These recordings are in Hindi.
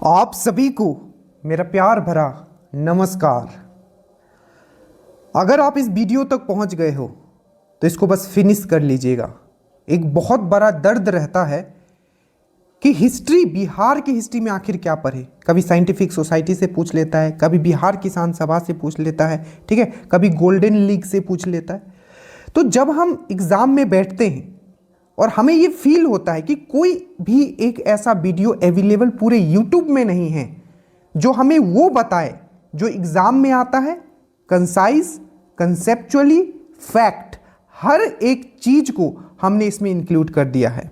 आप सभी को मेरा प्यार भरा नमस्कार। अगर आप इस वीडियो तक पहुंच गए हो तो इसको बस फिनिश कर लीजिएगा। एक बहुत बड़ा दर्द रहता है कि हिस्ट्री, बिहार की हिस्ट्री में आखिर क्या पढ़े। कभी साइंटिफिक सोसाइटी से पूछ लेता है, कभी बिहार किसान सभा से पूछ लेता है, ठीक है, कभी गोल्डन लीग से पूछ लेता है। तो जब हम एग्ज़ाम में बैठते हैं और हमें ये फील होता है कि कोई भी एक ऐसा वीडियो अवेलेबल पूरे यूट्यूब में नहीं है जो हमें वो बताए जो एग्जाम में आता है, कंसाइज, कंसेप्चुअली, फैक्ट, हर एक चीज को हमने इसमें इंक्लूड कर दिया है।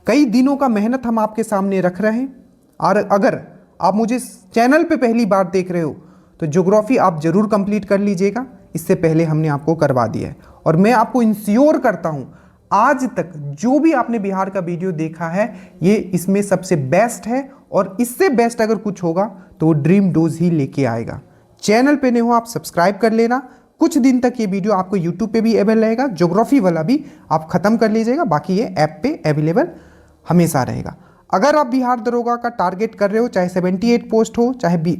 कई दिनों का मेहनत हम आपके सामने रख रहे हैं। और अगर आप मुझे चैनल पे पहली बार देख रहे हो तो ज्योग्राफी आप जरूर कंप्लीट कर लीजिएगा। इससे पहले हमने आपको करवा दिया है और मैं आपको इंश्योर करता हूं आज तक जो भी आपने बिहार का वीडियो देखा है ये इसमें सबसे बेस्ट है और इससे बेस्ट अगर कुछ होगा तो वो ड्रीम डोज ही लेके आएगा। चैनल पे नहीं हो आप सब्सक्राइब कर लेना। कुछ दिन तक ये वीडियो आपको यूट्यूब पे भी अवेलेबल रहेगा, ज्योग्राफी वाला भी आप खत्म कर लीजिएगा, बाकी ये ऐप पे अवेलेबल हमेशा रहेगा। अगर आप बिहार दरोगा का टारगेट कर रहे हो, चाहे 78 पोस्ट हो, चाहे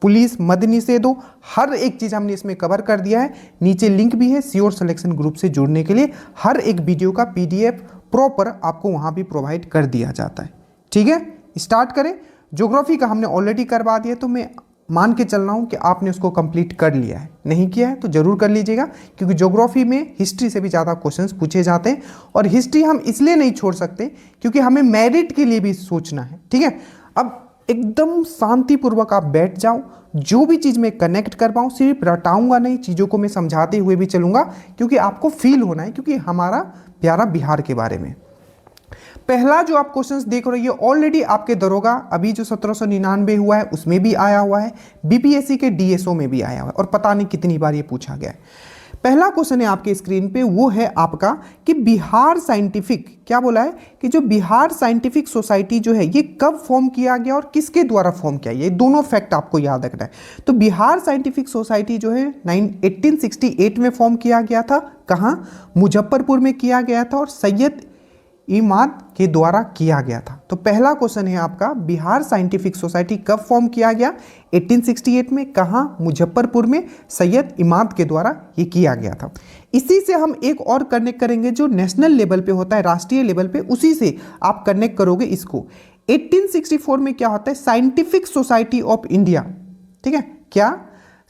पुलिस, मद्य निषेध हो, हर एक चीज़ हमने इसमें कवर कर दिया है। नीचे लिंक भी है श्योर सिलेक्शन ग्रुप से जुड़ने के लिए। हर एक वीडियो का पीडीएफ प्रॉपर आपको वहाँ भी प्रोवाइड कर दिया जाता है। ठीक है, स्टार्ट करें। ज्योग्राफी का हमने ऑलरेडी करवा दिया, तो मैं मान के चल रहा हूँ कि आपने उसको कंप्लीट कर लिया है। नहीं किया है तो जरूर कर लीजिएगा, क्योंकि ज्योग्राफी में हिस्ट्री से भी ज़्यादा क्वेश्चंस पूछे जाते हैं और हिस्ट्री हम इसलिए नहीं छोड़ सकते क्योंकि हमें मेरिट के लिए भी सोचना है। ठीक है, अब एकदम शांतिपूर्वक आप बैठ जाओ। जो भी चीज़ मैं कनेक्ट कर पाऊँ, सिर्फ रटाऊंगा नहीं, चीज़ों को मैं समझाते हुए भी चलूंगा, क्योंकि आपको फील होना है, क्योंकि हमारा प्यारा बिहार के बारे में। पहला जो आप क्वेश्चंस देख रहे हो ये ऑलरेडी आपके दरोगा अभी जो 1799 हुआ है उसमें भी आया हुआ है, बीपीएससी के डीएसओ में भी आया हुआ है और पता नहीं कितनी बार ये पूछा गया है। पहला क्वेश्चन है आपके स्क्रीन पे, वो है आपका कि बिहार साइंटिफिक, क्या बोला है कि जो बिहार साइंटिफिक सोसाइटी जो है ये कब फॉर्म किया गया और किसके द्वारा फॉर्म किया गया, ये दोनों फैक्ट आपको याद रखना है। तो बिहार साइंटिफिक सोसाइटी जो है 1868 में फॉर्म किया गया था। कहाँ? मुजफ्फरपुर में किया गया था और सैयद इमाद के द्वारा किया गया था। तो पहला क्वेश्चन है आपका, बिहार साइंटिफिक सोसाइटी कब फॉर्म किया गया? 1868 में। कहाँ? मुजफ्फरपुर में सैयद इमाद के द्वारा ये किया गया था। इसी से हम एक और कनेक्ट करेंगे जो नेशनल लेवल पे होता है, राष्ट्रीय लेवल पे, उसी से आप कनेक्ट करोगे इसको। 1864 में क्या होता है? Scientific society of India. ठीक है, क्या?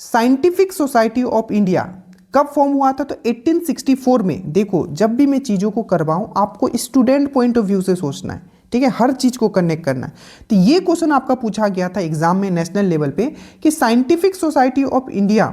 साइंटिफिक सोसाइटी ऑफ इंडिया कब फॉर्म हुआ था? तो 1864 में। देखो, जब भी मैं चीज़ों को करवाऊं आपको स्टूडेंट पॉइंट ऑफ व्यू से सोचना है, ठीक है, हर चीज़ को कनेक्ट करना है। तो ये क्वेश्चन आपका पूछा गया था एग्जाम में नेशनल लेवल पे कि साइंटिफिक सोसाइटी ऑफ इंडिया,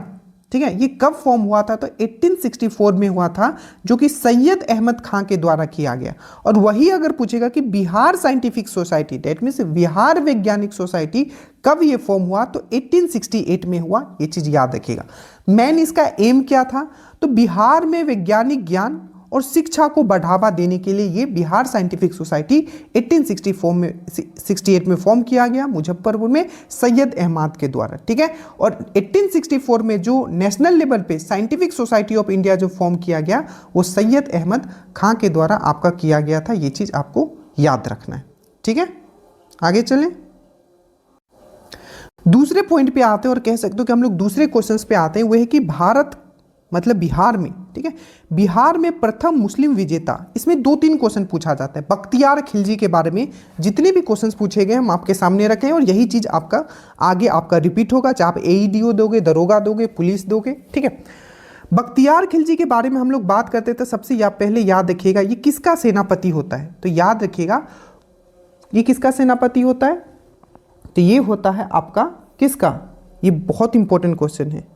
ठीक है, ये कब फॉर्म हुआ था? तो 1864 में हुआ था, जो कि सैयद अहमद खां के द्वारा किया गया। और वही अगर पूछेगा कि Bihar scientific society, that means Bihar वैज्ञानिक सोसाइटी, कब ये फॉर्म हुआ? तो 1868 में हुआ। ये चीज़ याद रखिएगा। मेन इसका एम क्या था? तो बिहार में वैज्ञानिक ज्ञान और शिक्षा को बढ़ावा देने के लिए ये बिहार साइंटिफिक सोसाइटी 1868 में फॉर्म किया गया, मुजफ्फरपुर में सैयद अहमद के द्वारा। ठीक है, और 1864 में जो नेशनल लेवल पे साइंटिफिक सोसाइटी ऑफ इंडिया जो फॉर्म किया गया वो सैयद अहमद खां के द्वारा आपका किया गया था। ये चीज़ आपको याद रखना है। ठीक है, आगे चलें। दूसरे पॉइंट पे आते हैं और कह सकते हो कि हम लोग दूसरे क्वेश्चंस पे आते हैं, वो है कि भारत मतलब बिहार में, ठीक है, बिहार में प्रथम मुस्लिम विजेता। इसमें 2-3 क्वेश्चन पूछा जाता है। बख्तियार खिलजी के बारे में जितने भी क्वेश्चंस पूछे गए हम आपके सामने रखे हैं और यही चीज़ आपका आगे आपका रिपीट होगा, चाहे आप एईडीओ दोगे, दरोगा दोगे, पुलिस दोगे। ठीक है, बख्तियार खिलजी के बारे में हम लोग बात करते थे। सबसे पहले याद रखिएगा ये किसका सेनापति होता है? तो याद रखिएगा ये किसका सेनापति होता है? तो ये होता है आपका किसका? ये बहुत इंपॉर्टेंट क्वेश्चन है।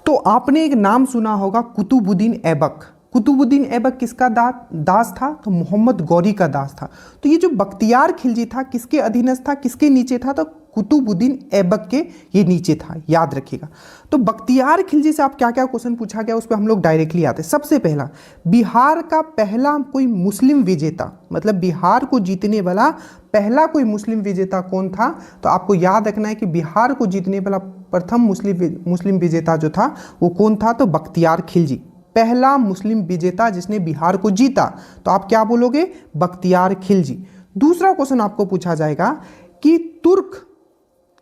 तो आपने एक नाम सुना होगा, कुतुबुद्दीन ऐबक। कुतुबुद्दीन ऐबक किसका दास था? तो मोहम्मद गौरी का दास था। तो ये जो बख्तियार खिलजी था किसके अधीनस्थ था, किसके नीचे था? तो कुतुबुद्दीन ऐबक के ये नीचे था, याद रखिएगा। तो बख्तियार खिलजी से आप क्या क्या क्वेश्चन पूछा गया उस पर हम लोग डायरेक्टली आते हैं। सबसे पहला, बिहार का पहला कोई मुस्लिम विजेता, मतलब बिहार को जीतने वाला पहला कोई मुस्लिम विजेता कौन था? तो आपको याद रखना है कि बिहार को जीतने वाला प्रथम मुस्लिम विजेता जो था वो कौन था? तो बख्तियार खिलजी, पहला मुस्लिम विजेता जिसने बिहार को जीता। तो आप क्या बोलोगे? बख्तियार खिलजी। दूसरा क्वेश्चन आपको पूछा जाएगा कि तुर्क,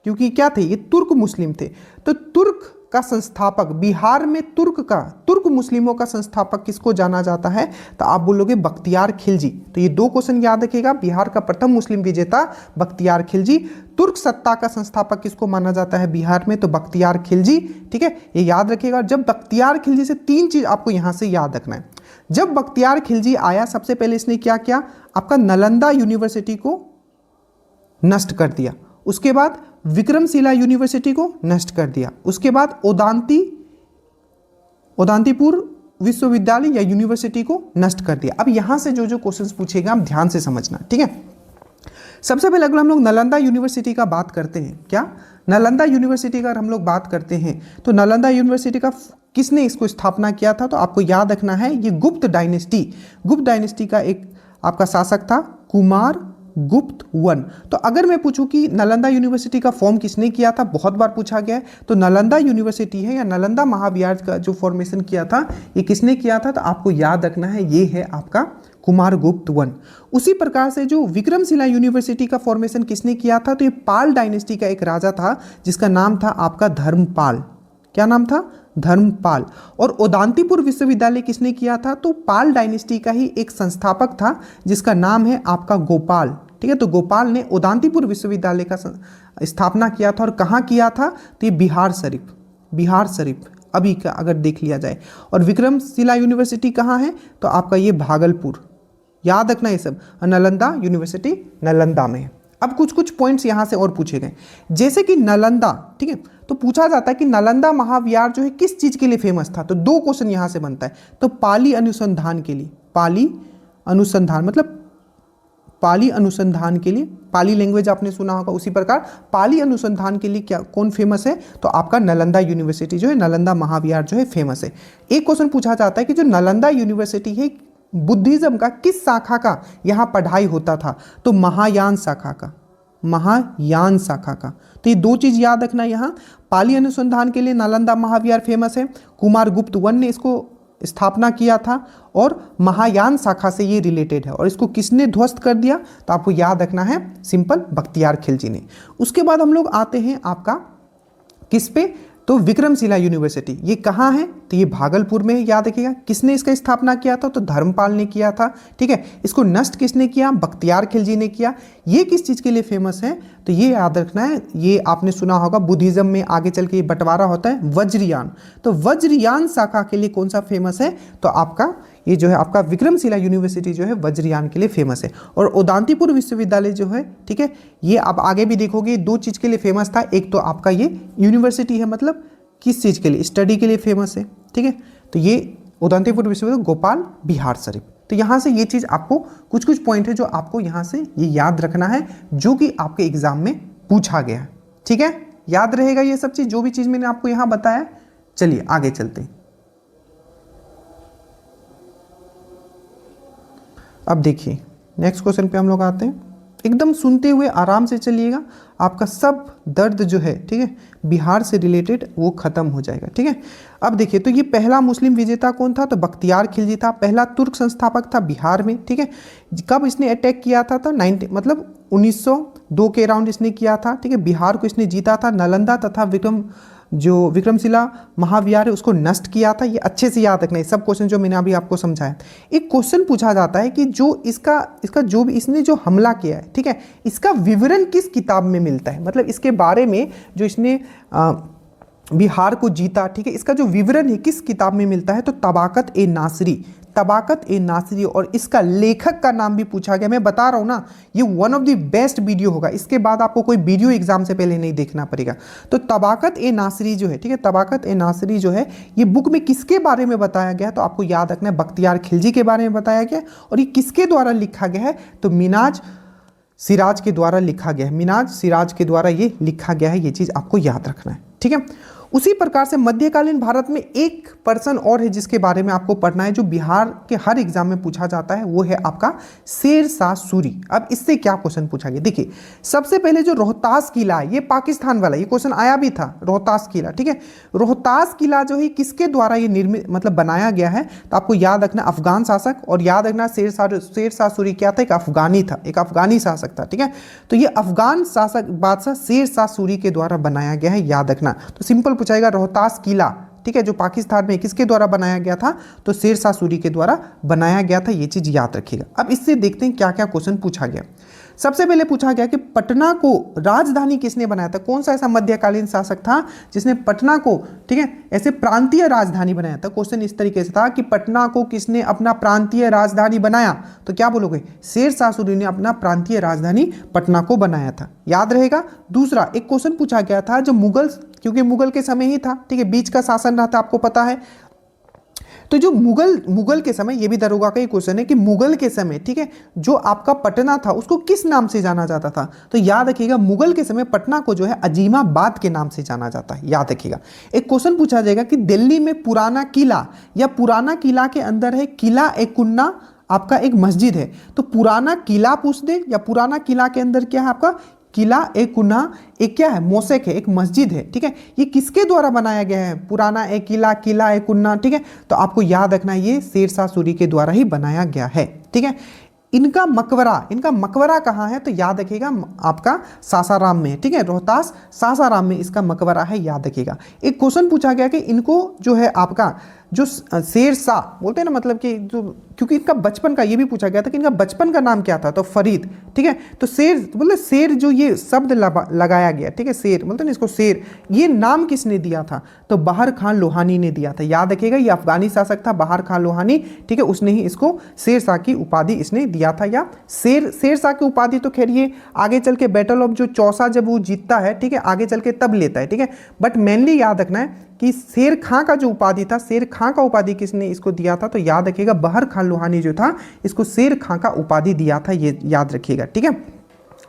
क्योंकि क्या थे ये, तुर्क मुस्लिम थे, तो तुर्क का संस्थापक, बिहार में तुर्क मुस्लिमों का संस्थापक किसको जाना जाता है, तो आप बोलोगे बख्तियार खिलजी। तो ये दो क्वेश्चन याद रखिएगा, बिहार का प्रथम मुस्लिम विजेता बख्तियार खिलजी। तुर्क सत्ता का संस्थापक किसको माना जाता है बिहार में, तो बख्तियार खिलजी। ठीक है, ये याद रखिएगा। जब बख्तियार खिलजी से तीन चीज आपको यहां से याद रखना है। जब बख्तियार खिलजी आया, सबसे पहले इसने क्या किया, आपका नालंदा यूनिवर्सिटी को नष्ट कर दिया। उसके बाद विक्रमशिला यूनिवर्सिटी को नष्ट कर दिया। उसके बाद ओदांतीपुर विश्वविद्यालय या यूनिवर्सिटी को नष्ट कर दिया। अब यहां से जो जो क्वेश्चंस पूछेगा आप ध्यान से समझना, ठीक है। सबसे पहले अगर हम लोग नालंदा यूनिवर्सिटी का बात करते हैं, क्या नालंदा यूनिवर्सिटी का अगर हम लोग बात करते हैं, तो नालंदा यूनिवर्सिटी का किसने इसको स्थापना किया था, तो आपको याद रखना है ये गुप्त डायनेस्टी का एक आपका शासक था कुमार गुप्त वन। तो अगर मैं पूछूं कि नालंदा यूनिवर्सिटी का फॉर्म किसने किया था, बहुत बार पूछा गया है, तो नालंदा यूनिवर्सिटी है या नालंदा महाविहार का जो फॉर्मेशन किया था ये किसने किया था, तो आपको याद रखना है ये है आपका कुमार गुप्त वन। उसी प्रकार से जो विक्रमशिला यूनिवर्सिटी का फॉर्मेशन किसने किया था, तो ये पाल डायनेस्टी का एक राजा था जिसका नाम था आपका धर्मपाल। क्या नाम था, धर्मपाल। और ओदांतीपुर विश्वविद्यालय किसने किया था, तो पाल डायनेस्टी का ही एक संस्थापक था जिसका नाम है आपका गोपाल। ठीक है, तो गोपाल ने ओदांतीपुर विश्वविद्यालय का स्थापना किया था। और कहाँ किया था, तो ये बिहार शरीफ अभी का अगर देख लिया जाए। और विक्रमशिला यूनिवर्सिटी कहाँ है, तो आपका ये भागलपुर, याद रखना ये सब। नालंदा यूनिवर्सिटी नालंदा में है। अब कुछ पॉइंट्स यहाँ से और पूछे गए, जैसे कि नालंदा, ठीक है, तो पूछा जाता है कि नालंदा महाविहार जो है किस चीज़ के लिए फेमस था, तो दो क्वेश्चन यहाँ से बनता है। तो पाली अनुसंधान के लिए, पाली अनुसंधान मतलब पाली अनुसंधान के लिए, पाली लैंग्वेज आपने सुना होगा, उसी प्रकार पाली अनुसंधान के लिए क्या कौन फेमस है, तो आपका नालंदा यूनिवर्सिटी जो है, नालंदा महाविहार जो है फेमस है। एक क्वेश्चन पूछा जाता है कि जो नालंदा यूनिवर्सिटी है बुद्धिज्म का किस शाखा का यहाँ पढ़ाई होता था, तो महायान शाखा का। तो ये दो चीज याद रखना यहाँ, पाली अनुसंधान के लिए नालंदा महाविहार फेमस है, कुमार गुप्त वन ने इसको स्थापना किया था, और महायान शाखा से ये रिलेटेड है। और इसको किसने ध्वस्त कर दिया, तो आपको याद रखना है सिंपल बख्तियार खिलजी ने। उसके बाद हम लोग आते हैं आपका किस पे, तो विक्रमशिला यूनिवर्सिटी, ये कहाँ है, तो ये भागलपुर में, याद रखिएगा। किसने इसका स्थापना किया था, तो धर्मपाल ने किया था। ठीक है, इसको नष्ट किसने किया, बख्तियार खिलजी ने किया। ये किस चीज़ के लिए फेमस है, तो ये याद रखना है, ये आपने सुना होगा बुद्धिज्म में आगे चल के ये बंटवारा होता है वज्रयान। तो वज्रयान शाखा के लिए कौन सा फेमस है, तो आपका ये जो है आपका विक्रमशिला यूनिवर्सिटी जो है वज्रयान के लिए फेमस है। और ओदांतीपुर विश्वविद्यालय जो है, ठीक है, ये आप आगे भी देखोगे दो चीज़ के लिए फेमस था। एक तो आपका ये यूनिवर्सिटी है, मतलब किस चीज़ के लिए, स्टडी के लिए फेमस है। ठीक है, तो ये ओदांतीपुर विश्वविद्यालय गोपाल बिहार शरीफ। तो यहाँ से ये चीज़ आपको कुछ पॉइंट है जो आपको यहाँ से ये याद रखना है, जो कि आपके एग्जाम में पूछा गया है। ठीक है, याद रहेगा ये सब चीज़, जो भी चीज़ मैंने आपको यहाँ बताया। चलिए आगे चलते हैं। अब देखिए नेक्स्ट क्वेश्चन पे हम लोग आते हैं। एकदम सुनते हुए आराम से चलिएगा, आपका सब दर्द जो है, ठीक है, बिहार से रिलेटेड वो खत्म हो जाएगा। ठीक है, अब देखिए, तो ये पहला मुस्लिम विजेता कौन था, तो बख्तियार खिलजी था। पहला तुर्क संस्थापक था बिहार में। ठीक है, कब इसने अटैक किया था, तो 1902 के अराउंड इसने किया था। ठीक है, बिहार को इसने जीता था। नालंदा तथा विक्रमशिला महाविहार है उसको नष्ट किया था। ये अच्छे से याद रखना है, सब क्वेश्चन जो मैंने अभी आपको समझाया। एक क्वेश्चन पूछा जाता है कि जो इसका जो भी इसने जो हमला किया है, ठीक है, इसका विवरण किस किताब में मिलता है, मतलब इसके बारे में जो इसने बिहार को जीता, ठीक है, इसका जो विवरण है किस किताब में मिलता है, तो तबाकत ए नासिरी। और इसका लेखक का नाम भी पूछा गया। मैं बता रहा हूँ ना, ये one of the best video होगा, इसके बाद आपको कोई वीडियो एग्जाम से पहले नहीं देखना पड़ेगा। तो तबाकत ए नासिरी जो है, ठीक है, तबाकत ए नासिरी जो है, ये बुक में किसके बारे में बताया गया है, तो आपको याद रखना है बख्तियार खिलजी के बारे में बताया गया। और ये किसके द्वारा लिखा गया है, तो मिनाज सिराज के द्वारा लिखा गया है। मिनाज सिराज के द्वारा ये लिखा गया है, ये चीज़ आपको याद रखना है। ठीक है, उसी प्रकार से मध्यकालीन भारत में एक पर्सन और है जिसके बारे में आपको पढ़ना है, जो बिहार के हर एग्जाम में पूछा जाता है, वो है आपका शेर शाह सूरी। अब इससे क्या क्वेश्चन पूछा गया, देखिए सबसे पहले जो रोहतास किला है, ये पाकिस्तान वाला, ये क्वेश्चन आया भी था, रोहतास किला, ठीक है। रोहतास किला जो है किसके द्वारा ये निर्मित मतलब बनाया गया है, तो आपको याद रखना अफगान शासक, और याद रखना शेर शाह सूरी क्या था, एक अफगानी था, एक अफगानी शासक था, ठीक है। तो ये अफगान शासक बादशाह शेर शाह सूरी के द्वारा बनाया गया है, याद रखना। तो सिंपल पूछाएगा रोहतास किला, ठीक है, जो पाकिस्तान में किसके द्वारा बनाया गया था, तो शेर शाह सूरी के द्वारा बनाया गया था, ये चीज याद रखिएगा। अब इससे देखते हैं क्या क्या क्वेश्चन पूछा गया। सबसे पहले पूछा गया कि पटना को राजधानी किसने बनाया था, कौन सा ऐसा मध्यकालीन शासक था जिसने पटना को, ठीक है, ऐसे प्रांतीय राजधानी बनाया था। क्वेश्चन इस तरीके से था कि पटना को किसने अपना प्रांतीय राजधानी बनाया, तो क्या बोलोगे, शेर शाह सूरी ने अपना प्रांतीय राजधानी पटना को बनाया था, याद रहेगा। दूसरा एक क्वेश्चन पूछा गया था, जो मुगल, क्योंकि मुगल के समय ही था, ठीक है, बीच का शासन रहा था, आपको पता है। तो जो मुगल के समय, ये भी दरोगा का ही क्वेश्चन है कि मुगल के समय, ठीक है, जो आपका पटना था उसको किस नाम से जाना जाता था, तो याद रखिएगा मुगल के समय पटना को जो है अजीमाबाद के नाम से जाना जाता है, याद रखिएगा। एक क्वेश्चन पूछा जाएगा कि दिल्ली में पुराना किला या पुराना किला के अंदर है किला ए कुन्ना, आपका एक मस्जिद है, तो पुराना किला पूछ दे या पुराना किला के अंदर क्या है आपका किला ए कुन्ना, एक क्या है, मोसेक है, एक मस्जिद है, ठीक है। ये किसके द्वारा बनाया गया है, पुराना ए किला, किला ए कुन्ना, ठीक है। तो आपको याद रखना ये शेर शाह सूरी के द्वारा ही बनाया गया है, ठीक है। इनका मकबरा कहाँ है, तो याद रखिएगा आपका सासाराम में है, ठीक है, रोहतास सासाराम में इसका मकबरा है, याद रखिएगा। एक क्वेश्चन पूछा गया कि इनको जो है आपका जो शेर शाह बोलते हैं ना, मतलब कि जो, क्योंकि इनका बचपन का ये भी पूछा गया था कि इनका बचपन का नाम क्या था, तो फरीद, ठीक है। तो शेर बोले शेर जो ये शब्द लगाया गया, ठीक है, शेर बोलते हैं ना इसको शेर, ये नाम किसने दिया था, तो बहार खान लोहानी ने दिया था, याद रखिएगा। ये अफगानी शासक था बहार खान लोहानी, ठीक है, उसने ही इसको शेर शाह की उपाधि इसने दिया था। या शेर शाह की उपाधि तो खैर ये आगे चल के बैटल ऑफ जो चौसा जब वो जीतता है, ठीक है, आगे चल के तब लेता है, ठीक है। बट मेनली याद रखना है कि शेर खां का जो उपाधि था, शेर खां का उपाधि किसने इसको दिया था, तो याद रखिएगा बहार खान लोहानी जो था इसको शेर खां का उपाधि दिया था, ये याद रखिएगा, ठीक है।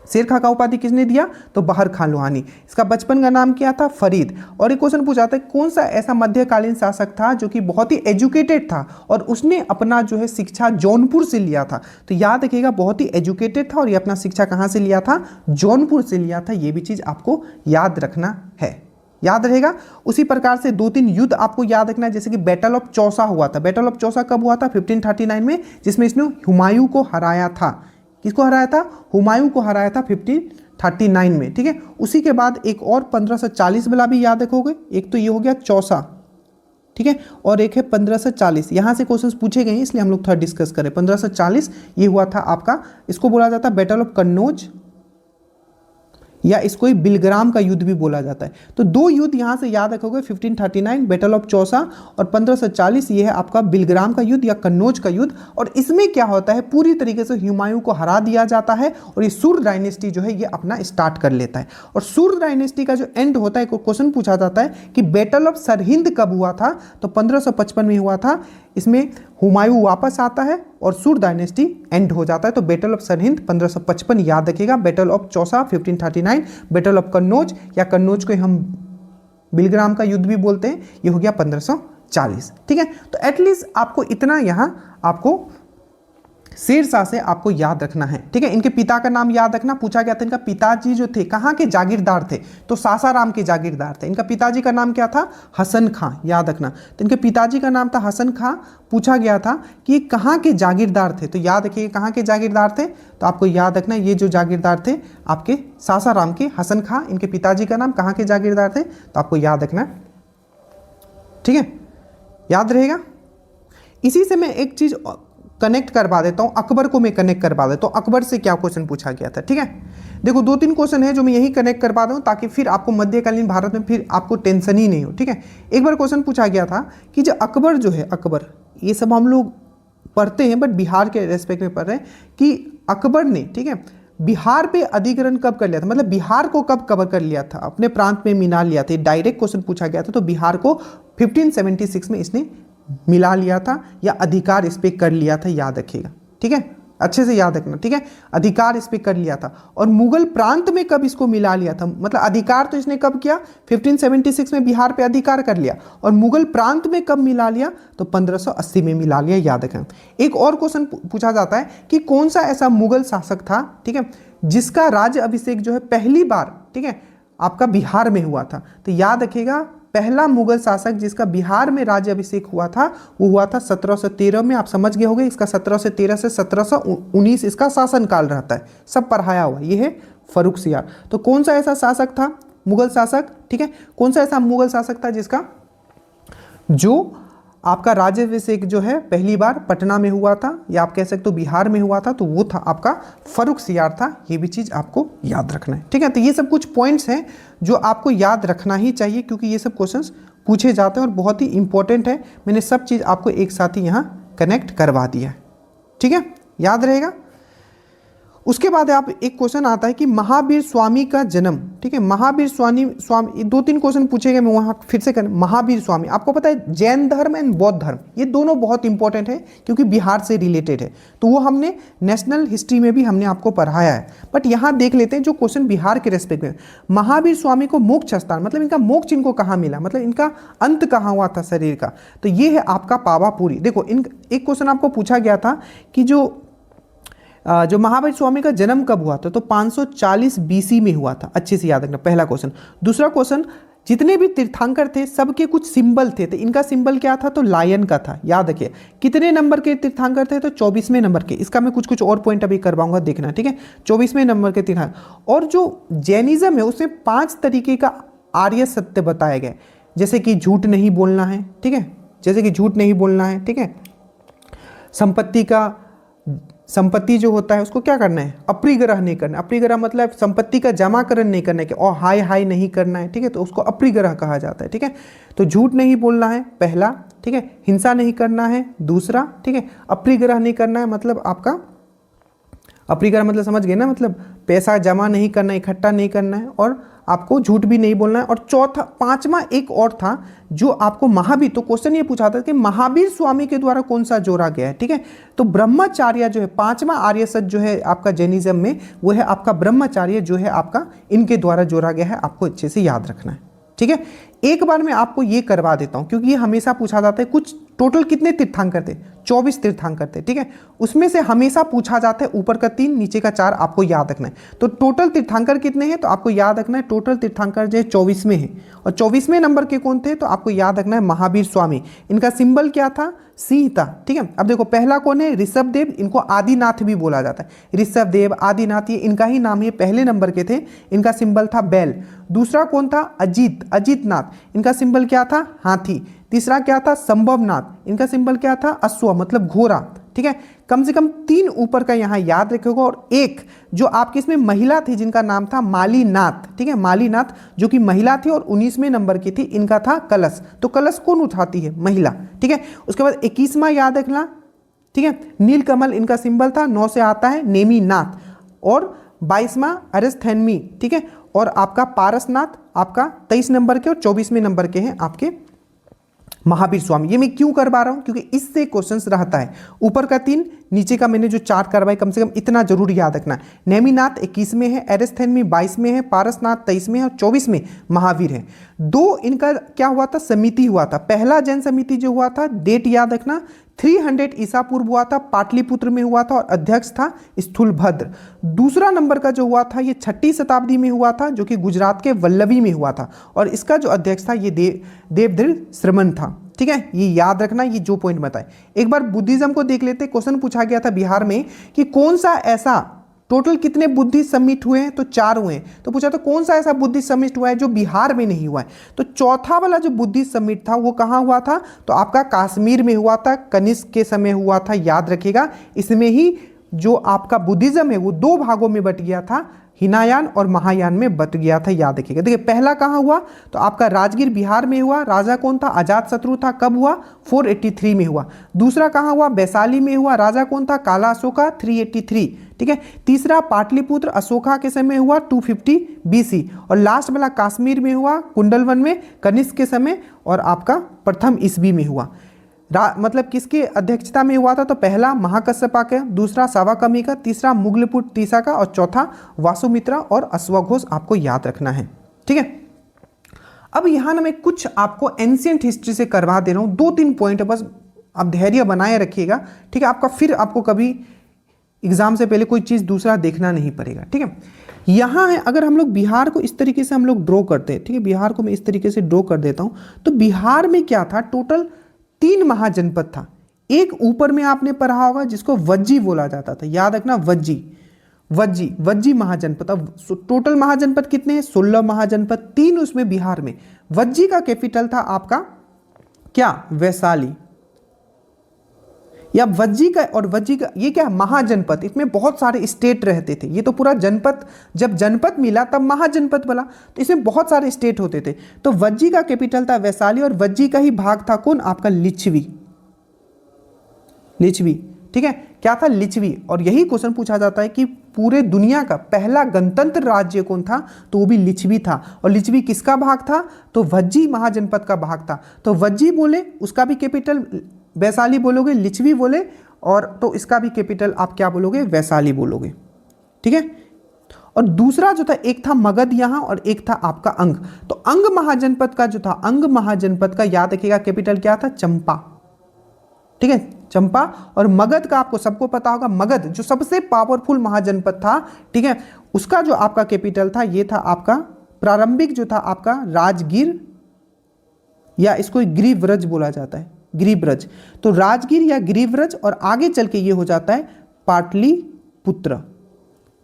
शेर खां का उपाधि किसने दिया, तो बहार खान लोहानी। इसका बचपन का नाम क्या था, फरीद। और एक क्वेश्चन पूछा था कौन सा ऐसा मध्यकालीन शासक था जो कि बहुत ही एजुकेटेड था और उसने अपना जो है शिक्षा जौनपुर से लिया था, तो याद रखिएगा बहुत ही एजुकेटेड था और ये अपना शिक्षा कहाँ से लिया था, जौनपुर से लिया था, ये भी चीज आपको याद रखना है, याद रहेगा। उसी प्रकार से 2-3 युद्ध आपको याद रखना है, जैसे कि बैटल ऑफ चौसा हुआ था। बैटल ऑफ चौसा कब हुआ था, 1539 में, जिसमें इसने हुमायूं को हराया था। किसको हराया था, हुमायूं को हराया था 1539 में, ठीक है। उसी के बाद एक और 1540 वाला भी याद रखोगे, एक तो ये हो गया चौसा, ठीक है, और एक है 1540। यहां से क्वेश्चंस पूछे गए हैं इसलिए हम लोग थोड़ा डिस्कस करें। 1540 ये हुआ था आपका, इसको बोला जाता है बैटल ऑफ कन्नौज, या इसको ही बिलग्राम का युद्ध भी बोला जाता है। तो 2 युद्ध यहां से याद रखोगे, 1539 बैटल ऑफ चौसा और 1540 ये है आपका बिलग्राम का युद्ध या कन्नौज का युद्ध। और इसमें क्या होता है, पूरी तरीके से हुमायूं को हरा दिया जाता है और ये सूर्य डायनेस्टी जो है ये अपना स्टार्ट कर लेता है। और सूर्य डायनेस्टी का जो एंड होता है, क्वेश्चन पूछा जाता है कि बैटल ऑफ सरहिंद कब हुआ था, तो 1555 में हुआ था। इसमें हुमायूं वापस आता है और सूर्य डायनेस्टी एंड हो जाता है। तो बैटल ऑफ सरहिंद 1555 याद रखिएगा, battle of Chausa 1539, battle of Kannauj या कन्नौज को हम बिलग्राम का युद्ध भी बोलते हैं, ये हो गया 1540, ठीक है। तो एटलीस्ट आपको इतना यहाँ आपको शेर शाह से आपको याद रखना है, ठीक है। इनके पिता का नाम याद रखना, पूछा गया था इनका पिताजी जो थे कहाँ के जागीरदार थे, तो सासाराम के जागीरदार थे। इनका पिताजी का नाम क्या था, हसन खां, याद रखना। तो इनके पिताजी का नाम था हसन खां। पूछा गया था कि ये कहाँ के जागीरदार थे, तो याद रखिए कहाँ के जागीरदार थे, तो आपको याद रखना ये जो जागीरदार थे आपके सासाराम के, हसन खां, इनके पिताजी का नाम, कहाँ के जागीरदार थे, तो आपको याद रखना, ठीक है, याद रहेगा। इसी से मैं एक चीज कनेक्ट करवा देता हूं, अकबर को मैं कनेक्ट करवा देता हूं, अकबर से क्या क्वेश्चन पूछा गया था, ठीक है। देखो 2-3 क्वेश्चन है जो मैं यही कनेक्ट करवा दूं ताकि फिर आपको मध्यकालीन भारत में फिर आपको टेंशन ही नहीं हो, ठीक है। एक बार क्वेश्चन पूछा गया था कि जो अकबर जो है, अकबर, ये सब हम लोग पढ़ते हैं बट बिहार के रेस्पेक्ट में पढ़ रहे हैं कि अकबर ने, ठीक है, बिहार पे अधिग्रहण कब कर लिया था, मतलब बिहार को कब कवर कर लिया था, अपने प्रांत में मिला लिया था। डायरेक्ट क्वेश्चन पूछा गया था, तो बिहार को 1576 में इसने मिला लिया था या अधिकार इस पे कर लिया था, याद रखिएगा, ठीक है। अच्छे से याद रखना, ठीक है। अधिकार इस पे कर लिया था। और मुगल प्रांत में कब इसको मिला लिया था, मतलब अधिकार तो इसने कब किया, 1576 में बिहार पे अधिकार कर लिया, और मुगल प्रांत में कब मिला लिया, तो 1580 में मिला लिया, याद रखना। एक और क्वेश्चन पूछा जाता है कि कौन सा ऐसा मुगल शासक था, ठीक है, जिसका राज्य अभिषेक जो है पहली बार, ठीक है, आपका बिहार में हुआ था। तो याद रखिएगा, पहला मुगल शासक जिसका बिहार में राज्य अभिषेक हुआ था वो हुआ था 1713 में। आप समझ गए होंगे, इसका 1713 से 1719 इसका शासन काल रहता है, सब पढ़ाया हुआ। ये है फर्रुखसियार। तो कौन सा ऐसा शासक था, मुगल शासक, ठीक है, कौन सा ऐसा मुगल शासक था जिसका जो आपका राज्याभिषेक जो है पहली बार पटना में हुआ था, या आप कह सकते हो बिहार में हुआ था, तो वो था आपका फर्रुखसियार था। ये भी चीज़ आपको याद रखना है, ठीक है। तो ये सब कुछ पॉइंट्स हैं जो आपको याद रखना ही चाहिए, क्योंकि ये सब क्वेश्चंस पूछे जाते हैं और बहुत ही इंपॉर्टेंट है। मैंने सब चीज़ आपको एक साथ ही यहाँ कनेक्ट करवा दिया है, ठीक है, याद रहेगा। उसके बाद आप एक क्वेश्चन आता है कि महावीर स्वामी का जन्म, ठीक है, महावीर स्वामी 2-3 क्वेश्चन पूछेंगे, मैं वहाँ फिर से कर। महावीर स्वामी, आपको पता है जैन धर्म एंड बौद्ध धर्म ये दोनों बहुत इंपॉर्टेंट है, क्योंकि बिहार से रिलेटेड है, तो वो हमने नेशनल हिस्ट्री में भी हमने आपको पढ़ाया है। बट यहाँ देख लेते हैं जो क्वेश्चन बिहार के रेस्पेक्ट में, महावीर स्वामी को मोक्ष स्थान, मतलब इनका मोक्ष इनको कहाँ मिला, मतलब इनका अंत कहाँ हुआ था शरीर का, तो ये है आपका पावापुरी। देखो एक क्वेश्चन आपको पूछा गया था कि जो महावीर स्वामी का जन्म कब हुआ था, तो 540 बीसी में हुआ था, अच्छे से याद रखना, पहला क्वेश्चन। दूसरा क्वेश्चन, जितने भी तीर्थंकर थे सबके कुछ सिंबल थे, तो इनका सिंबल क्या था, तो लायन का था, याद रखिए। कितने नंबर के तीर्थंकर थे, तो 24वें नंबर के। इसका मैं कुछ और पॉइंट अभी करवाऊंगा, देखना, ठीक है, 24वें नंबर के तीर्थंकर। और जो जैनिज्म है उसमें 5 तरीके का आर्य सत्य बताया गया, जैसे कि झूठ नहीं बोलना है, ठीक है, जैसे कि झूठ नहीं बोलना है, ठीक है, संपत्ति जो होता है उसको क्या करना है, अप्रिग्रह नहीं करना। अप्रिग्रह मतलब संपत्ति का जमाकरण नहीं करना है, और हाई नहीं करना है, ठीक है, तो उसको अप्रिग्रह कहा जाता है, ठीक है। तो झूठ नहीं बोलना है पहला, ठीक है, हिंसा नहीं करना है दूसरा, ठीक है, अप्रिग्रह नहीं करना है, मतलब आपका अप्रिग्रह मतलब समझ गए ना, मतलब पैसा जमा नहीं करना, इकट्ठा नहीं करना है, और आपको झूठ भी नहीं बोलना है। और चौथा, पांचवा एक और था जो आपको महावीर, तो क्वेश्चन ये पूछा था कि महावीर स्वामी के द्वारा कौन सा जोड़ा गया है, ठीक है, तो ब्रह्मचार्य जो है, पांचवा आर्य सत्य जो है आपका जैनिज्म में, वो है आपका ब्रह्मचार्य जो है आपका इनके द्वारा जोड़ा गया है, आपको अच्छे से याद रखना है, ठीक है। एक बार मैं आपको ये करवा देता हूं, क्योंकि ये हमेशा पूछा जाता है। कुछ टोटल कितने तीर्थंकर थे, 24 तीर्थंकर थे, ठीक है, उसमें से हमेशा पूछा जाता है ऊपर का 3 नीचे का 4 आपको याद रखना है। तो टोटल तीर्थंकर कितने हैं, तो आपको याद रखना है टोटल तीर्थंकर जो है 24 में है, और 24वें नंबर के कौन थे, तो आपको याद रखना है महावीर स्वामी। इनका सिंबल क्या था, सिंह था, ठीक है। अब देखो पहला कौन है, ऋषभ देव, इनको आदिनाथ भी बोला जाता है। ऋषभ देव, आदिनाथ, ये इनका ही नाम है, पहले नंबर के थे, इनका सिंबल था बैल। दूसरा कौन था, अजीतनाथ, इनका सिंबल क्या था, हाथी। तीसरा क्या था, संभवनाथ, इनका सिंबल क्या था, अश्व मतलब घोड़ा, ठीक है। कम से कम 3 ऊपर का यहाँ याद रखोगे। और एक जो आपके इसमें महिला थी जिनका नाम था मालीनाथ, ठीक है, मालीनाथ जो कि महिला थी और 19वें नंबर की थी, इनका था कलश। तो कलश कौन उठाती है, महिला, ठीक है। उसके बाद 21वां याद रखना, ठीक है, नीलकमल इनका सिंबल था, 9 से आता है नेमीनाथ। और 22वां अरस्थैन्वी, ठीक है, और आपका पारसनाथ आपका 23 नंबर के और 24वें नंबर के हैं आपके महावीर स्वामी। ये मैं क्यों करवा रहा हूं, क्योंकि इससे क्वेश्चंस रहता है। ऊपर का 3 नीचे का मैंने जो 4 करवाए, कम से कम इतना जरूर याद रखना। नेमिनाथ 21 में है, एरेस्थेनमी 22 में है, पारसनाथ 23 में है और 24 में महावीर है। 2 इनका क्या हुआ था, समिति हुआ था। पहला जैन समिति जो हुआ था, डेट याद रखना, 300 ईसा पूर्व हुआ था, पाटलिपुत्र में हुआ था और अध्यक्ष था स्थूलभद्र। दूसरा नंबर का जो हुआ था ये 6ठी शताब्दी में हुआ था, जो कि गुजरात के वल्लभी में हुआ था, और इसका जो अध्यक्ष था ये देवधर श्रमण था, ठीक है। ये याद रखना, ये जो पॉइंट बताए। एक बार बुद्धिज्म को देख लेते। क्वेश्चन पूछा गया था बिहार में कि कौन सा ऐसा, टोटल कितने बुद्धिस्ट समिट हुए हैं, तो 4 हुए हैं। तो पूछा तो कौन सा ऐसा बुद्धिस्ट समिट हुआ है जो बिहार में नहीं हुआ है, तो चौथा वाला जो बुद्धिस्ट समिट था वो कहाँ हुआ था, तो आपका कश्मीर में हुआ था, कनिष्क के समय हुआ था, याद रखिएगा। इसमें ही जो आपका बुद्धिज्म है वो 2 भागों में बट गया था, हिनायान और महायान में बट गया था, याद रखिएगा। देखिए पहला कहाँ हुआ, तो आपका राजगीर बिहार में हुआ। राजा कौन था, अजातशत्रु था। कब हुआ, 483 में हुआ। दूसरा कहाँ हुआ, वैशाली में हुआ। राजा कौन था, काला अशोका, 383, ठीक है। तीसरा पाटलिपुत्र अशोका के समय हुआ, 250 BC। और लास्ट वाला कश्मीर में हुआ, कुंडलवन में, कनिष्क के समय, और आपका प्रथम ईस्वी में हुआ। मतलब किसकी अध्यक्षता में हुआ था? तो पहला महाकश्यपा का, दूसरा सावाकमी का, तीसरा मुगलपुटीसा का और चौथा वासुमित्रा और अश्वघोष आपको याद रखना है। ठीक है, अब यहाँ ना मैं कुछ आपको एंशियंट हिस्ट्री से करवा दे रहा हूँ, 2-3 पॉइंट बस, आप धैर्य बनाए रखिएगा। ठीक है, आपको कभी एग्जाम से पहले कोई चीज़ दूसरा देखना नहीं पड़ेगा। ठीक है, यहाँ है, अगर हम लोग बिहार को इस तरीके से हम लोग ड्रॉ करते हैं, ठीक है, बिहार को मैं इस तरीके से ड्रॉ कर देता हूँ, तो बिहार में क्या था? टोटल 3 महाजनपद था। एक ऊपर में आपने पढ़ा होगा जिसको वज्जी बोला जाता था, याद रखना, वज्जी महाजनपद। अब टोटल महाजनपद कितने हैं? 16 महाजनपद, 3 उसमें बिहार में। वज्जी का कैपिटल था आपका क्या? वैशाली। या वज्जी का, और वज्जी का ये क्या? महाजनपद। इसमें बहुत सारे स्टेट रहते थे, ये तो पूरा जनपद, जब जनपद मिला तब महाजनपद बना, तो इसमें बहुत सारे स्टेट होते थे। तो वज्जी का कैपिटल था वैशाली, और वज्जी का ही भाग था कौन? आपका लिच्छवी। ठीक है, क्या था? लिच्छवी। और यही क्वेश्चन पूछा जाता है कि पूरे दुनिया का पहला गणतंत्र राज्य कौन था? तो वो भी लिच्छवी था। और लिच्छवी किसका भाग था? तो वज्जी महाजनपद का भाग था। तो वज्जी बोले, उसका भी कैपिटल वैशाली बोलोगे, लिच्छवी बोले, और तो इसका भी कैपिटल आप क्या बोलोगे? वैशाली बोलोगे। ठीक है, और दूसरा जो था, एक था मगध यहाँ और एक था आपका अंग। तो अंग महाजनपद का जो था, अंग महाजनपद का याद रखिएगा कैपिटल क्या था? चंपा। ठीक है, चंपा। और मगध का आपको सबको पता होगा, मगध जो सबसे पावरफुल महाजनपद था, ठीक है, उसका जो आपका कैपिटल था ये था आपका प्रारंभिक जो था आपका राजगीर, या इसको गिरिव्रज बोला जाता है, गिरिव्रज। तो राजगीर या गिरिव्रज, और आगे चल के ये हो जाता है पाटलिपुत्र।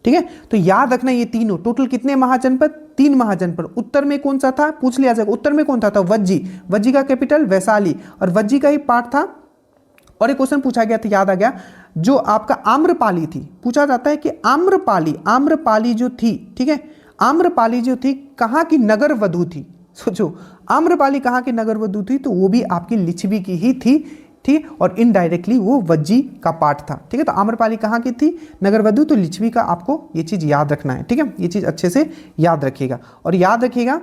ठीक है, तो याद रखना ये तीनों टोटल कितने महाजनपद? 3 महाजनपद। उत्तर में कौन सा था? पूछ लिया जाएगा, उत्तर में कौन था? वज्जी का कैपिटल वैशाली, और वज्जी का ही पार्ट था। और एक क्वेश्चन पूछा गया था, याद आ गया, जो आपका आम्रपाली थी, पूछा जाता है कि आम्रपाली जो थी, ठीक है, आम्रपाली जो थी कहाँ की नगर वधु थी? सोचो, आम्रपाली कहाँ की नगर वधु थी? तो वो भी आपकी लिच्छवी की ही थी। ठीक, और इनडायरेक्टली वो वज्जी का पार्ट था। ठीक है, तो आम्रपाली कहाँ की थी? नगर वधु। तो लिच्छवी का आपको ये चीज़ याद रखना है। ठीक है, ये चीज़ अच्छे से याद रखिएगा। और याद रखिएगा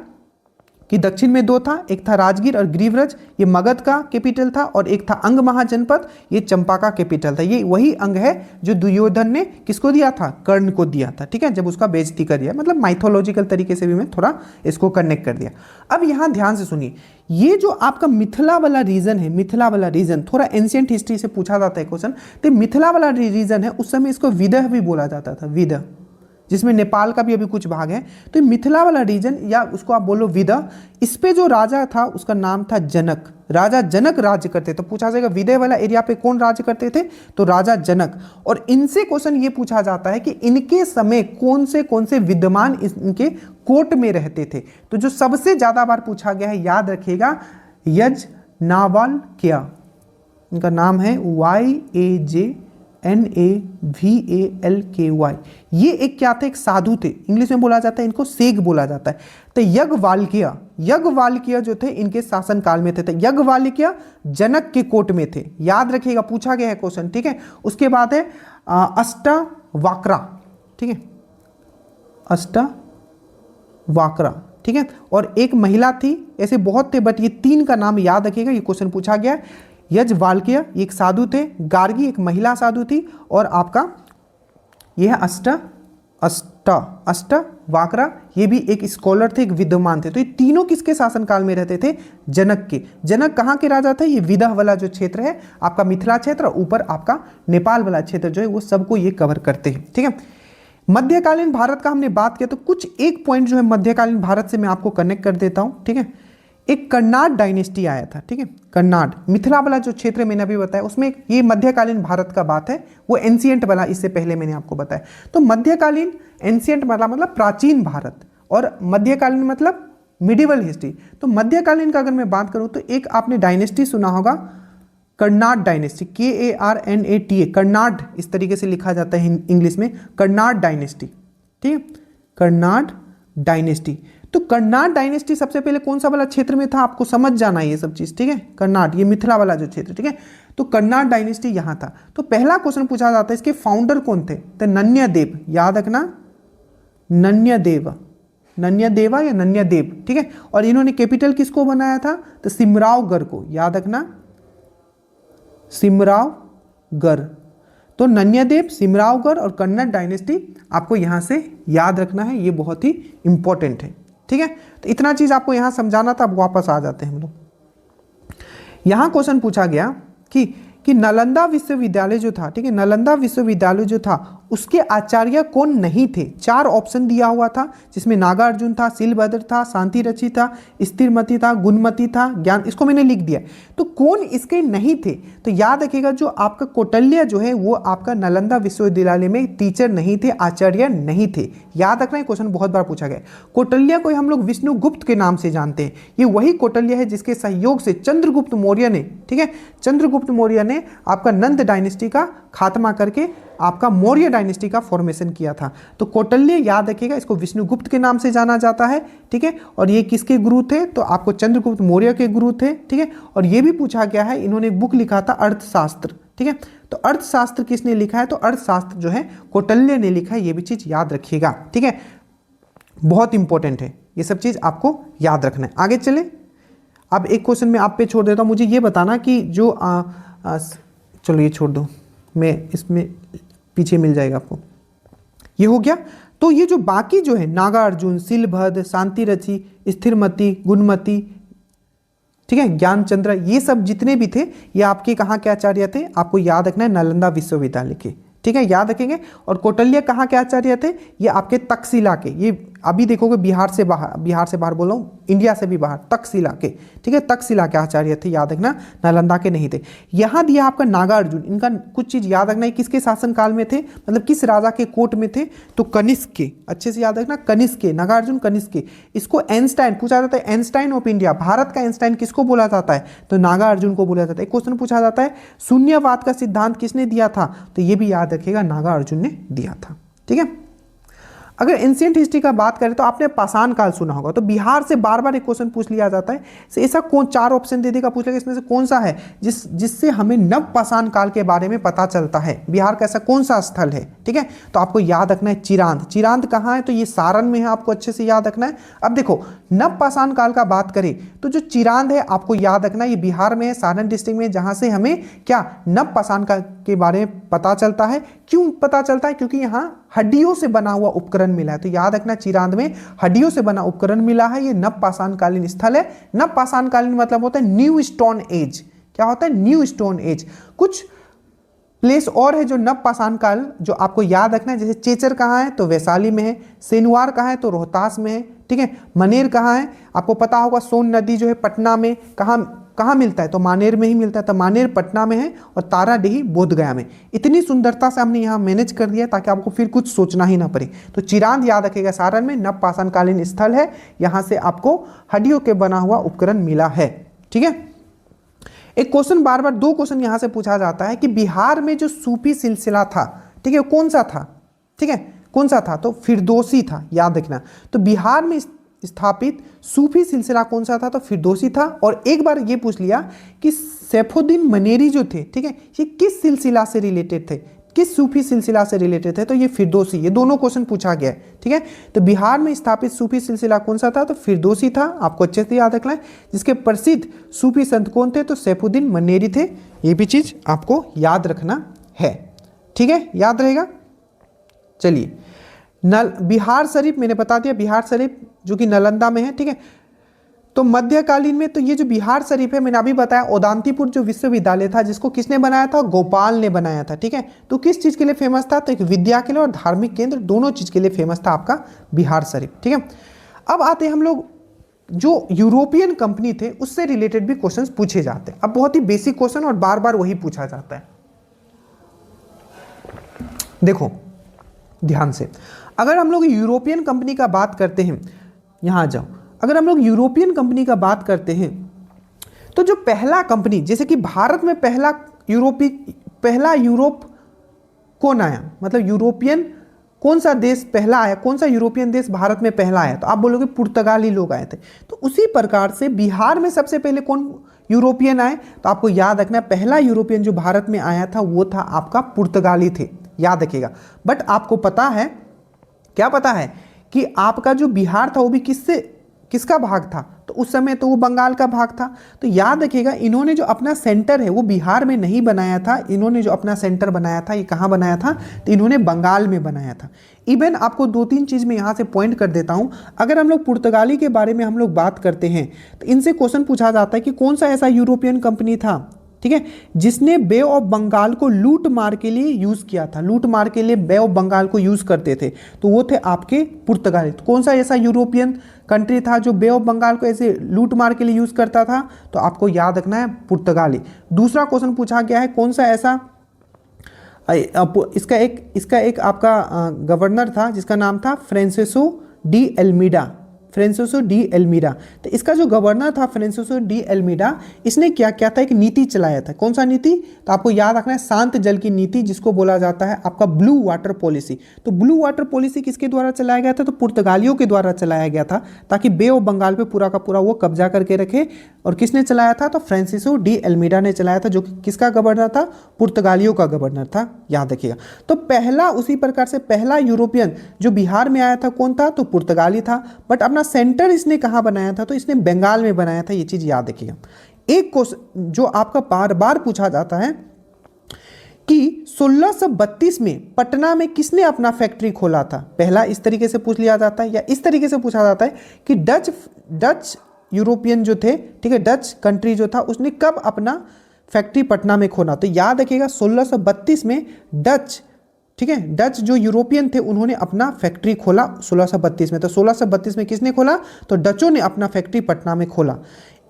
कि दक्षिण में 2 था, एक था राजगीर और गिरिव्रज, ये मगध का कैपिटल था, और एक था अंग महाजनपद, ये चंपा का कैपिटल था। ये वही अंग है जो दुर्योधन ने किसको दिया था? कर्ण को दिया था। ठीक है, जब उसका बेइज्जती कर दिया, मतलब माइथोलॉजिकल तरीके से भी मैं थोड़ा इसको कनेक्ट कर दिया। अब यहाँ ध्यान से सुनिए, ये जो आपका मिथिला वाला रीजन है, मिथिला वाला रीजन थोड़ा एंशियंट हिस्ट्री से पूछा जाता है क्वेश्चन, तो मिथिला वाला रीजन है, उस समय इसको विदह भी बोला जाता था, विदह, जिसमें नेपाल का भी अभी कुछ भाग है। तो मिथिला वाला रीजन, या उसको आप बोलो विदह, इस पे जो राजा था उसका नाम था जनक। राजा जनक राज्य करते। तो पूछा जाएगा विदह वाला एरिया पे कौन राज्य करते थे? तो राजा जनक। और इनसे क्वेश्चन ये पूछा जाता है कि इनके समय कौन से विद्यमान इनके कोर्ट में रहते थे? तो जो सबसे ज्यादा बार पूछा गया है, याद रखिएगा, यज्ञनावाल्क्य, इनका नाम है YAJNAVALKY। ये एक क्या थे? एक साधु थे, इंग्लिश में बोला जाता है इनको सेग बोला जाता है। तो यज्ञवाल्क्य जो थे इनके शासन काल में थे। तो यज्ञवाल्क्य जनक के कोर्ट में थे, याद रखिएगा, पूछा गया है क्वेश्चन। ठीक है, उसके बाद है अष्टवाक्रा। ठीक है, अष्टवाक्रा। ठीक है, और एक महिला थी, ऐसे बहुत थे बट ये 3 का नाम याद रखिएगा, ये क्वेश्चन पूछा गया। यज्ञवाल्क्य एक साधु थे, गार्गी एक महिला साधु थी, और आपका यह अष्टवाक्रा ये भी एक स्कॉलर थे, एक विद्वान थे। तो ये तीनों किसके शासनकाल में रहते थे? जनक के। जनक कहाँ के राजा थे? ये विदह वाला जो क्षेत्र है आपका मिथिला क्षेत्र, ऊपर आपका नेपाल वाला क्षेत्र जो है वो सबको ये कवर करते हैं। ठीक है, मध्यकालीन भारत का हमने बात किया, तो कुछ एक पॉइंट जो है मध्यकालीन भारत से मैं आपको कनेक्ट कर देता हूँ। ठीक है, एक कर्नाड डायनेस्टी आया था। ठीक है, कर्नाड, मिथिला वाला जो क्षेत्र मैंने अभी बताया उसमें ये मध्यकालीन भारत का बात है, वो एंशियंट वाला इससे पहले मैंने आपको बताया। तो मध्यकालीन, एंशियंट वाला मतलब प्राचीन भारत, और मध्यकालीन मतलब मिडिवल हिस्ट्री। तो मध्यकालीन का अगर मैं बात करूं तो एक आपने डायनेस्टी सुना होगा, कर्नाड डायनेस्टी, KARNATA, कर्नाड इस तरीके से लिखा जाता है इंग्लिश में, कर्नाड डायनेस्टी। ठीक है, कर्नाड डायनेस्टी। तो कर्नाड डायनेस्टी सबसे पहले कौन सा वाला क्षेत्र में था? आपको समझ जाना है ये सब चीज। ठीक है, कर्नाड ये मिथिला वाला जो क्षेत्र। ठीक है, तो कर्नाड डायनेस्टी यहाँ था। तो पहला क्वेश्चन पूछा जाता है इसके फाउंडर कौन थे? तो नन्यदेव, याद रखना, नन्यदेवा या नन्यदेव। ठीक है, और इन्होंने कैपिटल किसको बनाया था? तो सिमरावगढ़ को, याद रखना, सिमरावगर। तो नन्यादेव, सिमरावगर और कन्नड़ डायनेस्टी आपको यहाँ से याद रखना है, ये बहुत ही इंपॉर्टेंट है। ठीक है, तो इतना चीज़ आपको यहाँ समझाना था। अब वापस आ जाते हैं हम लोग। यहाँ क्वेश्चन पूछा गया कि नालंदा विश्वविद्यालय जो था, ठीक है, नालंदा विश्वविद्यालय जो था उसके आचार्य कौन नहीं थे। 4 ऑप्शन दिया हुआ था, जिसमें नागार्जुन था, शिलभद्र था, शांतिरचि था, स्थिरमति था, गुणमति था, ज्ञान, इसको मैंने लिख दिया। तो कौन इसके नहीं थे, तो याद रखिएगा जो आपका कौटिल्य जो है वो आपका नालंदा विश्वविद्यालय में टीचर नहीं थे, आचार्य नहीं थे। याद रखना है, क्वेश्चन बहुत बार पूछा गया। कौटिल्य को हम लोग विष्णुगुप्त के नाम से जानते हैं। ये वही कौटिल्य है जिसके सहयोग से चंद्रगुप्त मौर्य ने, ठीक है, चंद्रगुप्त मौर्य ने आपका नंद डायनेस्टी का खात्मा करके आपका मौर्य डायनेस्टी का फॉर्मेशन किया था। तो कौटिल्य याद रखिएगा, इसको विष्णुगुप्त के नाम से जाना जाता है। ठीक है, और ये किसके गुरु थे, तो आपको चंद्रगुप्त मौर्य के गुरु थे। ठीक है, और ये भी पूछा गया है, इन्होंने एक बुक लिखा था अर्थशास्त्र। ठीक है, तो अर्थशास्त्र किसने लिखा है, तो अर्थशास्त्र जो है कौटिल्य ने लिखा है। ये भी चीज याद रखिएगा। ठीक है, बहुत इंपॉर्टेंट है, ये सब चीज आपको याद रखना है। आगे चले, अब एक क्वेश्चन मैं आप पे छोड़ देता हूं, मुझे ये बताना कि जो चलो ये छोड़ दो, मैं इसमें पीछे मिल जाएगा आपको। ये हो गया। तो ये जो बाकी जो है नागार्जुन, शिलभद्र, शांतिरचि, स्थिरमति, गुणमति, ठीक है, ज्ञानचंद्र, ये सब जितने भी थे ये आपके कहाँ के आचार्य थे, आपको याद रखना है, नालंदा विश्वविद्यालय के। ठीक है, याद रखेंगे। और कौटिल्य कहाँ के आचार्य थे, ये आपके तक्षशिला के। ये अभी देखोगे बिहार से बाहर बोल रहा हूँ, इंडिया से भी बाहर, तक्षशिला के। ठीक है, तक्षशिला के आचार्य थे, याद रखना, नालंदा के नहीं थे। यहाँ दिया आपका नागार्जुन, इनका कुछ चीज याद रखना है, किसके शासनकाल में थे, मतलब किस राजा के कोर्ट में थे, तो कनिष्क के। अच्छे से याद रखना, कनिष्क के, नागार्जुन कनिष्क के। इसको एंस्टाइन पूछा जाता है, एंस्टाइन ऑफ इंडिया, भारत का एंस्टाइन किसको बोला जाता है, तो नागार्जुन को बोला जाता है। क्वेश्चन पूछा जाता है शून्यवाद का सिद्धांत किसने दिया था, तो ये भी याद रखिएगा, नागार्जुन ने दिया था। ठीक है, अगर एंशिएंट हिस्ट्री का बात करें तो आपने पाषाण काल सुना होगा, तो बिहार से बार बार एक क्वेश्चन पूछ लिया जाता है। ऐसा कौन 4 ऑप्शन दे देगा, पूछ लेगा इसमें से कौन सा है जिससे हमें नव पाषाण काल के बारे में पता चलता है, बिहार का ऐसा कौन सा स्थल है। ठीक है, तो आपको याद रखना है चिरांद। चिरांद कहाँ है, तो ये सारण में है, आपको अच्छे से याद रखना है। अब देखो, नव पाषाण काल का बात करें तो जो चिरांद है आपको याद रखना है, ये बिहार में है, सारण डिस्ट्रिक्ट में, जहां से हमें क्या नव पाषाण काल के बारे में पता चलता है। क्यों पता चलता है, क्योंकि यहाँ हड्डियों से बना हुआ उपकरण मिला है। तो याद रखना, चिरांद में हड्डियों से बना उपकरण मिला है। ये नव पाषाण कालीन स्थल है। नव पाषाण कालीन मतलब होता है न्यू स्टोन एज। क्या होता है, न्यू स्टोन एज। कुछ प्लेस और है जो नव पाषाण काल जो आपको याद रखना है, जैसे चेचर कहाँ है, तो वैशाली में है। सेनुआर कहाँ है, तो रोहतास में है। ठीक है, मनेर कहाँ है, आपको पता होगा, सोन नदी जो है पटना में, कहाँ मिलता है, तो मानेर में ही मिलता है। तो मानेर पटना में है और ताराडीह बोधगया में। इतनी सुंदरता से हमने यहाँ मैनेज कर दिया ताकि आपको फिर कुछ सोचना ही ना पड़े। तो चिरांद याद रखेगा, सारण में नव पाषाण कालीन स्थल है, यहाँ से आपको हड्डियों के बना हुआ उपकरण मिला है। ठीक है, एक क्वेश्चन बार बार 2 क्वेश्चन यहाँ से पूछा जाता है कि बिहार में जो सूफी सिलसिला था, ठीक है, कौन सा था। ठीक है, कौन सा था, तो फिरदौसी था, याद रखना। तो बिहार में स्थापित सूफी सिलसिला कौन सा था, तो फिरदौसी था। और एक बार ये पूछ लिया कि सैफुद्दीन मनेरी जो थे, ठीक है, ये किस सिलसिला से रिलेटेड थे, किस सूफी सिलसिला से रिलेटेड थे, तो ये फिरदौसी। ये दोनों क्वेश्चन पूछा गया है। ठीक है, तो बिहार में स्थापित सूफी सिलसिला कौन सा था, तो फिरदौसी था, आपको अच्छे से याद रखना है। जिसके प्रसिद्ध सूफी संत कौन थे, तो सैफुद्दीन मनेरी थे। ये भी चीज आपको याद रखना है। ठीक है, याद रहेगा। चलिए, बिहार शरीफ मैंने बता दिया, बिहार शरीफ जो कि नालंदा में है। ठीक है, तो मध्यकालीन में तो ये जो बिहार शरीफ है, मैंने अभी बताया, ओदांतीपुर जो विश्वविद्यालय था जिसको किसने बनाया था, गोपाल ने बनाया था। ठीक है, तो किस चीज के लिए फेमस था, तो एक विद्या के लिए और धार्मिक केंद्र, दोनों चीज के लिए फेमस था आपका बिहार शरीफ। ठीक है, अब आते हैं हम लोग जो यूरोपियन कंपनी थे उससे रिलेटेड भी क्वेश्चंस पूछे जाते हैं। अब बहुत ही बेसिक क्वेश्चन और बार बार वही पूछा जाता है। देखो ध्यान से, अगर हम लोग यूरोपियन कंपनी का बात करते हैं, यहां जाओ, अगर हम लोग यूरोपियन कंपनी का बात करते हैं तो जो पहला कंपनी, जैसे कि भारत में पहला यूरोप कौन आया, मतलब यूरोपियन कौन सा देश पहला आया, कौन सा यूरोपियन देश भारत में पहला आया, तो आप बोलोगे पुर्तगाली लोग आए थे। तो उसी प्रकार से बिहार में सबसे पहले कौन यूरोपियन आए, तो आपको याद रखना, पहला यूरोपियन जो भारत में आया था वो था आपका पुर्तगाली थे, याद रखिएगा। बट आपको पता है, क्या पता है कि आपका जो बिहार था वो भी किसका भाग था, तो तो उस समय तो वो बंगाल का भाग था। तो याद रखिएगा, इन्होंने जो अपना सेंटर है वो बिहार में नहीं बनाया था, इन्होंने जो अपना सेंटर बनाया था ये कहाँ बनाया था, तो इन्होंने बंगाल में बनाया था। इवन आपको 2-3 चीज़ में यहाँ से पॉइंट कर देता हूँ। अगर हम लोग पुर्तगाली के बारे में हम लोग बात करते हैं तो इनसे क्वेश्चन पूछा जाता है कि कौन सा ऐसा यूरोपियन कंपनी था, ठीक है, जिसने बे ऑफ बंगाल को लूट मार के लिए यूज किया था, लूट मार के लिए बे ऑफ बंगाल को यूज करते थे, तो वो थे आपके पुर्तगाली। तो कौन सा ऐसा यूरोपियन कंट्री था जो बे ऑफ बंगाल को ऐसे लूट मार के लिए यूज करता था, तो आपको याद रखना है पुर्तगाली। दूसरा क्वेश्चन पूछा गया है कौन सा ऐसा इसका एक आपका गवर्नर था जिसका नाम था फ्रांसिस्को डी एल्मीडा, फ्रांसिस्को डी एल्मीडा। तो इसका जो गवर्नर था फ्रांसिस्को डी एल्मीडा, इसने क्या किया था, एक नीति चलाया था। कौन सा नीति, तो आपको याद रखना है शांत जल की नीति, जिसको बोला जाता है आपका ब्लू वाटर पॉलिसी। तो ब्लू वाटर पॉलिसी किसके द्वारा चलाया गया था, तो पुर्तगालियों के द्वारा चलाया गया था, ताकि बे ऑफ बंगाल पे पूरा का पूरा वो कब्जा करके रखे। और किसने चलाया था, तो फ्रांसिस्को डी एल्मीडा ने चलाया था, जो कि किसका गवर्नर था, पुर्तगालियों का गवर्नर था, याद रखिएगा। तो पहला, उसी प्रकार से पहला यूरोपियन जो बिहार में आया था कौन था, तो पुर्तगाली था। बट अपना सेंटर इसने कहां बनाया था, तो इसने बंगाल में बनाया था, ये चीज याद रखिएगा। एक क्वेश्चन जो आपका बार बार पूछा जाता है कि 1632 में पटना में किसने अपना फैक्ट्री खोला था, पहला इस तरीके से पूछ लिया जाता है, या इस तरीके से पूछा जाता है कि डच यूरोपियन जो थे, ठीक है, डच कंट्री जो था, उसने कब अपना फैक्ट्री पटना में खोला। तो याद रखिएगा 1632 में डच, ठीक है, डच जो यूरोपियन थे उन्होंने अपना फैक्ट्री खोला 1632 में। तो 1632 में किसने खोला, तो डचों ने अपना फैक्ट्री पटना में खोला।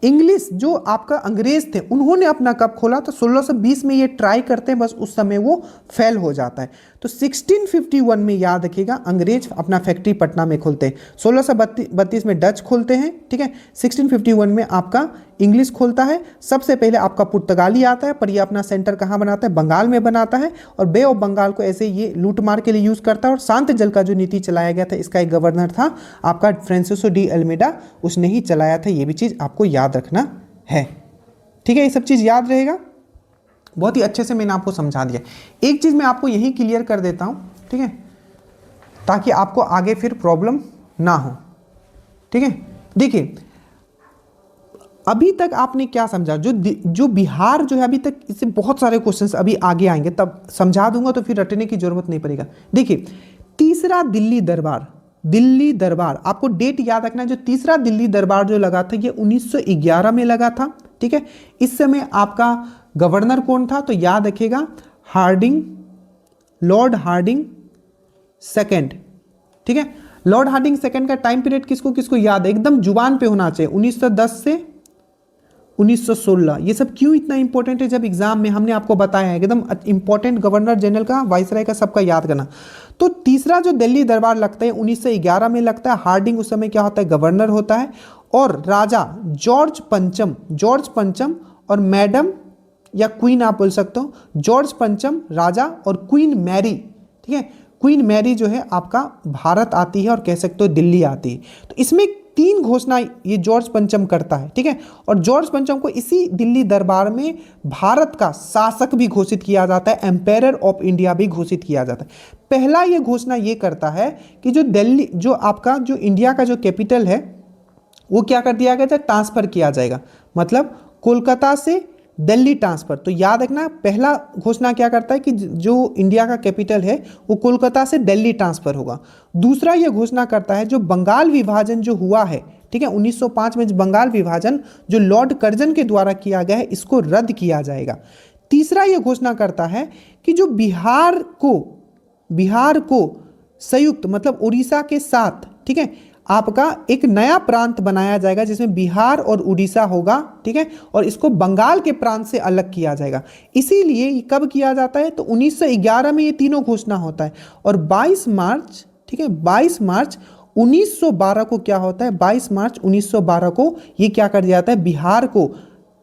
इंग्लिश जो आपका अंग्रेज थे उन्होंने अपना कब खोला, तो 1620 में ये ट्राई करते हैं, बस उस समय वो फेल हो जाता है। तो 1651 में याद रखिएगा अंग्रेज अपना फैक्ट्री पटना में खोलते हैं, 1632 में डच खोलते हैं, ठीक है, 1651 में आपका इंग्लिश खोलता है। सबसे पहले आपका पुर्तगाली आता है, पर ये अपना सेंटर कहाँ बनाता है, बंगाल में बनाता है, और बे ऑफ बंगाल को ऐसे ये लूट मार के लिए यूज करता है। और शांत जल का जो नीति चलाया गया था, इसका एक गवर्नर था आपका फ्रांसिस्को डी एल्मीडा, उसने ही चलाया था। ये भी चीज आपको याद रखना है, ठीक है, ये सब चीज याद रहेगा। बहुत ही अच्छे से मैंने आपको समझा दिया। एक चीज मैं आपको यही क्लियर कर देता हूं, ठीक है, ताकि आपको आगे फिर प्रॉब्लम ना हो, ठीक है। देखिए अभी तक आपने क्या समझा, जो बिहार जो है, अभी तक इससे बहुत सारे क्वेश्चंस अभी आगे आएंगे, तब समझा दूंगा, तो फिर रटने की जरूरत नहीं पड़ेगा। देखिए तीसरा दिल्ली दरबार आपको डेट याद रखना है। जो तीसरा दिल्ली दरबार जो लगा था ये 1911 में लगा था, ठीक है। इस समय आपका गवर्नर कौन था, तो याद रखिएगा हार्डिंग, लॉर्ड हार्डिंग सेकंड, ठीक है। लॉर्ड हार्डिंग सेकंड का टाइम पीरियड किसको किसको याद है, एकदम जुबान पे होना चाहिए, 1910 से 1916। ये सब क्यों इतना इंपॉर्टेंट है, जब एग्जाम में हमने आपको बताया है, एकदम इंपॉर्टेंट, गवर्नर जनरल का, वाइसराय का, सबका याद करना। तो तीसरा जो दिल्ली दरबार लगता है 1911 में लगता है। हार्डिंग उस समय क्या होता है, गवर्नर होता है, और राजा जॉर्ज पंचम और मैडम या क्वीन आप बोल सकते हो, जॉर्ज पंचम राजा और क्वीन मैरी, ठीक है, क्वीन मैरी जो है आपका भारत आती है, और कह सकते हो दिल्ली आती है। तो इसमें 3 घोषणा ये जॉर्ज पंचम करता है, ठीक है। और जॉर्ज पंचम को इसी दिल्ली दरबार में भारत का शासक भी घोषित किया जाता है, एम्पायर ऑफ इंडिया भी घोषित किया जाता है। पहला ये घोषणा ये करता है कि जो दिल्ली, जो आपका जो इंडिया का जो कैपिटल है वो क्या कर दिया गया था, ट्रांसफर किया जाएगा, मतलब कोलकाता से दिल्ली ट्रांसफर। तो याद रखना पहला घोषणा क्या करता है कि जो इंडिया का कैपिटल है वो कोलकाता से दिल्ली ट्रांसफर होगा। दूसरा ये घोषणा करता है जो बंगाल विभाजन जो हुआ है, ठीक है, 1905 में बंगाल विभाजन जो लॉर्ड कर्जन के द्वारा किया गया है, इसको रद्द किया जाएगा। तीसरा ये घोषणा करता है कि जो बिहार को संयुक्त, मतलब उड़ीसा के साथ, ठीक है, आपका एक नया प्रांत बनाया जाएगा जिसमें बिहार और उड़ीसा होगा, ठीक है, और इसको बंगाल के प्रांत से अलग किया जाएगा। इसीलिए ये कब किया जाता है, तो 1911 में ये तीनों घोषणा होता है, और 22 मार्च, ठीक है, 22 मार्च 1912 को क्या होता है, 22 मार्च 1912 को ये क्या कर दिया जाता है, बिहार को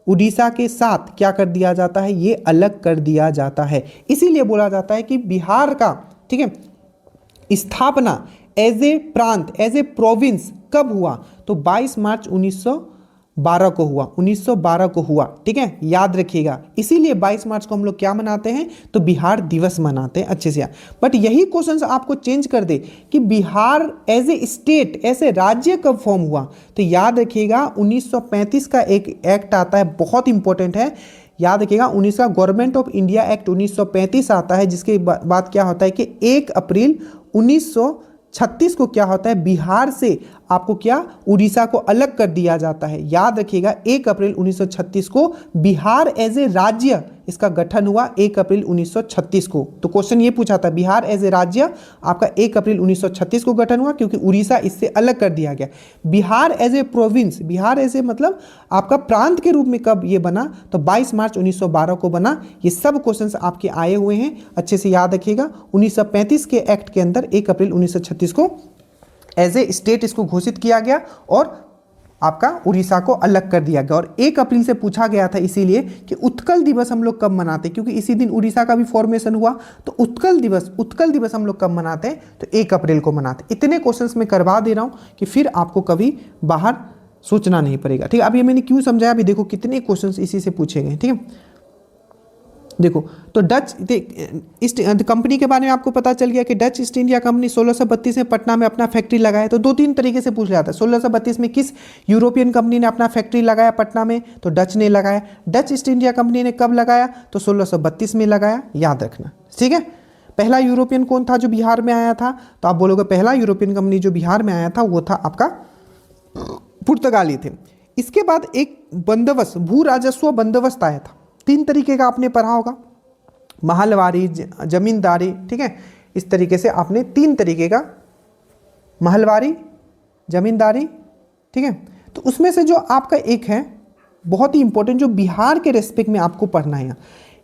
उड़ीसा के साथ क्या कर दिया जाता है, ये अलग कर दिया जाता है। इसीलिए बोला जाता है कि बिहार का, ठीक है, स्थापना एज ए प्रांत, एज ए प्रोविंस कब हुआ, तो 22 मार्च 1912 को हुआ, 1912 को हुआ, ठीक है, याद रखिएगा। इसीलिए 22 मार्च को हम लोग क्या मनाते हैं, तो बिहार दिवस मनाते हैं, अच्छे से याद। बट यही क्वेश्चन आपको चेंज कर दे कि बिहार एज ए स्टेट, ऐसे राज्य कब फॉर्म हुआ, तो याद रखिएगा 1935 का एक एक्ट आता है, बहुत इंपॉर्टेंट है, याद रखिएगा। 19 का गवर्नमेंट ऑफ इंडिया एक्ट 1935 आता है, जिसके बाद क्या होता है कि 1 अप्रैल 1936 को क्या होता है, बिहार से आपको क्या, उड़ीसा को अलग कर दिया जाता है। याद रखिएगा 1 अप्रैल 1936 को बिहार एज ए राज्य इसका गठन हुआ, 1 अप्रैल 1936 को। तो क्वेश्चन ये पूछा था, बिहार एज ए राज्य आपका 1 अप्रैल 1936 को गठन हुआ, क्योंकि उड़ीसा इससे अलग कर दिया गया। Bihar as a province, Bihar as a मतलब आपका प्रांत के रूप में कब ये बना, तो 22 मार्च 1912 को बना। ये सब क्वेश्चंस आपके आए हुए हैं, अच्छे से याद रखिएगा। 1935 के एक्ट के अंदर 1 अप्रैल 1936 को एज ए स्टेट इसको घोषित किया गया और आपका उड़ीसा को अलग कर दिया गया। और 1 अप्रैल से पूछा गया था इसीलिए कि उत्कल दिवस हम लोग कब मनाते हैं, क्योंकि इसी दिन उड़ीसा का भी फॉर्मेशन हुआ। तो उत्कल दिवस हम लोग कब मनाते हैं, तो 1 अप्रैल को मनाते हैं। इतने क्वेश्चंस मैं करवा दे रहा हूं कि फिर आपको कभी बाहर सोचना नहीं पड़ेगा, ठीक है। अब ये मैंने क्यों समझाया, अभी देखो कितने क्वेश्चंस इसी से पूछे गए, ठीक है। देखो तो डच ईस्ट कंपनी के बारे में आपको पता चल गया कि डच ईस्ट इंडिया कंपनी 1632 में पटना में अपना फैक्ट्री लगाया। तो 2-3 तरीके से पूछ लिया था, 1632 में किस यूरोपियन कंपनी ने अपना फैक्ट्री लगाया पटना में, तो डच ने लगाया। डच ईस्ट इंडिया कंपनी ने कब लगाया, तो 1632 में लगाया, याद रखना, ठीक है। पहला यूरोपियन कौन था जो बिहार में आया था, तो आप बोलोगे पहला यूरोपियन कंपनी जो बिहार में आया था वो था आपका पुर्तगाली थे। इसके बाद एक बंदोबस्त, भू राजस्व बंदोबस्त आया था। 3 तरीके का आपने पढ़ा होगा, महलवारी, जमींदारी, ठीक है। इस तरीके से आपने 3 तरीके का, महलवारी, जमींदारी, ठीक है। तो उसमें से जो आपका एक है बहुत ही इंपॉर्टेंट, जो बिहार के रेस्पेक्ट में आपको पढ़ना है,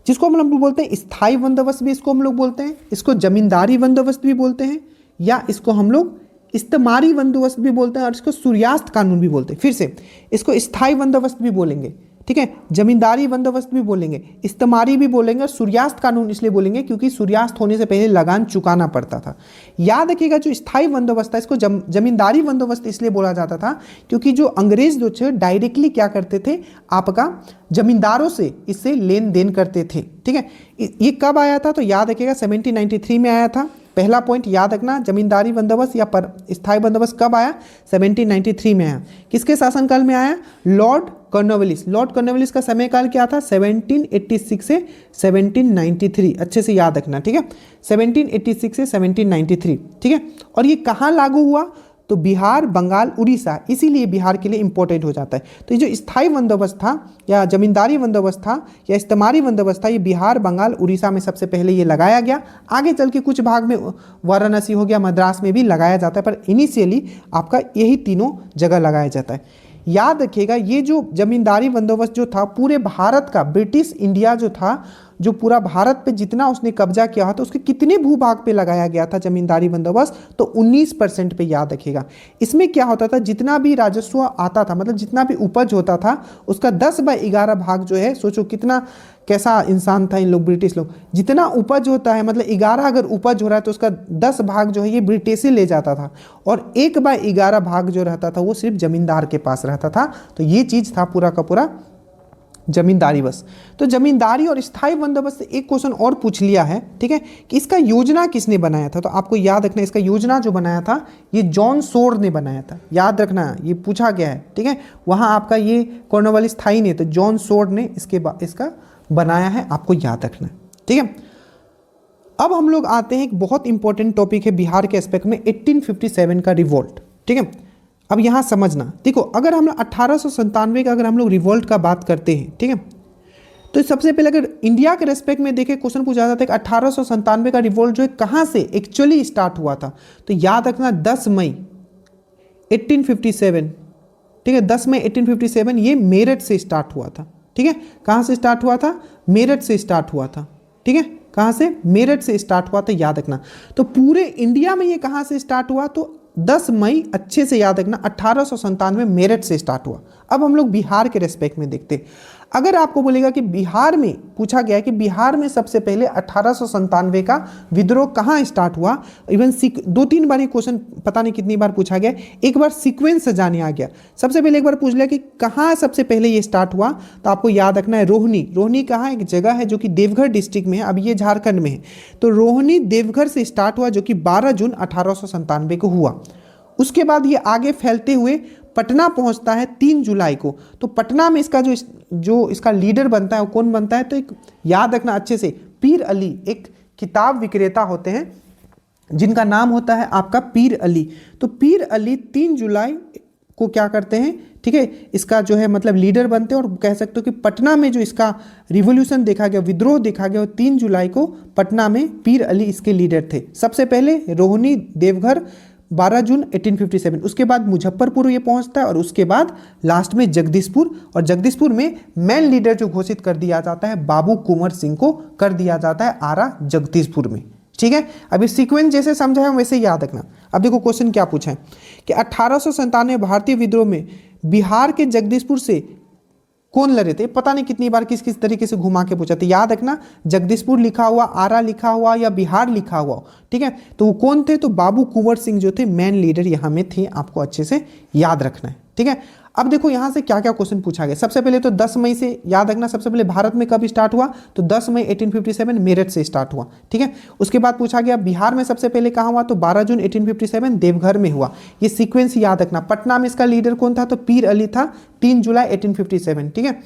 जिसको हम लोग बोलते हैं स्थायी बंदोबस्त भी इसको हम लोग बोलते हैं, इसको जमींदारी बंदोबस्त भी बोलते हैं, या इसको हम लोग इस्तेमारी बंदोबस्त भी बोलते हैं, और इसको सूर्यास्त कानून भी बोलते हैं। फिर से इसको स्थायी बंदोबस्त भी बोलेंगे, ठीक है, जमींदारी बंदोबस्त भी बोलेंगे, इस्तेमारी भी बोलेंगे, और सूर्यास्त कानून इसलिए बोलेंगे क्योंकि सूर्यास्त होने से पहले लगान चुकाना पड़ता था। याद रखिएगा जो स्थायी बंदोबस्त था इसको जमींदारी बंदोबस्त इसलिए बोला जाता था क्योंकि जो अंग्रेज जो थे डायरेक्टली क्या करते थे, आपका जमींदारों से इससे लेन देन करते थे, ठीक है। ये कब आया था, तो याद रखिएगा 1793 में आया था। पहला पॉइंट याद रखना, जमींदारी बंदोबस्त या स्थायी बंदोबस्त कब आया, 1793 में आया। किसके शासनकाल में आया, लॉर्ड कॉर्नवालिस। लॉर्ड कॉर्नवालिस का समय काल क्या था, 1786 से 1793, अच्छे से याद रखना, ठीक है, 1786 से 1793, ठीक है। और ये कहाँ लागू हुआ, तो बिहार, बंगाल, उड़ीसा, इसीलिए बिहार के लिए इंपॉर्टेंट हो जाता है। तो ये जो स्थायी बंदोबस्त था या जमींदारी बंदोबस्त था या इस्तेमारी बंदोबस्त था, ये बिहार, बंगाल, उड़ीसा में सबसे पहले ये लगाया गया। आगे चल के कुछ भाग में वाराणसी हो गया, मद्रास में भी लगाया जाता है, पर इनिशियली आपका यही तीनों जगह लगाया जाता है। याद रखिएगा ये जो जमींदारी बंदोबस्त जो था पूरे भारत का, ब्रिटिश इंडिया जो था, जो पूरा भारत पे जितना उसने कब्जा किया था उसके कितने भूभाग पे लगाया गया था जमींदारी बंदोबस्त, तो 19% पे। याद रखिएगा इसमें क्या होता था, जितना भी राजस्व आता था, मतलब जितना भी उपज होता था उसका 10/11 भाग जो है, सोचो कितना कैसा इंसान था इन लोग, ब्रिटिश लोग। जितना उपज होता है, मतलब 11 अगर उपज हो रहा है तो उसका 10 भाग जो है ये ब्रिटिश ले जाता था, और 1/11 भाग जो रहता था वो सिर्फ जमींदार के पास रहता था। तो ये चीज़ था पूरा का पूरा जमींदारी बस। तो जमींदारी और स्थायी बंदोबस्त से एक क्वेश्चन और पूछ लिया है, ठीक है, कि इसका योजना किसने बनाया था, तो आपको याद रखना इसका योजना जो बनाया था ये जॉन सोर ने बनाया था। याद रखना ये पूछा गया है, ठीक है। वहाँ आपका ये कॉर्नवालिस स्थायी नहीं, तो जॉन सोर ने इसका बनाया है, आपको याद रखना है, ठीक है। अब हम लोग आते हैं, एक बहुत इंपॉर्टेंट टॉपिक है बिहार के एस्पेक्ट में, 1857 का रिवोल्ट, ठीक है। अब यहाँ समझना, देखो अगर हम 1897 का अगर हम लोग रिवोल्ट का बात करते हैं, ठीक है, तो सबसे पहले अगर इंडिया के रेस्पेक्ट में देखें, क्वेश्चन पूछा जाता है कि 1897 का रिवोल्ट जो है कहाँ से एक्चुअली स्टार्ट हुआ था, तो याद रखना 10 मई 1857, ठीक है, 10 मई 1857 ये मेरठ से स्टार्ट हुआ था, ठीक है। कहाँ से स्टार्ट हुआ था, मेरठ से स्टार्ट हुआ था, ठीक है, कहाँ से, मेरठ से स्टार्ट हुआ था, याद रखना। तो पूरे इंडिया में ये कहाँ से स्टार्ट हुआ, तो 10 मई, अच्छे से याद रखना, 1897 मेरठ से स्टार्ट हुआ। अब हम लोग बिहार के रेस्पेक्ट में देखते हैं। अगर आपको बोलेगा कि बिहार में, पूछा गया है कि बिहार में सबसे पहले 1897 का विद्रोह कहाँ स्टार्ट हुआ, इवन 2-3 बार ये क्वेश्चन पता नहीं कितनी बार पूछा गया, एक बार सीक्वेंस से जाने आ गया। सबसे पहले एक बार पूछ लिया कि कहाँ सबसे पहले ये स्टार्ट हुआ, तो आपको याद रखना है रोहिणी। रोहिणी कहाँ, एक जगह है जो कि देवघर डिस्ट्रिक्ट में है, अब ये झारखंड में है। तो रोहिणी देवघर से स्टार्ट हुआ, जो कि 12 जून 1897 को हुआ। उसके बाद ये आगे फैलते हुए पटना पहुंचता है 3 जुलाई को। तो पटना में इसका जो इसका लीडर बनता है वो कौन बनता है, तो एक याद रखना अच्छे से, पीर अली, एक किताब विक्रेता होते हैं जिनका नाम होता है आपका पीर अली। तो पीर अली 3 जुलाई को क्या करते हैं, ठीक है, इसका जो है मतलब लीडर बनते हैं। और कह सकते हो कि पटना में जो इसका रिवोल्यूशन देखा गया, विद्रोह देखा गया, 3 जुलाई को पटना में पीर अली इसके लीडर थे। सबसे पहले रोहिणी देवघर 12 जून 1857, उसके बाद मुजफ्फरपुर ये पहुंचता है, और उसके बाद लास्ट में जगदीशपुर। और जगदीशपुर में मेन लीडर जो घोषित कर दिया जाता है बाबू कुंवर सिंह को कर दिया जाता है आरा जगदीशपुर में। ठीक है, अभी सीक्वेंस जैसे समझा है वैसे याद रखना। अब देखो क्वेश्चन क्या पूछा है कि 1897 भारतीय विद्रोह में बिहार के जगदीशपुर से कौन लड़े थे। पता नहीं कितनी बार किस किस तरीके से घुमा के पूछा, तो याद रखना जगदीशपुर लिखा हुआ, आरा लिखा हुआ या बिहार लिखा हुआ, ठीक है। तो वो कौन थे, तो बाबू कुंवर सिंह जो थे मेन लीडर यहाँ में थे, आपको अच्छे से याद रखना है। ठीक है, अब देखो यहाँ से क्या क्या क्वेश्चन पूछा गया। सबसे पहले तो 10 मई से याद रखना, सबसे पहले भारत में कब स्टार्ट हुआ, तो 10 मई 1857 मेरठ से स्टार्ट हुआ। ठीक है, उसके बाद पूछा गया बिहार में सबसे पहले कहाँ हुआ, तो 12 जून 1857 देवघर में हुआ। ये सीक्वेंस याद रखना। पटना में इसका लीडर कौन था, तो पीर अली था, 3 जुलाई 1857। ठीक है,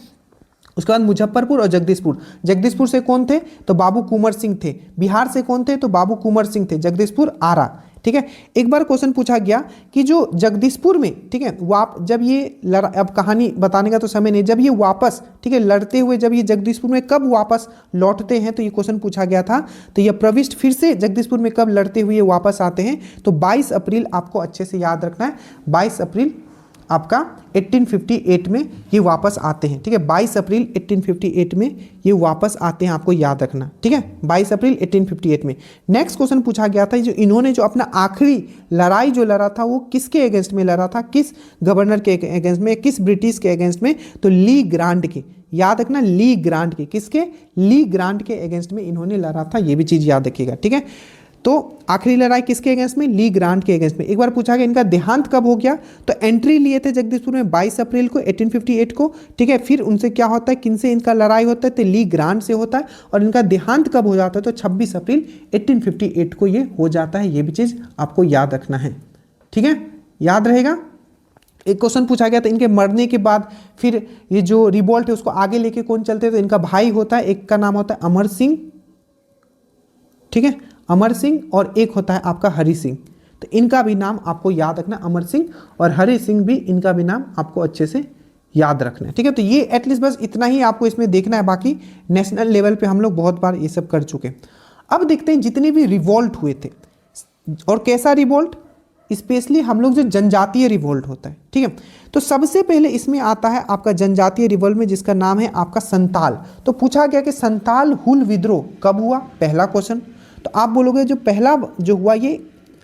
उसके बाद मुजफ्फरपुर और जगदीशपुर। जगदीशपुर से कौन थे, तो बाबू कुंवर सिंह थे। बिहार से कौन थे, तो बाबू कुंवर सिंह थे। जगदीशपुर आरा। ठीक है, एक बार क्वेश्चन पूछा गया कि जो जगदीशपुर में, ठीक है, जब ये अब कहानी बताने का तो समय नहीं, जब ये वापस, ठीक है, लड़ते हुए जब ये जगदीशपुर में कब वापस लौटते हैं, तो ये क्वेश्चन पूछा गया था। तो ये प्रविष्ट फिर से जगदीशपुर में कब लड़ते हुए वापस आते हैं, तो 22 अप्रैल आपको अच्छे से याद रखना है। 22 अप्रैल आपका 1858 में ये वापस आते हैं। ठीक है, 22 अप्रैल 1858 में ये वापस आते हैं, आपको याद रखना। ठीक है, 22 अप्रैल 1858 में। नेक्स्ट क्वेश्चन पूछा गया था, जो इन्होंने जो अपना आखिरी लड़ाई जो लड़ा था वो किसके अगेंस्ट में लड़ा था, किस गवर्नर के अगेंस्ट में, किस ब्रिटिश के अगेंस्ट में, तो ली ग्रांट के। याद रखना, ली ग्रांट के, किसके, ली ग्रांट के अगेंस्ट में इन्होंने लड़ा था, ये भी चीज़ याद रखिएगा। ठीक है, तो आखिरी लड़ाई किसके अगेंस्ट में, ली ग्रांट के अगेंस्ट में। एक बार पूछा गया इनका देहांत कब हो गया, तो एंट्री लिए थे जगदीशपुर में 22 अप्रैल को 1858 को। ठीक है, फिर उनसे क्या होता है, किनसे इनका लड़ाई होता है, तो ली ग्रांट से होता है। और इनका देहांत कब हो जाता है, तो 26 अप्रैल 1858 को ये हो जाता है। ये भी चीज़ आपको याद रखना है। ठीक है, याद रहेगा। एक क्वेश्चन पूछा गया था इनके मरने के बाद फिर ये जो रिवॉल्ट है उसको आगे लेके कौन चलते हैं, तो इनका भाई होता है, एक का नाम होता है अमर सिंह, ठीक है, अमर सिंह, और एक होता है आपका हरि सिंह। तो इनका भी नाम आपको याद रखना, अमर सिंह और हरि सिंह भी, इनका भी नाम आपको अच्छे से याद रखना है। ठीक है, तो ये एटलीस्ट बस इतना ही आपको इसमें देखना है, बाकी नेशनल लेवल पे हम लोग बहुत बार ये सब कर चुके। अब देखते हैं जितने भी रिवॉल्ट हुए थे, और कैसा रिवॉल्ट, स्पेशली हम लोग जो जनजातीय रिवॉल्ट होता है। ठीक है, तो सबसे पहले इसमें आता है आपका जनजातीय रिवॉल्ट में, जिसका नाम है आपका संताल। तो पूछा गया कि संताल हुल विद्रोह कब हुआ, पहला क्वेश्चन। तो आप बोलोगे जो पहला जो हुआ ये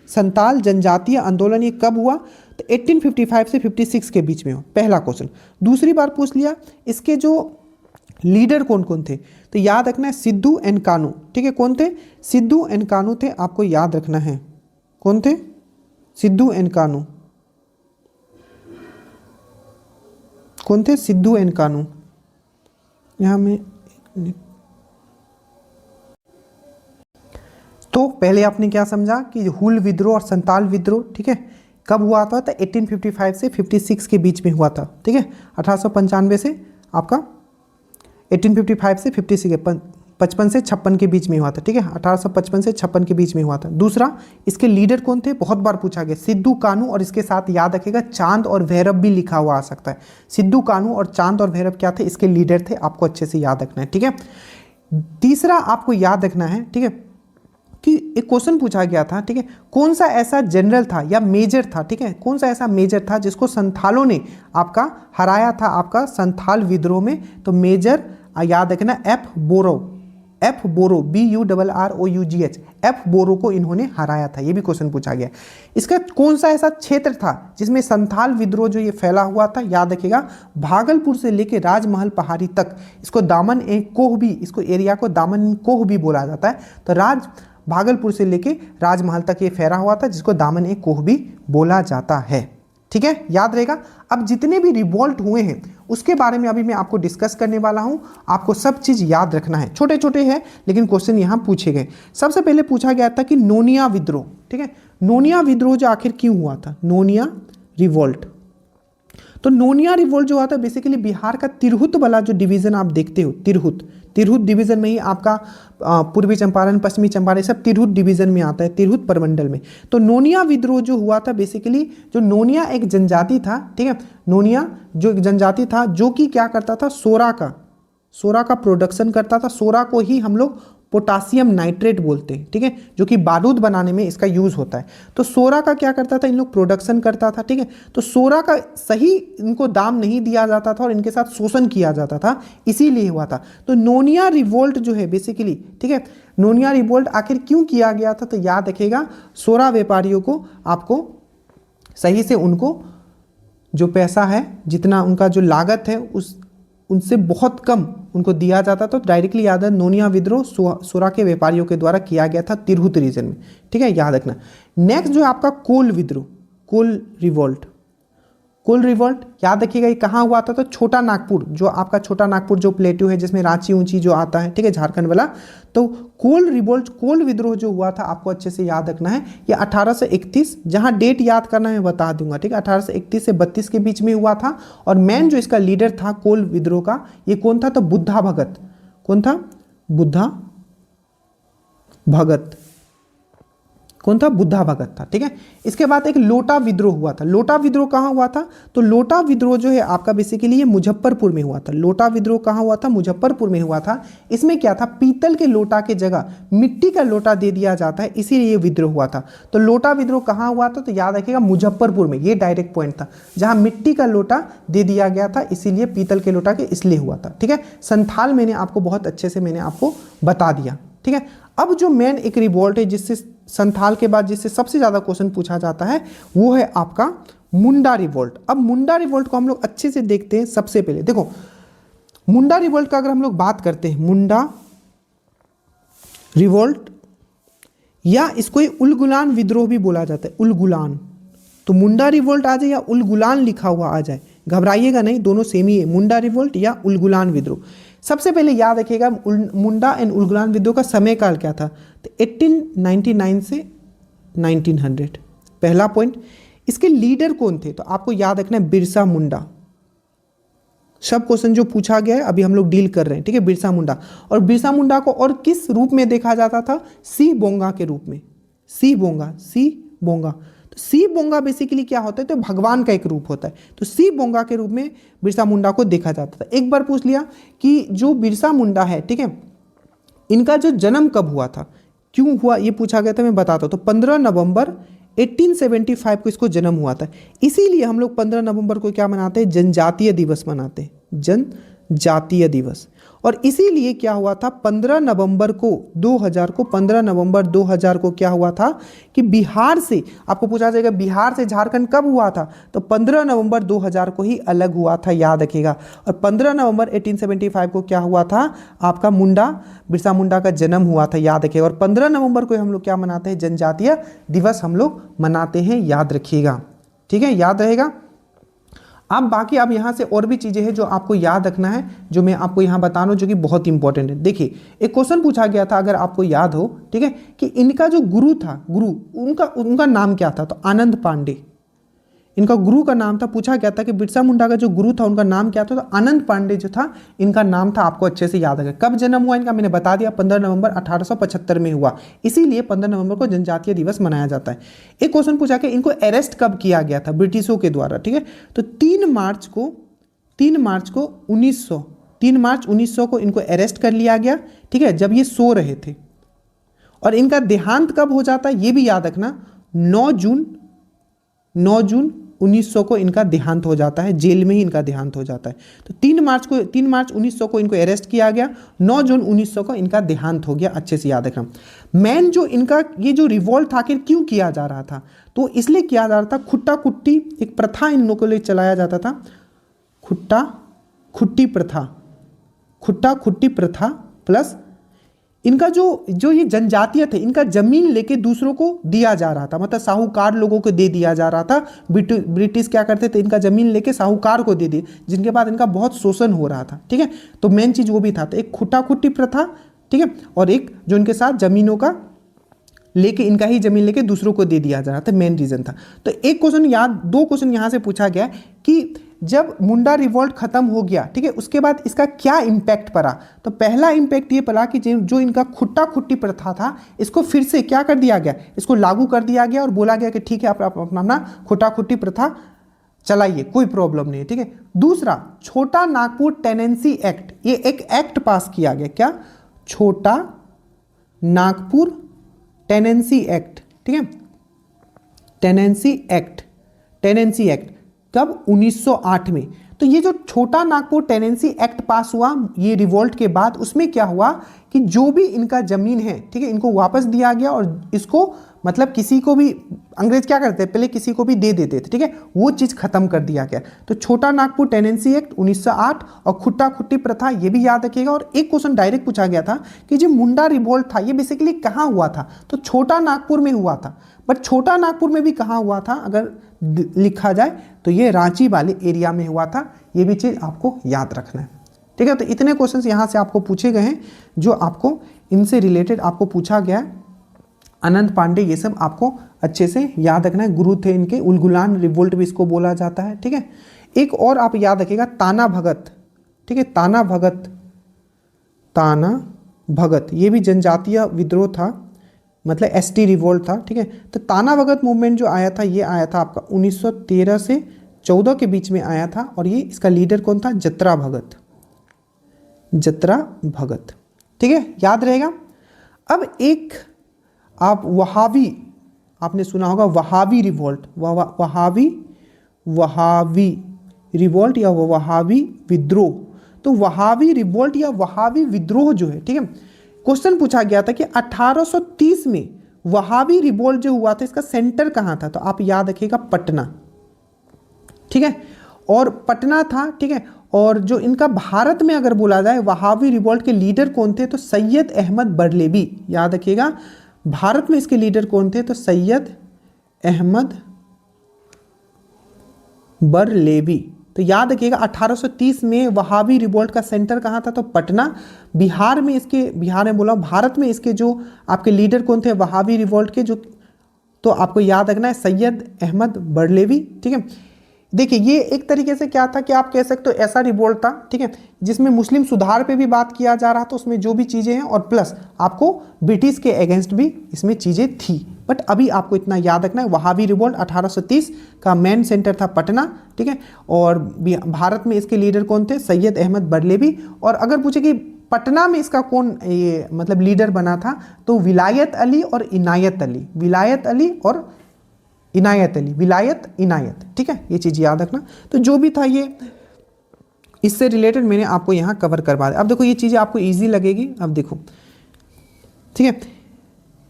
संताल जनजातीय आंदोलन ये कब हुआ, तो 1855 से 56 के बीच में हो, पहला क्वेश्चन। दूसरी बार पूछ लिया इसके जो लीडर कौन कौन थे, तो याद रखना है सिद्धू एंड कानू। ठीक है, कौन थे, सिद्धू एंड कानू थे, आपको याद रखना है कौन थे, सिद्धू एंड कानू। कौन थे, सिद्धू एंड कानू। यहाँ में तो पहले आपने क्या समझा कि हुल विद्रोह और संताल विद्रोह, ठीक है, कब हुआ था, तो 1855 से 56 के बीच में हुआ था। ठीक है, 1895 से आपका 1855 से 56 55 से 56 के बीच में हुआ था। ठीक है, 1855 से 56 के बीच में हुआ था। दूसरा, इसके लीडर कौन थे, बहुत बार पूछा गया, सिद्धू कानू, और इसके साथ याद रखेगा चांद और भैरव भी लिखा हुआ आ सकता है। सिद्धू कानू और चांद और भैरव क्या थे, इसके लीडर थे, आपको अच्छे से याद रखना है। ठीक है, तीसरा आपको याद रखना है, ठीक है, कि एक क्वेश्चन पूछा गया था, ठीक है, कौन सा ऐसा जनरल था या मेजर था, ठीक है, कौन सा ऐसा मेजर था जिसको संथालों ने आपका हराया था आपका संथाल विद्रोह में, तो मेजर याद रखना एफ बोरो, एफ बोरो, BURROUGH, एफ बोरो को इन्होंने हराया था। ये भी क्वेश्चन पूछा गया। इसका कौन सा ऐसा क्षेत्र था जिसमें संथाल विद्रोह जो ये फैला हुआ था, याद रखिएगा, भागलपुर से लेकर राजमहल पहाड़ी तक। इसको दामन ए कोह भी, इसको एरिया को दामन कोह भी बोला जाता है। तो भागलपुर से लेके राजमहल तक ये फैला हुआ था, जिसको दामन ए कोह भी बोला जाता है। ठीक है, याद रहेगा। अब जितने भी रिवॉल्ट हुए हैं उसके बारे में अभी मैं आपको डिस्कस करने वाला हूं। आपको सब चीज याद रखना है, छोटे छोटे हैं लेकिन क्वेश्चन यहां पूछे गए। सबसे पहले पूछा गया था कि नोनिया विद्रोह, ठीक है, नोनिया विद्रोह जो आखिर क्यों हुआ था, नोनिया रिवॉल्ट। तो नोनिया रिवोल्ट जो आता है बेसिकली बिहार का तिरहुत वाला जो डिवीजन आप देखते हो, तिरहुत डिवीजन में ही आपका पूर्वी चंपारण, पश्चिमी चंपारण सब तिरहुत डिवीजन में आता है, तिरहुत प्रमंडल में। तो नोनिया विद्रोह जो हुआ था बेसिकली, जो नोनिया एक जनजाति था, ठीक है, नोनिया जो एक जनजाति था जो कि क्या करता था, सोरा का प्रोडक्शन करता था। सोरा को ही हम लोग पोटासियम नाइट्रेट बोलते हैं, ठीक है, जो कि बारूद बनाने में इसका यूज होता है। तो सोरा का क्या करता था, इन लोग प्रोडक्शन करता था, ठीक है। तो सोरा का सही इनको दाम नहीं दिया जाता था और इनके साथ शोषण किया जाता था, इसीलिए हुआ था। तो नोनिया रिवोल्ट जो है बेसिकली, ठीक है, नोनिया रिवोल्ट आखिर क्यों किया गया था, तो याद रखेगा, सोरा व्यापारियों को आपको सही से उनको जो पैसा है, जितना उनका जो लागत है उनसे बहुत कम उनको दिया जाता। तो डायरेक्टली याद है, नोनिया विद्रोह सोरा के व्यापारियों के द्वारा किया गया था तिरहुत रीजन में, ठीक है, याद रखना। नेक्स्ट जो है आपका कोल विद्रोह, कोल रिवोल्ट याद रखिएगा, ये कहाँ हुआ था, तो छोटा नागपुर, जो आपका छोटा नागपुर जो प्लेटू है जिसमें रांची ऊंची जो आता है, ठीक है, झारखंड वाला। तो कोल रिवोल्ट, कोल विद्रोह जो हुआ था आपको अच्छे से याद रखना है, ये 1831, जहां डेट याद करना है मैं बता दूंगा, ठीक है, 1831 से 32 के बीच में हुआ था। और मेन जो इसका लीडर था कोल विद्रोह का, ये कौन था, तो बुद्धा भगत। कौन था, बुद्धा भगत, कौन था, बुद्धा भगत था, ठीक है। इसके बाद एक लोटा विद्रोह हुआ था। लोटा विद्रोह कहाँ हुआ था, तो लोटा विद्रोह जो है आपका बेसिकली ये मुजफ्फरपुर में हुआ था। लोटा विद्रोह कहाँ हुआ था, मुजफ्फरपुर में हुआ था। इसमें क्या था, पीतल के लोटा के जगह मिट्टी का लोटा दे दिया जाता है, इसीलिए ये विद्रोह हुआ था। तो लोटा विद्रोह कहाँ हुआ था, तो याद रखिएगा मुजफ्फरपुर में, ये डायरेक्ट पॉइंट था, जहाँ मिट्टी का लोटा दे दिया गया था, इसीलिए पीतल के लोटा के इसलिए हुआ था, ठीक है। संथाल मैंने आपको बहुत अच्छे से मैंने आपको बता दिया, ठीक है। अब जो मेन एक रिवोल्ट है जिससे संथाल के बाद जिससे सबसे ज्यादा क्वेश्चन पूछा जाता है, वो है आपका मुंडा रिवोल्ट। अब मुंडा रिवोल्ट को हम लोग अच्छे से देखते हैं। सबसे पहले देखो, मुंडा रिवोल्ट का अगर हम लोग बात करते हैं, मुंडा रिवोल्ट, या इसको उलगुलान विद्रोह भी बोला जाता है, उलगुलान। तो मुंडा रिवोल्ट आ जाए या उलगुलान लिखा हुआ आ जाए, घबराइएगा नहीं, दोनों सेम ही है, मुंडा रिवोल्ट या उलगुलान विद्रोह। सबसे पहले याद रखिएगा मुंडा एंड उलगुलान विद्रोह का समय काल क्या था, तो 1899 से 1900, पहला पॉइंट। इसके लीडर कौन थे, तो आपको याद रखना है बिरसा मुंडा। सब क्वेश्चन जो पूछा गया है अभी हम लोग डील कर रहे हैं, ठीक है, बिरसा मुंडा। और बिरसा मुंडा को और किस रूप में देखा जाता था, सी बोंगा के रूप में, सी बोंगा। तो सी बोंगा बेसिकली क्या होता है, तो भगवान का एक रूप होता है। तो सी बोंगा के रूप में बिरसा मुंडा को देखा जाता था। एक बार पूछ लिया कि जो बिरसा मुंडा है, ठीक है, इनका जो जन्म कब हुआ था, क्यों हुआ, ये पूछा गया था, मैं बताता हूँ। तो 15 नवंबर 1875 को इसको जन्म हुआ था। इसीलिए हम लोग 15 नवंबर को क्या मनाते हैं, जनजातीय दिवस मनाते हैं, जनजातीय दिवस। और इसीलिए क्या हुआ था, 15 नवंबर 2000 को क्या हुआ था कि बिहार से, आपको पूछा जाएगा बिहार से झारखंड कब हुआ था, तो 15 नवंबर 2000 को ही अलग हुआ था, याद रखिएगा। और 15 नवंबर 1875 को क्या हुआ था, आपका बिरसा मुंडा का जन्म हुआ था, याद रखिएगा। और 15 नवंबर को हम लोग क्या मनाते हैं, जनजातीय दिवस हम लोग मनाते हैं, याद रखिएगा, ठीक है, याद रहेगा। अब बाकी अब यहाँ से और भी चीज़ें हैं जो आपको याद रखना है, जो मैं आपको यहाँ बता रहा हूँ, जो कि बहुत इंपॉर्टेंट है। देखिए, एक क्वेश्चन पूछा गया था, अगर आपको याद हो, ठीक है, कि इनका जो गुरु था, उनका नाम क्या था, तो आनंद पांडे, इनका गुरु का नाम था। पूछा गया था कि बिरसा मुंडा का जो गुरु था उनका नाम क्या था, तो आनंद पांडे जो था इनका नाम था, आपको अच्छे से याद रखें। कब जन्म हुआ इनका, मैंने बता दिया, 15 नवंबर 1875 में हुआ, इसीलिए 15 नवंबर को जनजातीय दिवस मनाया जाता है। एक क्वेश्चन पूछा कि इनको अरेस्ट कब किया गया था, ब्रिटिशों के द्वारा, ठीक है, तो 3 मार्च 1900 को इनको अरेस्ट कर लिया गया, ठीक है, जब ये सो रहे थे। और इनका देहांत कब हो जाता है, ये भी याद रखना, 9 जून 1900 को इनका देहांत हो जाता है, जेल में ही इनका देहांत हो जाता है। तो 3 मार्च 1900 को इनको अरेस्ट किया गया, 9 जून 1900 को इनका देहांत हो गया। अच्छे से याद रखना। मेन जो इनका ये जो रिवॉल्ट आखिर क्यों किया जा रहा था, तो इसलिए किया जा रहा था, खुट्टा खुट्टी एक प्रथा इन लोगों के लिए चलाया जाता था, खुट्टा खुट्टी प्रथा, खुट्टा खुट्टी प्रथा प्लस इनका जो ये जनजातीय थे, इनका जमीन लेके दूसरों को दिया जा रहा था, मतलब साहूकार लोगों को दे दिया जा रहा था। ब्रिटिश क्या करते थे, इनका जमीन लेके साहूकार को दे दिए, जिनके बाद इनका बहुत शोषण हो रहा था। ठीक है, तो मेन चीज वो भी था। तो एक खुट्टा खुट्टी प्रथा, ठीक है, और एक जो इनके साथ जमीनों का लेके, इनका ही जमीन लेके दूसरों को दे दिया जा रहा था, मेन रीजन था। तो एक क्वेश्चन याद, 2 क्वेश्चन यहाँ से पूछा गया कि जब मुंडा रिवॉल्ट खत्म हो गया, ठीक है, उसके बाद इसका क्या इम्पैक्ट पड़ा। तो पहला इम्पैक्ट ये पड़ा कि जो इनका खुट्टा खुट्टी प्रथा था, इसको फिर से क्या कर दिया गया, इसको लागू कर दिया गया और बोला गया कि ठीक है, आप अपना खुट्टा खुट्टी प्रथा चलाइए, कोई प्रॉब्लम नहीं है। ठीक है, दूसरा छोटा नागपुर टेनेंसी एक्ट, ये एक एक्ट पास किया गया, क्या, छोटा नागपुर टेनेंसी एक्ट। ठीक है, टेनेंसी एक्ट कब, 1908 में। तो ये जो छोटा नागपुर टेनेंसी एक्ट पास हुआ ये रिवॉल्ट के बाद, उसमें क्या हुआ कि जो भी इनका जमीन है, ठीक है, इनको वापस दिया गया और इसको मतलब किसी को भी, अंग्रेज क्या करते हैं पहले किसी को भी दे देते थे, ठीक है, वो चीज़ खत्म कर दिया गया। तो छोटा नागपुर टेनेंसी एक्ट 1908 और खुट्टा खुट्टी प्रथा, ये भी याद रखिएगा। और एक क्वेश्चन डायरेक्ट पूछा गया था कि जो मुंडा रिवॉल्ट था ये बेसिकली कहाँ हुआ था, तो छोटा नागपुर में हुआ था। बट छोटा नागपुर में भी कहाँ हुआ था अगर लिखा जाए तो ये रांची वाले एरिया में हुआ था, ये भी चीज़ आपको याद रखना है। ठीक है, तो इतने क्वेश्चंस यहाँ से आपको पूछे गए हैं जो आपको इनसे रिलेटेड आपको पूछा गया है। अनंत पांडे, ये सब आपको अच्छे से याद रखना है। गुरु थे इनके, उलगुलान रिवोल्ट भी इसको बोला जाता है। ठीक है, एक और आप याद रखिएगा, ताना भगत। ठीक है, ताना भगत ये भी जनजातीय विद्रोह था, मतलब एसटी रिवोल्ट था। ठीक है, तो ताना भगत मूवमेंट जो आया था ये आया था आपका 1913 से 14 के बीच में आया था और ये इसका लीडर कौन था, जत्रा भगत। ठीक है, याद रहेगा। अब एक आप वहावी, आपने सुना होगा वहावी रिवोल्ट, वहावी रिवोल्ट या वहावी विद्रोह। तो वहावी रिवोल्ट या वहावी विद्रोह जो है, ठीक है, क्वेश्चन पूछा गया था कि 1830 में वहावी रिवोल्ट जो हुआ था इसका सेंटर कहाँ था, तो आप याद रखिएगा पटना। ठीक है, और पटना था। ठीक है, और जो इनका भारत में अगर बोला जाए वहावी रिवोल्ट के लीडर कौन थे, तो सैयद अहमद बरलेवी। याद रखिएगा, भारत में इसके लीडर कौन थे, तो सैयद अहमद बरलेवी। तो याद रखिएगा 1830 में वहाबी रिवोल्ट का सेंटर कहाँ था, तो पटना। बिहार में बोला, भारत में इसके जो आपके लीडर कौन थे वहाबी रिवोल्ट के, जो तो आपको याद रखना है सैयद अहमद बरलेवी। ठीक है, देखिए ये एक तरीके से क्या था कि आप कह सकते हो ऐसा रिवोल्ट था, ठीक है, जिसमें मुस्लिम सुधार पे भी बात किया जा रहा था, उसमें जो भी चीज़ें हैं, और प्लस आपको ब्रिटिश के अगेंस्ट भी इसमें चीज़ें थी। बट अभी आपको इतना याद रखना है, वहाबी रिवोल्ट 1830 का मेन सेंटर था पटना। ठीक है, और भारत में इसके लीडर कौन थे, सैयद अहमद बरलेवी। और अगर पूछे कि पटना में इसका कौन ये मतलब लीडर बना था, तो विलायत अली और इनायत अली, विलायत इनायत। ठीक है, ये चीज़ याद रखना। तो जो भी था ये इससे रिलेटेड मैंने आपको यहाँ कवर करवा दिया। अब देखो ये चीज़ें आपको इजी लगेगी। अब देखो, ठीक है,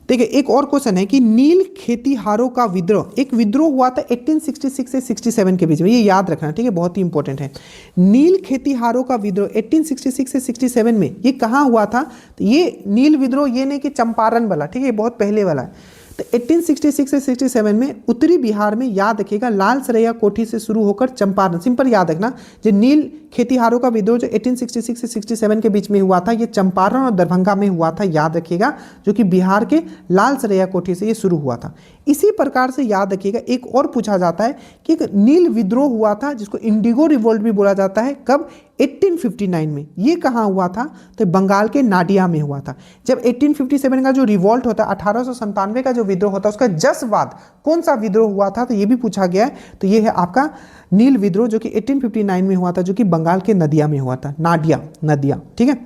देखिए एक और क्वेश्चन है कि नील खेतीहारों का विद्रोह, एक विद्रोह हुआ था 1866 से 67 के बीच में, ये याद रखना। ठीक है, बहुत ही इंपॉर्टेंट है। नील खेतीहारों का विद्रोह 1866 से 67 में ये कहाँ हुआ था, तो ये नील विद्रोह ये नहीं कि चंपारण वाला, ठीक है, ये बहुत पहले वाला है। तो 1866 से 67 में उत्तरी बिहार में, याद रखिएगा, लाल सरैया कोठी से शुरू होकर चंपारण, सिंपल याद रखना, जो नील खेतीहारों का विद्रोह जो 1866 से 67 के बीच में हुआ था, ये चंपारण और दरभंगा में हुआ था, याद रखिएगा, जो कि बिहार के लाल सरैया कोठी से ये शुरू हुआ था। इसी प्रकार से याद रखिएगा एक और पूछा जाता है कि एक नील विद्रोह हुआ था जिसको इंडिगो रिवोल्ट भी बोला जाता है, कब, 1859 में। ये कहाँ हुआ था, तो बंगाल के नाडिया में हुआ था। जब 1857 का जो रिवोल्ट होता है, 1897 का जो विद्रोह होता है, उसका जस्ट बाद कौन सा विद्रोह हुआ था, तो ये भी पूछा गया है। तो ये है आपका नील विद्रोह जो कि 1859 में हुआ था, जो कि बंगाल के नदिया में हुआ था, नदिया। ठीक है,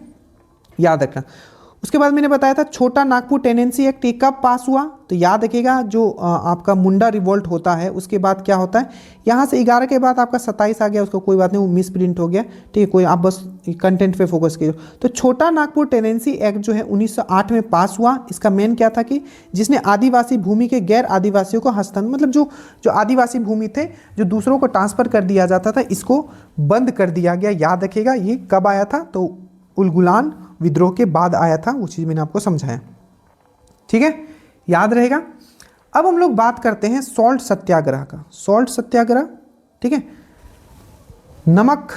याद रखना। उसके बाद मैंने बताया था छोटा नागपुर टेनेंसी एक्ट, ये कब पास हुआ? तो याद रखिएगा जो आपका मुंडा रिवोल्ट होता है उसके बाद क्या होता है, यहाँ से 11 के बाद आपका 27 आ गया, उसको कोई बात नहीं, वो मिस प्रिंट हो गया, ठीक है, कोई आप बस कंटेंट पे फोकस कीजिए। तो छोटा नागपुर टेनेंसी एक्ट जो है 1908 में पास हुआ। इसका मेन क्या था कि जिसने आदिवासी भूमि के गैर आदिवासियों को हस्तांतरण, मतलब जो आदिवासी भूमि थे जो दूसरों को ट्रांसफर कर दिया जाता था, इसको बंद कर दिया गया। याद रखिएगा ये कब आया था? तो उलगुलान विद्रोह के बाद आया था, वो चीज़ मैंने आपको समझाया, ठीक है, याद रहेगा। अब हम लोग बात करते हैं सॉल्ट सत्याग्रह का। सॉल्ट सत्याग्रह, ठीक है, नमक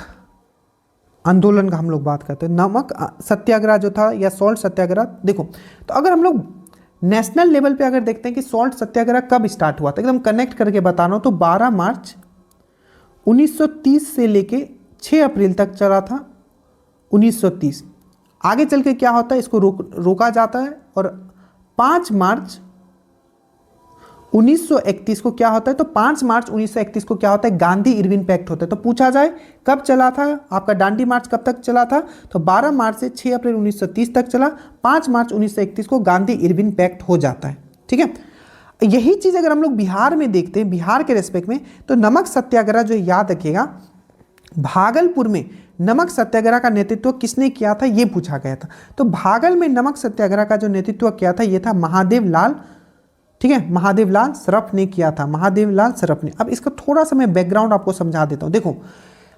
आंदोलन का हम लोग बात करते हैं। नमक सत्याग्रह जो था या सॉल्ट सत्याग्रह, देखो तो अगर हम लोग नेशनल लेवल पे अगर देखते हैं कि सॉल्ट सत्याग्रह कब स्टार्ट हुआ था, एकदम कनेक्ट करके बता रहा हूँ, तो 12 मार्च 1930 से लेके 6 अप्रैल तक चला था 1930। आगे चल के क्या होता है, इसको रोका जाता है, और 5 मार्च 1931 को क्या होता है, तो 5 मार्च 1931 को क्या होता है, गांधी इरविन पैक्ट होता है। तो पूछा जाए कब चला था आपका दांडी मार्च, कब तक चला था, तो 12 मार्च से 6 अप्रैल 1930 तक चला, 5 मार्च 1931 को गांधी इरविन पैक्ट हो जाता है, ठीक है। यही चीज़ अगर हम लोग बिहार में देखते हैं, बिहार के रेस्पेक्ट में, तो नमक सत्याग्रह जो याद रखिएगा, भागलपुर में नमक सत्याग्रह का नेतृत्व किसने किया था, यह पूछा गया था। तो भागल में नमक सत्याग्रह का जो नेतृत्व किया था, यह था महादेव लाल, ठीक है, महादेव लाल सरफ ने किया था, महादेव लाल सरफ ने। अब इसका थोड़ा सा मैं बैकग्राउंड आपको समझा देता हूं। देखो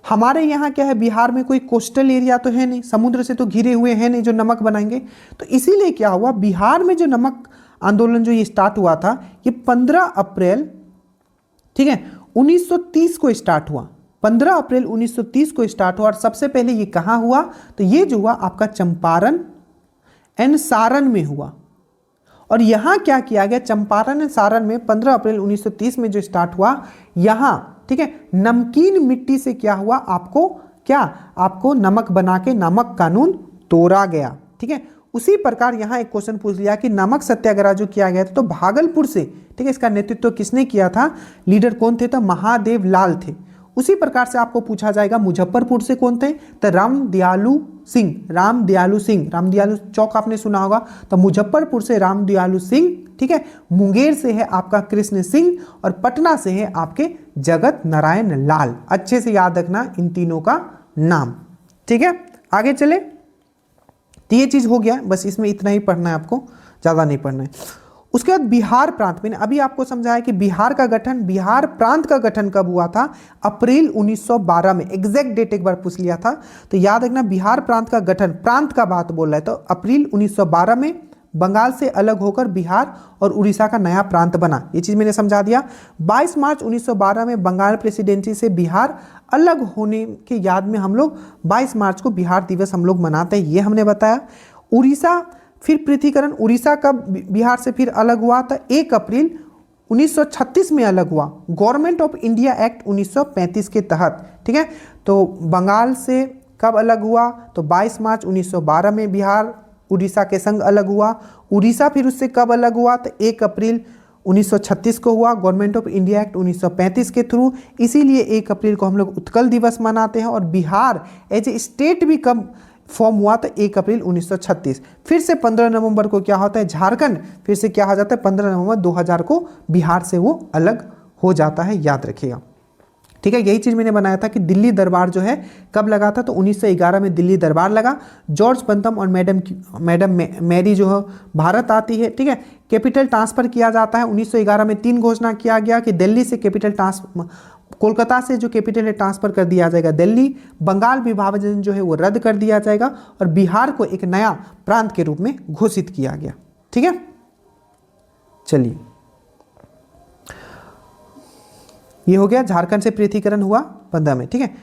हमारे यहाँ क्या है, बिहार में कोई कोस्टल एरिया तो है नहीं, समुद्र से तो घिरे हुए हैं नहीं जो नमक बनाएंगे। तो इसीलिए क्या हुआ, बिहार में जो नमक आंदोलन जो ये स्टार्ट हुआ था, ये 15 अप्रैल, ठीक है, 1930 को स्टार्ट हुआ। 15 अप्रैल 1930 को स्टार्ट हुआ। और सबसे पहले ये कहाँ हुआ, तो ये जो हुआ आपका चंपारण एंड सारण में हुआ। और यहाँ क्या किया गया, चंपारण एंड सारण में 15 अप्रैल 1930 में जो स्टार्ट हुआ, यहाँ, ठीक है, नमकीन मिट्टी से क्या हुआ, आपको नमक बना के नमक कानून तोड़ा गया, ठीक है। उसी प्रकार यहाँ एक क्वेश्चन पूछ लिया कि नमक सत्याग्रह जो किया गया था, तो भागलपुर से, ठीक है, इसका नेतृत्व किसने किया था, लीडर कौन थे, तो महादेव लाल थे। उसी प्रकार से आपको पूछा जाएगा मुजफ्फरपुर से कौन थे, तो रामदयालु सिंह, रामदयालु चौक आपने सुना होगा, तो मुजफ्फरपुर से रामदयालु सिंह, ठीक है। मुंगेर से है आपका कृष्ण सिंह, और पटना से है आपके जगत नारायण लाल। अच्छे से याद रखना इन तीनों का नाम, ठीक है। आगे चले, तो ये चीज हो गया, बस इसमें इतना ही पढ़ना है आपको, ज्यादा नहीं पढ़ना है। उसके बाद बिहार प्रांत, मैंने अभी आपको समझाया कि बिहार प्रांत का गठन कब हुआ था, अप्रैल 1912 में। एग्जैक्ट डेट एक बार पूछ लिया था, तो याद रखना बिहार प्रांत का गठन, प्रांत का बात बोल रहा है, तो अप्रैल 1912 में बंगाल से अलग होकर बिहार और उड़ीसा का नया प्रांत बना, ये चीज़ मैंने समझा दिया। 22 मार्च 1912 में बंगाल प्रेसिडेंसी से बिहार अलग होने के याद में हम लोग 22 मार्च को बिहार दिवस हम लोग मनाते हैं, ये हमने बताया। उड़ीसा फिर पृथकीकरण, उड़ीसा कब बिहार से फिर अलग हुआ था, 1 अप्रैल 1936 में अलग हुआ, गवर्नमेंट ऑफ इंडिया एक्ट 1935 के तहत, ठीक है। तो बंगाल से कब अलग हुआ, तो 22 मार्च 1912 में बिहार उड़ीसा के संग अलग हुआ। उड़ीसा फिर उससे कब अलग हुआ, तो 1 अप्रैल 1936 को हुआ, गवर्नमेंट ऑफ इंडिया एक्ट 1935 के थ्रू। इसीलिए 1 अप्रैल को हम लोग उत्कल दिवस मनाते हैं। और बिहार एज ए स्टेट भी कब फॉर्म हुआ, तो 1 अप्रैल 1936। फिर से 15 नवंबर को क्या होता है, झारखंड फिर से क्या हो जाता है, 15 नवंबर 2000 को बिहार से वो अलग हो जाता है, याद रखिएगा, ठीक है। यही चीज़ मैंने बनाया था कि दिल्ली दरबार जो है कब लगा था, तो 1911 में दिल्ली दरबार लगा। जॉर्ज पंतम और मैडम मैरी जो है भारत आती है, ठीक है। कैपिटल ट्रांसफर किया जाता है 1911 में। 3 घोषणा किया गया कि दिल्ली से कोलकाता से जो कैपिटल है ट्रांसफर कर दिया जाएगा दिल्ली, बंगाल विभाजन जो है वो रद्द कर दिया जाएगा, और बिहार को एक नया प्रांत के रूप में घोषित किया गया, ठीक है। चलिए, ये हो गया, झारखंड से पृथकीकरण हुआ 15 में, ठीक है।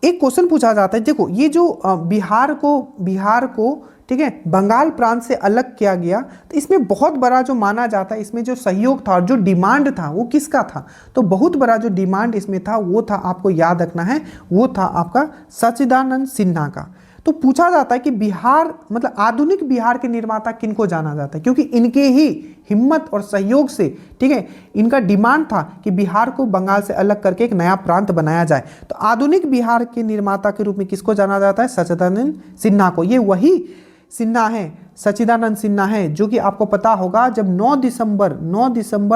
एक क्वेश्चन पूछा जाता है, देखो ये जो बिहार को ठीक है बंगाल प्रांत से अलग किया गया, तो इसमें बहुत बड़ा जो माना जाता है, इसमें जो सहयोग था और जो डिमांड था वो किसका था, तो बहुत बड़ा जो डिमांड इसमें था वो था, आपको याद रखना है, वो था आपका सच्चिदानंद सिन्हा का। तो पूछा जाता है कि बिहार मतलब आधुनिक बिहार के निर्माता किनको जाना जाता है, क्योंकि इनके ही हिम्मत और सहयोग से, ठीक है, इनका डिमांड था कि बिहार को बंगाल से अलग करके एक नया प्रांत बनाया जाए। तो आधुनिक बिहार के निर्माता के रूप में किसको जाना जाता है, सच्चिदानंद सिन्हा को। ये वही सिन्हा हैं, सच्चिदानंद सिन्हा हैं, जो कि आपको पता होगा जब 9 दिसंबर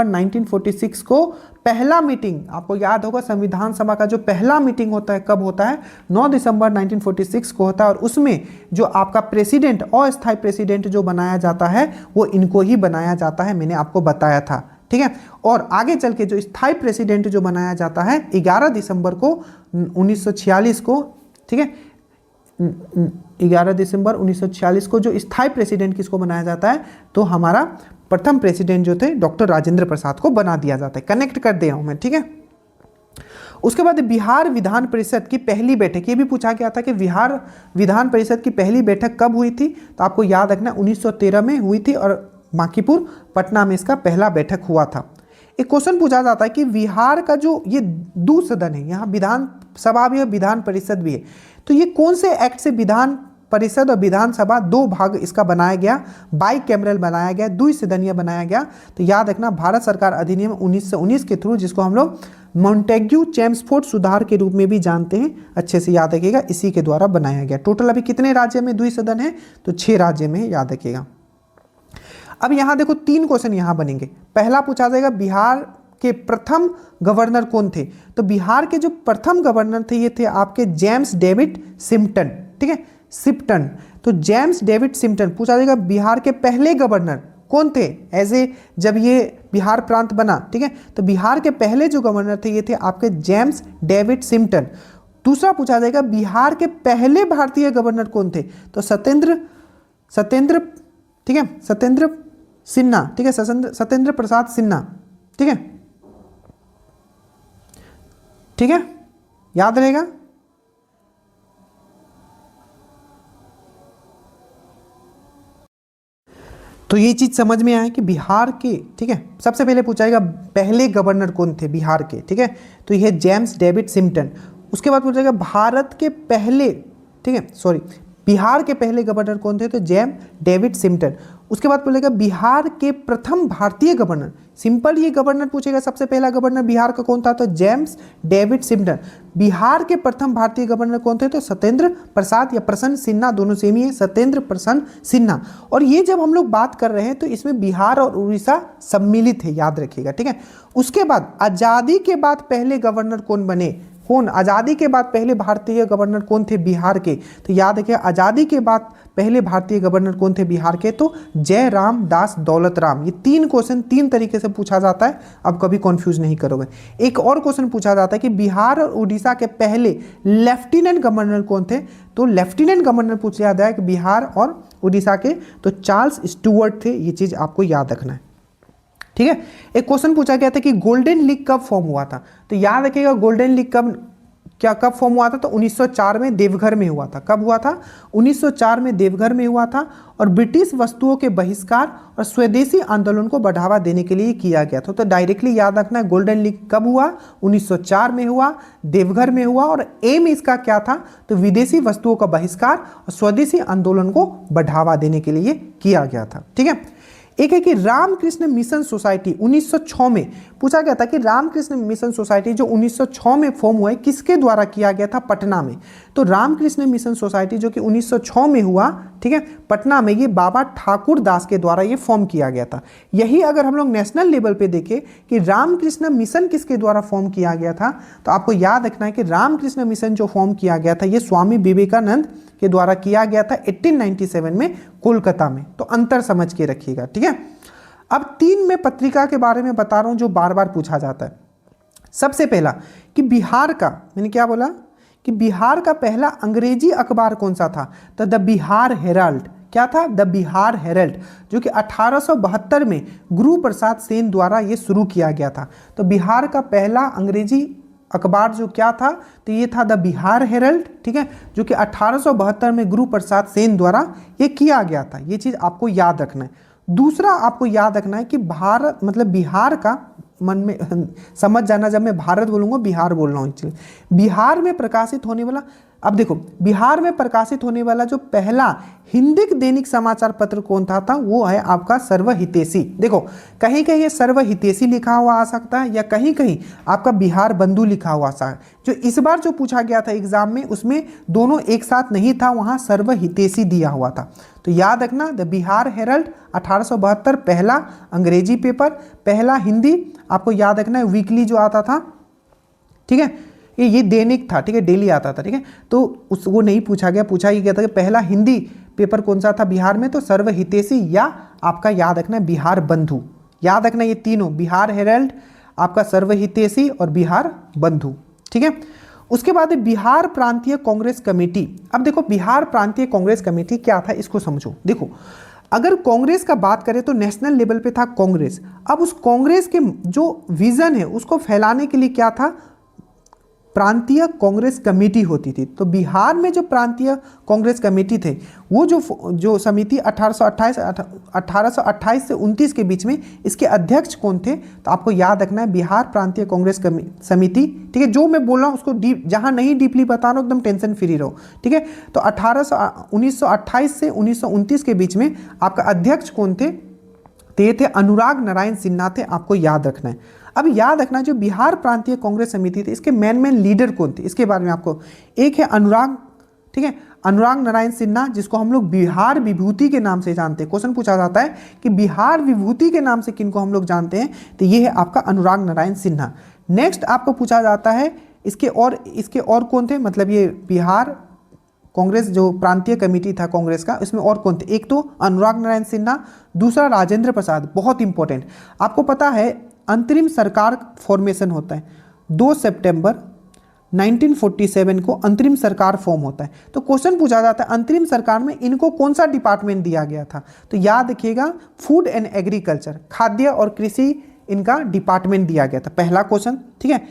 1946 को पहला मीटिंग, आपको याद होगा संविधान सभा का जो पहला मीटिंग होता है कब होता है, 9 दिसंबर 1946 को होता है, और उसमें जो आपका प्रेसिडेंट, अस्थायी प्रेसिडेंट जो बनाया जाता है वो इनको ही बनाया जाता है, मैंने आपको बताया था, ठीक है। और आगे चल के जो स्थायी प्रेसिडेंट जो बनाया जाता है 11 दिसंबर को 1946 को, ठीक है, 11 दिसंबर 1946 को जो स्थायी प्रेसिडेंट किसको बनाया जाता है, तो हमारा प्रथम प्रेसिडेंट जो थे डॉक्टर राजेंद्र प्रसाद को बना दिया जाता है। कनेक्ट कर दिया हूं मैं, ठीक है। उसके बाद बिहार विधान परिषद की पहली बैठक, ये भी पूछा गया था कि बिहार विधान परिषद की पहली बैठक कब हुई थी, तो आपको याद रखना 1913 में हुई थी, और बांकीपुर पटना में इसका पहला बैठक हुआ था। एक क्वेश्चन पूछा जाता है कि बिहार का जो ये दो सदन है, यहाँ विधान सभा भी है, विधान परिषद भी है, तो ये कौन से एक्ट से विधान परिषद और विधानसभा दो भाग इसका बनाया गया, बाई कैमरल बनाया गया, द्विसदनीय बनाया गया, तो याद रखना भारत सरकार अधिनियम 1919 के थ्रू, जिसको हम लोग मॉन्टेग्यू चेम्सफोर्ड सुधार के रूप में भी जानते हैं, अच्छे से याद रखिएगा, इसी के द्वारा बनाया गया। टोटल अभी कितने राज्य में द्विसदन है, तो 6 राज्य में, याद रखिएगा। अब यहाँ देखो 3 क्वेश्चन यहाँ बनेंगे। पहला पूछा जाएगा बिहार के प्रथम गवर्नर कौन थे, तो बिहार के जो प्रथम गवर्नर थे ये थे आपके जेम्स डेविड सिम्पटन, ठीक है, सिप्टन। तो जेम्स डेविड सिम्पटन पूछा जाएगा बिहार के पहले गवर्नर कौन थे, ऐसे जब ये बिहार प्रांत बना, ठीक है, तो बिहार के पहले जो गवर्नर थे ये थे आपके जेम्स डेविड सिम्पटन। दूसरा पूछा जाएगा बिहार के पहले भारतीय गवर्नर कौन थे, तो सत्येंद्र, ठीक है, सत्येंद्र सिन्हा, ठीक है, सत्येंद्र प्रसाद सिन्हा, ठीक है, ठीक है, याद रहेगा। तो ये चीज समझ में आया कि बिहार के, ठीक है, सबसे पहले पूछा जाएगा पहले गवर्नर कौन थे बिहार के, ठीक है, तो ये जेम्स डेविड सिम्पटन। उसके बाद पूछा जाएगा भारत के पहले, ठीक है, सॉरी, बिहार के पहले गवर्नर कौन थे, तो जेम्स डेविड सिम्पटन। उसके बाद बोलेगा बिहार के प्रथम भारतीय गवर्नर, सिंपल ये गवर्नर पूछेगा, सबसे पहला गवर्नर बिहार का कौन था, तो जेम्स डेविड सिम्पटन। बिहार के प्रथम भारतीय गवर्नर कौन थे, तो सत्येंद्र प्रसाद या प्रसन्न सिन्हा, दोनों सेम ही है, सत्येंद्र प्रसन्न सिन्हा। और ये जब हम लोग बात कर रहे हैं तो इसमें बिहार और उड़ीसा सम्मिलित है, याद रखिएगा, ठीक है। उसके बाद आजादी के बाद पहले गवर्नर कौन बने, कौन आज़ादी के बाद पहले भारतीय गवर्नर कौन थे बिहार के, तो याद रखिए आज़ादी के बाद पहले भारतीय गवर्नर कौन थे बिहार के, तो जयराम दास दौलत राम। ये 3 क्वेश्चन 3 तरीके से पूछा जाता है, अब कभी कंफ्यूज नहीं करोगे। एक और क्वेश्चन पूछा जाता है कि बिहार और उड़ीसा के पहले लेफ्टिनेंट गवर्नर कौन थे, तो लेफ्टिनेंट गवर्नर पूछा जाता है कि बिहार और उड़ीसा के, तो चार्ल्स स्टुअर्ट थे, ये चीज़ आपको याद रखना है, ठीक है। एक क्वेश्चन पूछा गया था कि गोल्डन लीग कब फॉर्म हुआ था, तो याद रखिएगा गोल्डन लीग कब फॉर्म हुआ था, तो 1904 में देवघर में हुआ था। कब हुआ था, 1904 में देवघर में हुआ था, और ब्रिटिश वस्तुओं के बहिष्कार और स्वदेशी आंदोलन को बढ़ावा देने के लिए किया गया था। तो डायरेक्टली याद रखना है गोल्डन लीग कब हुआ, 1904 में हुआ, देवघर में हुआ, और एम इसका क्या था, तो विदेशी वस्तुओं का बहिष्कार और स्वदेशी आंदोलन को बढ़ावा देने के लिए किया गया था, ठीक है। एक है कि रामकृष्ण मिशन सोसाइटी 1906 में पूछा गया था कि रामकृष्ण मिशन सोसाइटी जो 1906 में फॉर्म हुआ है किसके द्वारा किया गया था, पटना में। तो रामकृष्ण मिशन सोसाइटी जो कि 1906 में हुआ, ठीक है, पटना में, ये बाबा ठाकुर दास के द्वारा ये फॉर्म किया गया था। यही अगर हम लोग नेशनल लेवल पे देखें कि रामकृष्ण मिशन किसके द्वारा फॉर्म किया गया था, तो आपको याद रखना है कि रामकृष्ण मिशन जो फॉर्म किया गया था ये स्वामी विवेकानंद के द्वारा किया गया था 1897 में कोलकाता में। तो अंतर समझ के रखिएगा, ठीक है। अब 3 में पत्रिका के बारे में बता रहा हूं जो बार बार पूछा जाता है। सबसे पहला कि बिहार का, मैंने क्या बोला कि बिहार का पहला अंग्रेजी अखबार कौन सा था, तो द बिहार हेराल्ड। क्या था, द बिहार हेराल्ड, जो कि 1872 में गुरु प्रसाद सेन द्वारा ये शुरू किया गया था। तो बिहार का पहला अंग्रेजी अखबार जो क्या था, तो ये था द बिहार हेराल्ड, ठीक है, जो कि 1872 में गुरु प्रसाद सेन द्वारा ये किया गया था। ये चीज़ आपको याद रखना है। दूसरा आपको याद रखना है कि भारत मतलब बिहार का, मन में समझ जाना जब मैं भारत बोलूँगा बिहार बोल रहा हूँ, एक्चुअली बिहार में प्रकाशित होने वाला अब देखो, बिहार में प्रकाशित होने वाला जो पहला हिंदी दैनिक समाचार पत्र कौन था वो है आपका सर्वहितैषी। देखो, कहीं कहीं ये सर्वहितैषी लिखा हुआ आ सकता है या कहीं कहीं आपका बिहार बंधु लिखा हुआ आ सकता है। जो इस बार जो पूछा गया था एग्जाम में उसमें दोनों एक साथ नहीं था, वहां सर्वहितैषी दिया हुआ था। तो याद रखना, द बिहार हेरल्ड 1872 पहला अंग्रेजी पेपर, पहला हिंदी आपको याद रखना है वीकली जो आता था, ठीक है, ये दैनिक था, ठीक है, डेली आता था, ठीक है। तो उस वो नहीं पूछा गया, पूछा ही गया था कि पहला हिंदी पेपर कौन सा था बिहार में, तो सर्वहितैषी या आपका याद रखना है बिहार बंधु। याद रखना ये तीनों, बिहार हेरल्ड, आपका सर्वहितैषी और बिहार बंधु, ठीक है। उसके बाद बिहार प्रांतीय कांग्रेस कमेटी। अब देखो, बिहार प्रांतीय कांग्रेस कमेटी क्या था इसको समझो। देखो, अगर कांग्रेस का बात करें तो नेशनल लेवल पे था कांग्रेस। अब उस कांग्रेस के जो विजन है उसको फैलाने के लिए क्या था, प्रांतीय कांग्रेस कमेटी होती थी। तो बिहार में जो प्रांतीय कांग्रेस कमेटी थे वो जो समिति 1828 से 29 के बीच में, इसके अध्यक्ष कौन थे, तो आपको याद रखना है बिहार प्रांतीय कांग्रेस समिति, ठीक है। जो मैं बोल रहा हूँ उसको डीप, जहाँ नहीं डीपली बता रहा हूँ एकदम टेंशन फ्री रहो, ठीक है। तो 1928 से 1929 के बीच में आपका अध्यक्ष कौन थे, तो ये थे अनुराग नारायण सिन्हा थे, आपको याद रखना है। अब याद रखना, जो बिहार प्रांतीय कांग्रेस समिति थी इसके मेन लीडर कौन थे, इसके बारे में आपको, एक है अनुराग, ठीक है, अनुराग नारायण सिन्हा, जिसको हम लोग बिहार विभूति के नाम से जानते हैं। क्वेश्चन पूछा जाता है कि बिहार विभूति के नाम से किनको हम लोग जानते हैं, तो ये है आपका अनुराग नारायण सिन्हा। नेक्स्ट आपको पूछा जाता है इसके और कौन थे, मतलब ये बिहार कांग्रेस जो प्रांतीय कमेटी था कांग्रेस का, इसमें और कौन थे, एक तो अनुराग नारायण सिन्हा, दूसरा राजेंद्र प्रसाद। बहुत इंपॉर्टेंट, आपको पता है अंतरिम सरकार फॉर्मेशन होता है 2 सितंबर 1947 को अंतरिम सरकार फॉर्म होता है। तो क्वेश्चन पूछा जाता है अंतरिम सरकार में इनको कौन सा डिपार्टमेंट दिया गया था, तो याद रखिएगा फूड एंड एग्रीकल्चर, खाद्य और कृषि इनका डिपार्टमेंट दिया गया था, पहला क्वेश्चन, ठीक है।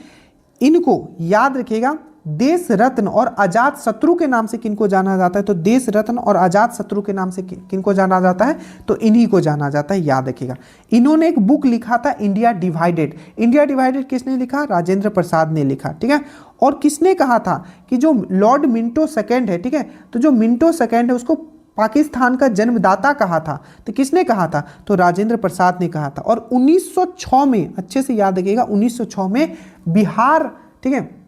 इनको याद रखिएगा देश रत्न और अजात शत्रु के नाम से किनको जाना जाता है, तो देश रत्न और अजात शत्रु के नाम से किनको जाना जाता है, तो इन्हीं को जाना जाता है, याद रखिएगा। इन्होंने एक बुक लिखा था इंडिया डिवाइडेड। इंडिया डिवाइडेड किसने लिखा, राजेंद्र प्रसाद ने लिखा, ठीक है। और किसने कहा था कि जो लॉर्ड मिंटो सेकेंड है, ठीक है, तो जो मिंटो सेकेंड है उसको पाकिस्तान का जन्मदाता कहा था, तो किसने कहा था, तो राजेंद्र प्रसाद ने कहा था। और 1906 में, अच्छे से याद रखिएगा, 1906 में बिहार, ठीक है,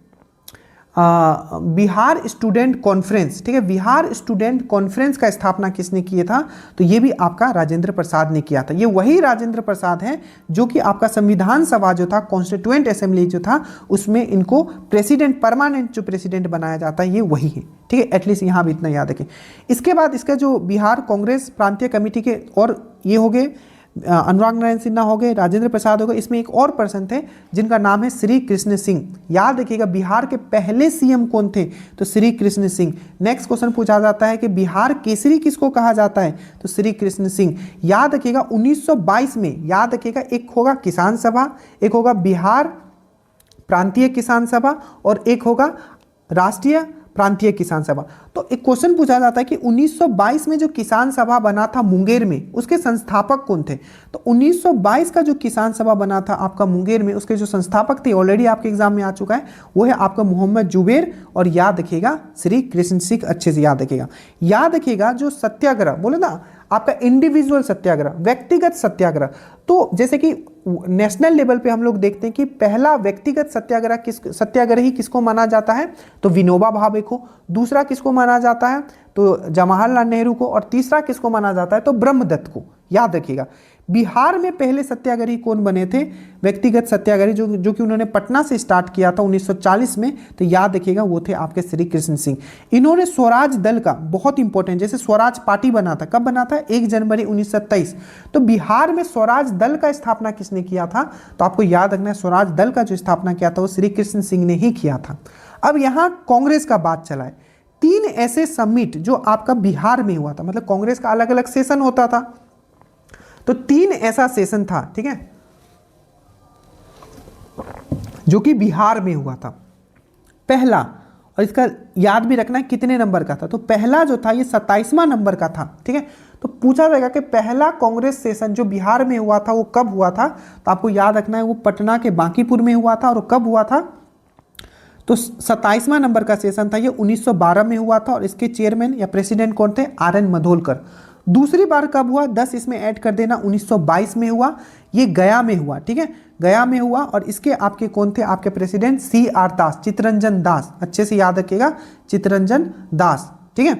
बिहार स्टूडेंट कॉन्फ्रेंस, ठीक है, बिहार स्टूडेंट कॉन्फ्रेंस का स्थापना किसने किया था, तो ये भी आपका राजेंद्र प्रसाद ने किया था। ये वही राजेंद्र प्रसाद हैं जो कि आपका संविधान सभा जो था, कॉन्स्टिट्यूएंट असेंबली जो था, उसमें इनको प्रेसिडेंट, परमानेंट जो प्रेसिडेंट बनाया जाता है ये वही है, ठीक है। एटलीस्ट यहाँ भी इतना याद रखें। इसके बाद इसका जो बिहार कांग्रेस प्रांतीय कमेटी के और ये हो गए, अनुराग नारायण सिन्हा हो गए, राजेंद्र प्रसाद हो गए, इसमें एक और पर्सन थे जिनका नाम है श्री कृष्ण सिंह। याद रखिएगा बिहार के पहले सीएम कौन थे, तो श्री कृष्ण सिंह। नेक्स्ट क्वेश्चन पूछा जाता है कि बिहार केसरी किसको कहा जाता है, तो श्री कृष्ण सिंह। याद रखिएगा 1922 में, याद रखिएगा एक होगा किसान सभा, एक होगा बिहार प्रांतीय किसान सभा और एक होगा राष्ट्रीय प्रांतीय किसान सभा। तो एक क्वेश्चन पूछा जाता है कि 1922 में जो किसान सभा बना था मुंगेर में, उसके संस्थापक कौन थे, तो 1922 का जो किसान सभा बना था आपका मुंगेर में, उसके जो संस्थापक थे ऑलरेडी आपके एग्जाम में आ चुका है, वो है आपका मोहम्मद जुबेर और याद रखिएगा श्री कृष्ण सिंह। अच्छे से याद रखिएगा। याद रखिएगा जो सत्याग्रह बोले ना आपका इंडिविजुअल सत्याग्रह, व्यक्तिगत सत्याग्रह, तो जैसे कि नेशनल लेवल पे हम लोग देखते हैं कि पहला व्यक्तिगत सत्याग्रही किसको माना जाता है, तो विनोबा भावे को, दूसरा किसको माना जाता है, तो जवाहरलाल नेहरू को, और तीसरा किसको माना जाता है, तो ब्रह्मदत्त को। याद रखिएगा बिहार में पहले सत्याग्रही कौन बने थे, व्यक्तिगत सत्याग्रही जो कि उन्होंने पटना से स्टार्ट किया था 1940 में, तो याद रखिएगा वो थे आपके श्री कृष्ण सिंह। इन्होंने स्वराज दल का, बहुत इंपॉर्टेंट, जैसे स्वराज पार्टी बना था, कब बना था, 1 जनवरी 1927, तो बिहार में स्वराज दल का स्थापना किसने किया था, तो आपको याद रखना है स्वराज दल का जो स्थापना किया था वो श्री कृष्ण सिंह ने ही किया था। अब यहाँ कांग्रेस का बात चला है, 3 ऐसे समिट जो आपका बिहार में हुआ था, मतलब कांग्रेस का अलग अलग सेशन होता था, तो 3 ऐसा सेशन था, ठीक है, जो कि बिहार में हुआ था। पहला, और इसका याद भी रखना है कितने नंबर का था, तो पहला जो था ये 27वां नंबर का था, ठीक है। तो पूछा जाएगा कि पहला कांग्रेस सेशन जो बिहार में हुआ था वो कब हुआ था, तो आपको याद रखना है वो पटना के बांकीपुर में हुआ था। और कब हुआ था, तो 27वां नंबर का सेशन था ये 1912 में हुआ था और इसके चेयरमैन या प्रेसिडेंट कौन थे? RN मधोलकर। दूसरी बार कब हुआ? 10 इसमें ऐड कर देना, 1922 में हुआ, ये गया में हुआ। ठीक है, गया में हुआ और इसके आपके कौन थे? आपके प्रेसिडेंट CR दास, चित्तरंजन दास, अच्छे से याद रखिएगा, चित्तरंजन दास। ठीक है,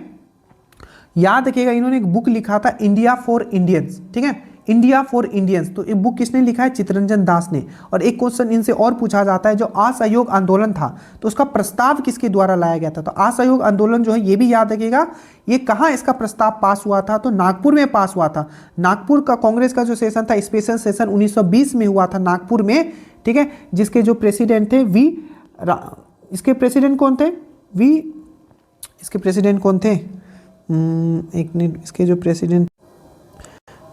याद रखिएगा इन्होंने एक बुक लिखा था इंडिया फॉर इंडियंस। ठीक है, इंडिया फॉर इंडियंस, तो ये बुक किसने लिखा है? चित्तरंजन दास ने। और एक क्वेश्चन इनसे और पूछा जाता है, जो असहयोग आंदोलन था तो उसका प्रस्ताव किसके द्वारा लाया गया था? तो असहयोग आंदोलन जो है ये भी याद रखिएगा, ये कहाँ इसका प्रस्ताव पास हुआ था? तो नागपुर में पास हुआ था। नागपुर का कांग्रेस का जो सेशन था, स्पेशल सेशन 1920 में हुआ था नागपुर में। ठीक है, जिसके जो प्रेसिडेंट थे इसके प्रेसिडेंट कौन थे? इसके प्रेसिडेंट कौन थे? एक मिनट, इसके जो प्रेसिडेंट,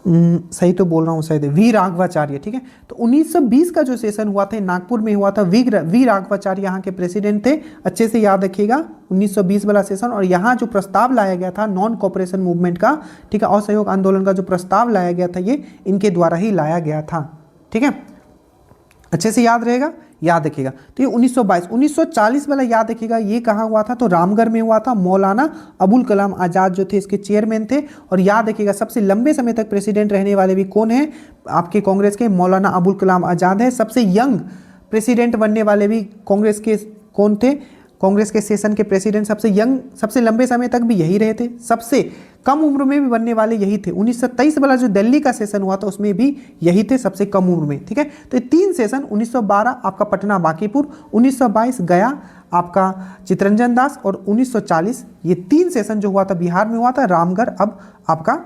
सही तो बोल रहा हूँ शायद, वी राघवाचार्य। ठीक है, तो 1920 का जो सेशन हुआ था नागपुर में हुआ था, वी राघवाचार्य यहाँ के प्रेसिडेंट थे। अच्छे से याद रखिएगा 1920 वाला सेशन। और यहाँ जो प्रस्ताव लाया गया था नॉन कॉपरेशन मूवमेंट का, ठीक है, असहयोग आंदोलन का जो प्रस्ताव लाया गया था ये इनके द्वारा ही लाया गया था। ठीक है, अच्छे से याद रहेगा, याद रखिएगा। तो ये 1922, 1940 वाला याद रखिएगा, ये कहाँ हुआ था? तो रामगढ़ में हुआ था। मौलाना अबुल कलाम आज़ाद जो थे इसके चेयरमैन थे। और याद रखिएगा सबसे लंबे समय तक प्रेसिडेंट रहने वाले भी कौन है आपके कांग्रेस के? मौलाना अबुल कलाम आज़ाद है। सबसे यंग प्रेसिडेंट बनने वाले भी कांग्रेस के कौन थे? कांग्रेस के सेशन के प्रेसिडेंट सबसे यंग, सबसे लंबे समय तक भी यही रहे थे। सबसे कम उम्र में भी बनने वाले यही थे। 1923 वाला जो दिल्ली का सेशन हुआ था उसमें भी यही थे सबसे कम उम्र में। ठीक है, तो ये 3 सेशन, 1912 आपका पटना बांकीपुर, 1922 गया आपका चित्तरंजन दास और 1940 ये 3 सेशन जो हुआ था बिहार में हुआ था, रामगढ़ अब आपका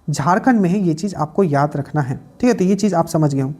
झारखंड में है। ये चीज़ आपको याद रखना है। ठीक है, तो ये चीज़ आप समझ गए हो।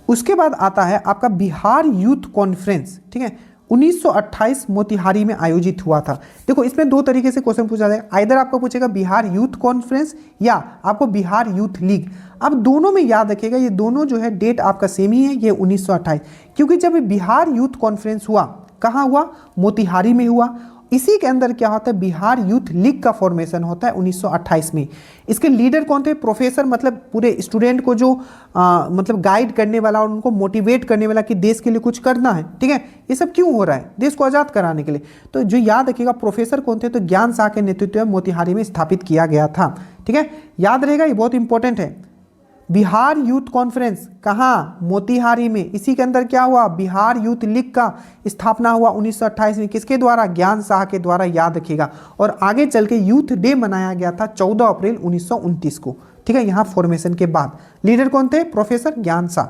उसके बाद आता है आपका बिहार यूथ कॉन्फ्रेंस। ठीक है, 1928 मोतिहारी में आयोजित हुआ था। देखो इसमें 2 तरीके से क्वेश्चन पूछा जाएगा, आइदर आपको पूछेगा बिहार यूथ कॉन्फ्रेंस या आपको बिहार यूथ लीग। अब दोनों में याद रखिएगा ये दोनों जो है डेट आपका सेम ही है, ये 1928, क्योंकि जब बिहार यूथ कॉन्फ्रेंस हुआ कहाँ हुआ? मोतिहारी में हुआ। इसी के अंदर क्या होता है? बिहार यूथ लीग का फॉर्मेशन होता है 1928 में। इसके लीडर कौन थे? प्रोफेसर, मतलब पूरे स्टूडेंट को जो मतलब गाइड करने वाला और उनको मोटिवेट करने वाला कि देश के लिए कुछ करना है। ठीक है, ये सब क्यों हो रहा है? देश को आज़ाद कराने के लिए। तो जो याद रखिएगा प्रोफेसर कौन थे? तो ज्ञान शाह के नेतृत्व में मोतिहारी में स्थापित किया गया था। ठीक है, याद रहेगा, ये बहुत इंपॉर्टेंट है। बिहार यूथ कॉन्फ्रेंस कहाँ? मोतिहारी में। इसी के अंदर क्या हुआ? बिहार यूथ लीग का स्थापना हुआ 1928 में। किसके द्वारा? ज्ञान शाह के द्वारा, याद रखिएगा। और आगे चल के यूथ डे मनाया गया था 14 अप्रैल 1929 को। ठीक है, यहाँ फॉर्मेशन के बाद लीडर कौन थे? प्रोफेसर ज्ञान शाह।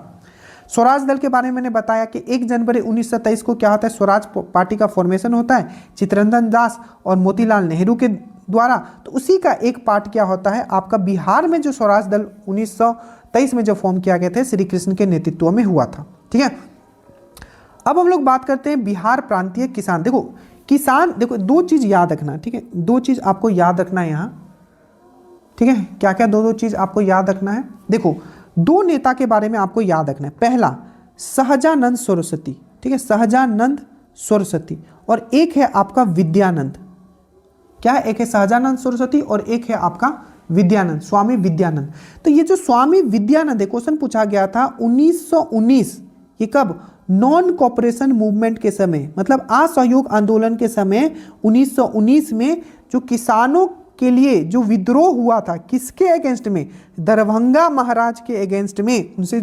स्वराज दल के बारे में मैंने बताया कि 1 जनवरी 1927 को क्या होता है? स्वराज पार्टी का फॉर्मेशन होता है चित्तरंजन दास और मोतीलाल नेहरू के द्वारा। तो उसी का एक पार्ट क्या होता है आपका बिहार में जो स्वराज दल 1923 में जो फॉर्म किया गया था श्री कृष्ण के नेतृत्व में हुआ था। ठीक है, अब हम लोग बात करते हैं बिहार प्रांतीय किसान। देखो किसान, देखो 2 चीज़ याद रखना। ठीक है, 2 चीज़ आपको याद रखना है यहाँ। ठीक है, क्या क्या 2 चीज़ आपको याद रखना है? देखो 2 नेता के बारे में आपको याद रखना है। पहला सहजानंद सरस्वती। ठीक है, सहजानंद सरस्वती। और एक है आपका विद्यानंद। क्या है? एक है सहजानंद सरस्वती और एक है आपका विद्यानंद, स्वामी विद्यानंद। तो ये जो स्वामी विद्यानंद है, क्वेश्चन पूछा गया था 1919, ये कब? नॉन कॉपरेशन मूवमेंट के समय, मतलब असहयोग आंदोलन के समय 1919 में जो किसानों के लिए जो विद्रोह हुआ था, किसके अगेंस्ट में? दरभंगा महाराज के अगेंस्ट में। उनसे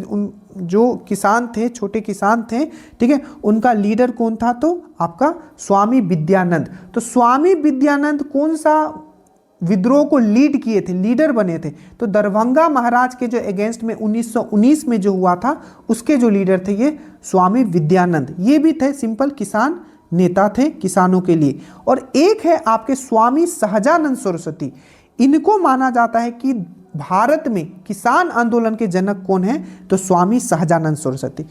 जो किसान थे, छोटे किसान थे, ठीक है, उनका लीडर कौन था? तो आपका स्वामी विद्यानंद। तो स्वामी विद्यानंद कौन सा विद्रोह को लीड किए थे, लीडर बने थे? तो दरभंगा महाराज के जो अगेंस्ट में 1919 में जो हुआ था उसके जो लीडर थे ये स्वामी विद्यानंद। ये भी थे सिंपल किसान नेता थे किसानों के लिए। और एक है आपके स्वामी सहजानंद सरस्वती। इनको माना जाता है कि भारत में किसान आंदोलन के जनक कौन है? तो स्वामी सहजानंद सरस्वती।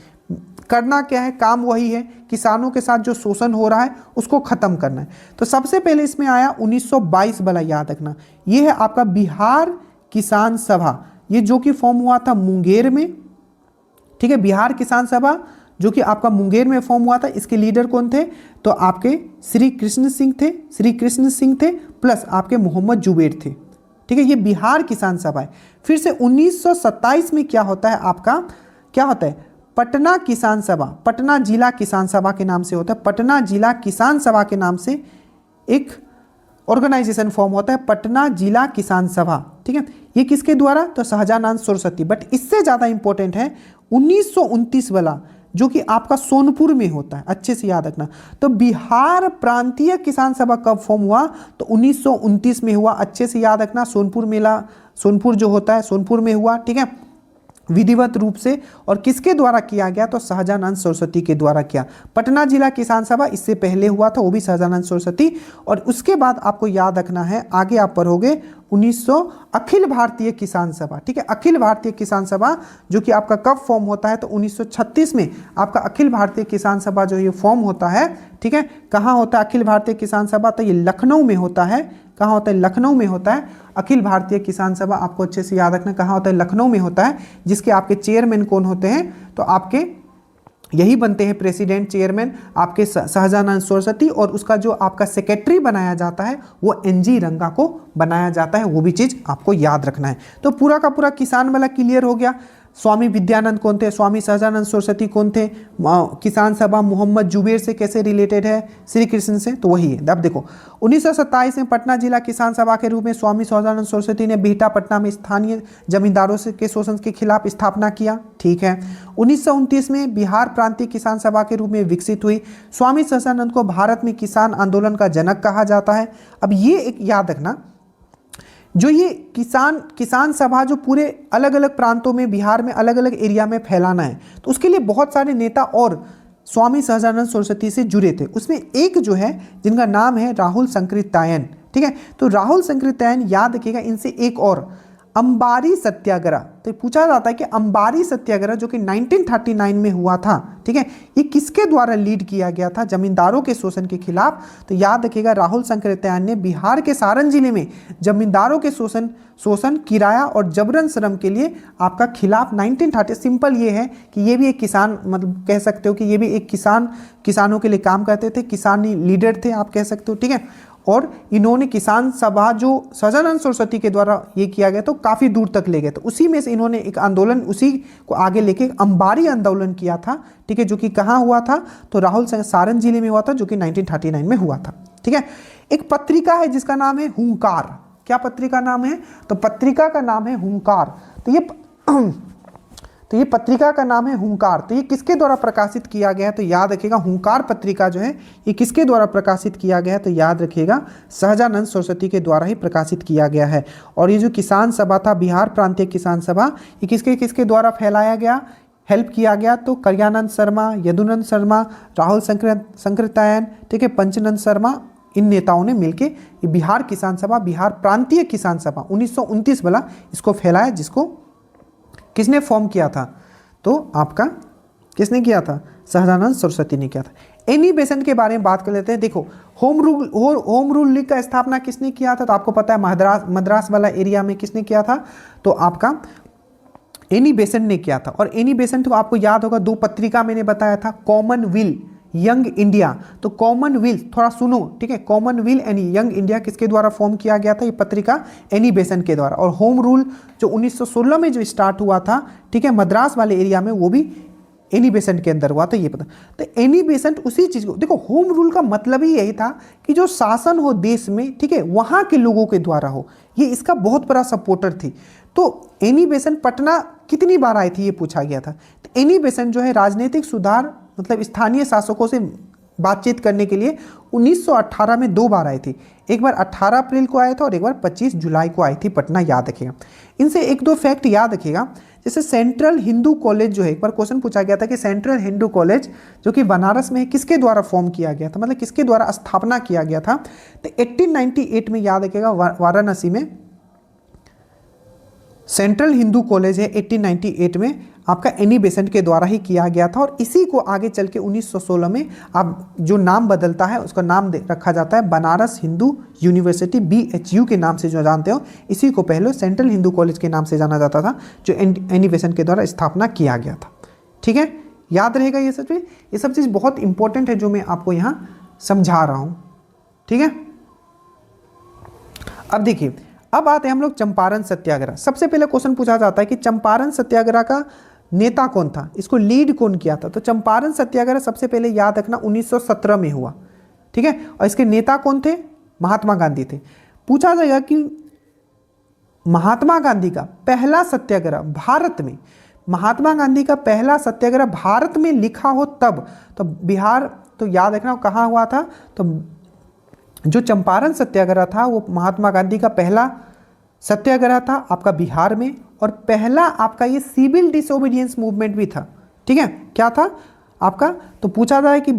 करना क्या है? काम वही है, किसानों के साथ जो शोषण हो रहा है उसको खत्म करना है। तो सबसे पहले इसमें आया 1922 वाला, याद रखना। ये है आपका बिहार किसान सभा, ये जो कि फॉर्म हुआ था मुंगेर में। ठीक है, बिहार किसान सभा जो कि आपका मुंगेर में फॉर्म हुआ था। इसके लीडर कौन थे? तो आपके श्री कृष्ण सिंह थे प्लस आपके मोहम्मद जुबैर थे। ठीक है, ये बिहार किसान सभा है। फिर से 1927 में क्या होता है आपका? क्या होता है? पटना किसान सभा, पटना जिला किसान सभा के नाम से होता है, पटना जिला किसान सभा के नाम से एक ऑर्गेनाइजेशन फॉर्म होता है, पटना जिला किसान सभा। ठीक है, ये किसके द्वारा? तो शाहजानंद सरस्वती। बट इससे ज़्यादा इंपॉर्टेंट है 1929 वाला, जो कि आपका सोनपुर में होता है, अच्छे से याद रखना। तो बिहार प्रांतीय किसान सभा कब फॉर्म हुआ? तो 1929 में हुआ, अच्छे से याद रखना। सोनपुर मेला, सोनपुर जो होता है सोनपुर में हुआ। ठीक है, विधिवत रूप से। और किसके द्वारा किया गया? तो शाहजानंद सरस्वती के द्वारा किया। पटना जिला किसान सभा इससे पहले हुआ था, वो भी शाहजानंद सरस्वती। और उसके बाद आपको याद रखना है, आगे आप पढ़ोगे 1900 अखिल भारतीय किसान सभा। ठीक है, अखिल भारतीय किसान सभा जो कि आपका कब फॉर्म होता है? तो 1936 में आपका अखिल भारतीय किसान सभा जो ये फॉर्म होता है। ठीक है, कहाँ होता है अखिल भारतीय किसान सभा? तो ये लखनऊ में होता है। कहाँ होता है? लखनऊ में होता है अखिल भारतीय किसान सभा। आपको अच्छे से याद रखना कहाँ होता है? लखनऊ में होता है। जिसके आपके चेयरमैन कौन होते हैं? तो आपके यही बनते हैं प्रेसिडेंट, चेयरमैन आपके शाहजानंद सरस्वती। और उसका जो आपका सेक्रेटरी बनाया जाता है वो NG रंगा को बनाया जाता है। वो भी चीज़ आपको याद रखना है। तो पूरा का पूरा किसान वाला क्लियर हो गया। स्वामी विद्यानंद कौन थे? स्वामी शाहजानंद सरस्वती कौन थे? किसान सभा मोहम्मद जुबेर से कैसे रिलेटेड है? श्री कृष्ण से, तो वही है। अब देखो 1927 में पटना जिला किसान सभा के रूप में स्वामी शाहजानंद सरस्वती ने बिहटा पटना में स्थानीय जमींदारों से के शोषण के खिलाफ स्थापना किया। ठीक है, 1929 में बिहार प्रांतीय किसान सभा के रूप में विकसित हुई। स्वामी शाहजानंद को भारत में किसान आंदोलन का जनक कहा जाता है। अब ये एक याद रखना, जो ये किसान सभा जो पूरे अलग अलग प्रांतों में बिहार में अलग अलग एरिया में फैलाना है, तो उसके लिए बहुत सारे नेता और स्वामी शाहजानंद सरस्वती से जुड़े थे। उसमें एक जो है जिनका नाम है राहुल संकृत्यायन। ठीक है, तो राहुल संकृत्यायन याद रखिएगा। इनसे एक और अंबारी सत्याग्रह, तो पूछा जाता है कि अंबारी सत्याग्रह जो कि 1939 में हुआ था। ठीक है, ये किसके द्वारा लीड किया गया था? जमींदारों के शोषण के खिलाफ। तो याद रखिएगा राहुल संकृत्यायन ने बिहार के सारण जिले में जमींदारों के शोषण किराया और जबरन श्रम के लिए आपका खिलाफ 1930। सिंपल ये है कि ये भी एक किसान, मतलब कह सकते हो कि ये भी एक किसानों के लिए काम करते थे, किसानी लीडर थे आप कह सकते हो। ठीक है, और इन्होंने किसान सभा जो शाहजानंद सरस्वती के द्वारा ये किया गया तो काफ़ी दूर तक ले गए। तो उसी में से इन्होंने एक आंदोलन उसी को आगे लेके अंबारी आंदोलन किया था। ठीक है, जो कि कहाँ हुआ था? तो राहुल सारण जिले में हुआ था, जो कि 1939 में हुआ था। ठीक है, एक पत्रिका है जिसका नाम है हुंकार। क्या पत्रिका नाम है? तो पत्रिका का नाम है हुंकार। तो ये पत्रिका का नाम है हुंकार। तो ये किसके द्वारा प्रकाशित किया गया है? तो याद रखिएगा हुंकार पत्रिका जो है ये किसके द्वारा प्रकाशित किया गया है? तो याद रखिएगा शाहजानंद सरस्वती के द्वारा ही प्रकाशित किया गया है। और ये जो किसान सभा था, बिहार प्रांतीय किसान सभा, ये किसके किसके द्वारा फैलाया गया, हेल्प किया गया? तो कल्याणंद शर्मा, यदुनंद शर्मा, राहुल संकृत्यायन, ठीक है, पंचनंद शर्मा, इन नेताओं ने मिलकर ये बिहार किसान सभा, बिहार प्रांतीय किसान सभा 1929 वाला इसको फैलाया, जिसको किसने फॉर्म किया था? तो आपका किसने किया था? शाहजानंद सरस्वती ने किया था। एनी बेसेंट के बारे में बात कर लेते हैं। देखो होम रूल लीग का स्थापना किसने किया था? तो आपको पता है मद्रास वाला एरिया में किसने किया था? तो आपका एनी बेसेंट ने किया था। और एनी बेसेंट को आपको याद होगा, दो पत्रिका मैंने बताया था, कॉमनवेल्थ, यंग इंडिया। तो कॉमनवेल्थ थोड़ा सुनो, ठीक है, कॉमनवेल्थ एंड यंग इंडिया किसके द्वारा फॉर्म किया गया था? ये पत्रिका एनी बेसेंट के द्वारा। और होम रूल जो 1916 में जो स्टार्ट हुआ था, ठीक है, मद्रास वाले एरिया में, वो भी एनी बेसेंट के अंदर हुआ था, ये पता। तो एनी बेसेंट उसी चीज को, देखो होम रूल का मतलब ही यही था कि जो शासन हो देश में, ठीक है, वहां के लोगों के द्वारा हो। ये इसका बहुत बड़ा सपोर्टर थी। तो एनी बेसेंट पटना कितनी बार आई थी ये पूछा गया था। तो एनी बेसेंट जो है राजनीतिक सुधार, मतलब स्थानीय शासकों से बातचीत करने के लिए 1918 में 2 बार आई थी। एक बार 18 अप्रैल को आया था और एक बार 25 जुलाई को आई थी पटना, याद रखिएगा। इनसे 1-2 फैक्ट याद रखिएगा। जैसे सेंट्रल हिंदू कॉलेज जो है, एक बार क्वेश्चन पूछा गया था कि सेंट्रल हिंदू कॉलेज जो कि बनारस में है, किसके द्वारा फॉर्म किया गया था, मतलब किसके द्वारा स्थापना किया गया था? तो 1898 में, याद रखिएगा, वाराणसी में सेंट्रल हिंदू कॉलेज है, 1898 में आपका एनी बेसेंट के द्वारा ही किया गया था। और इसी को आगे चल के 1916 में अब जो नाम बदलता है उसका नाम रखा जाता है बनारस हिंदू यूनिवर्सिटी, BHU के नाम से जो जानते हो। इसी को पहले सेंट्रल हिंदू कॉलेज के नाम से जाना जाता था, जो एनी बेसेंट के द्वारा स्थापना किया गया था। ठीक है, याद रहेगा ये सब चीज़ बहुत इंपॉर्टेंट है जो मैं आपको यहाँ समझा रहा हूँ। ठीक है, अब देखिए, अब आते हैं हम लोग चंपारण सत्याग्रह। सबसे पहले क्वेश्चन पूछा जाता है कि चंपारण सत्याग्रह का नेता कौन था, इसको लीड कौन किया था? तो चंपारण सत्याग्रह सबसे पहले याद रखना 1917 में हुआ, ठीक है। और इसके नेता कौन थे? महात्मा गांधी थे। पूछा जाएगा कि महात्मा गांधी का पहला सत्याग्रह भारत में, महात्मा गांधी का पहला सत्याग्रह भारत में लिखा हो तब, तो बिहार, तो याद रखना कहाँ हुआ था? तो जो चंपारण सत्याग्रह था वो महात्मा गांधी का पहला सत्याग्रह था आपका बिहार में, और पहला आपका ये सिविल डिसोबीडियंस मूवमेंट भी था, ठीक है। क्या था आपका? तो पूछा जाए कि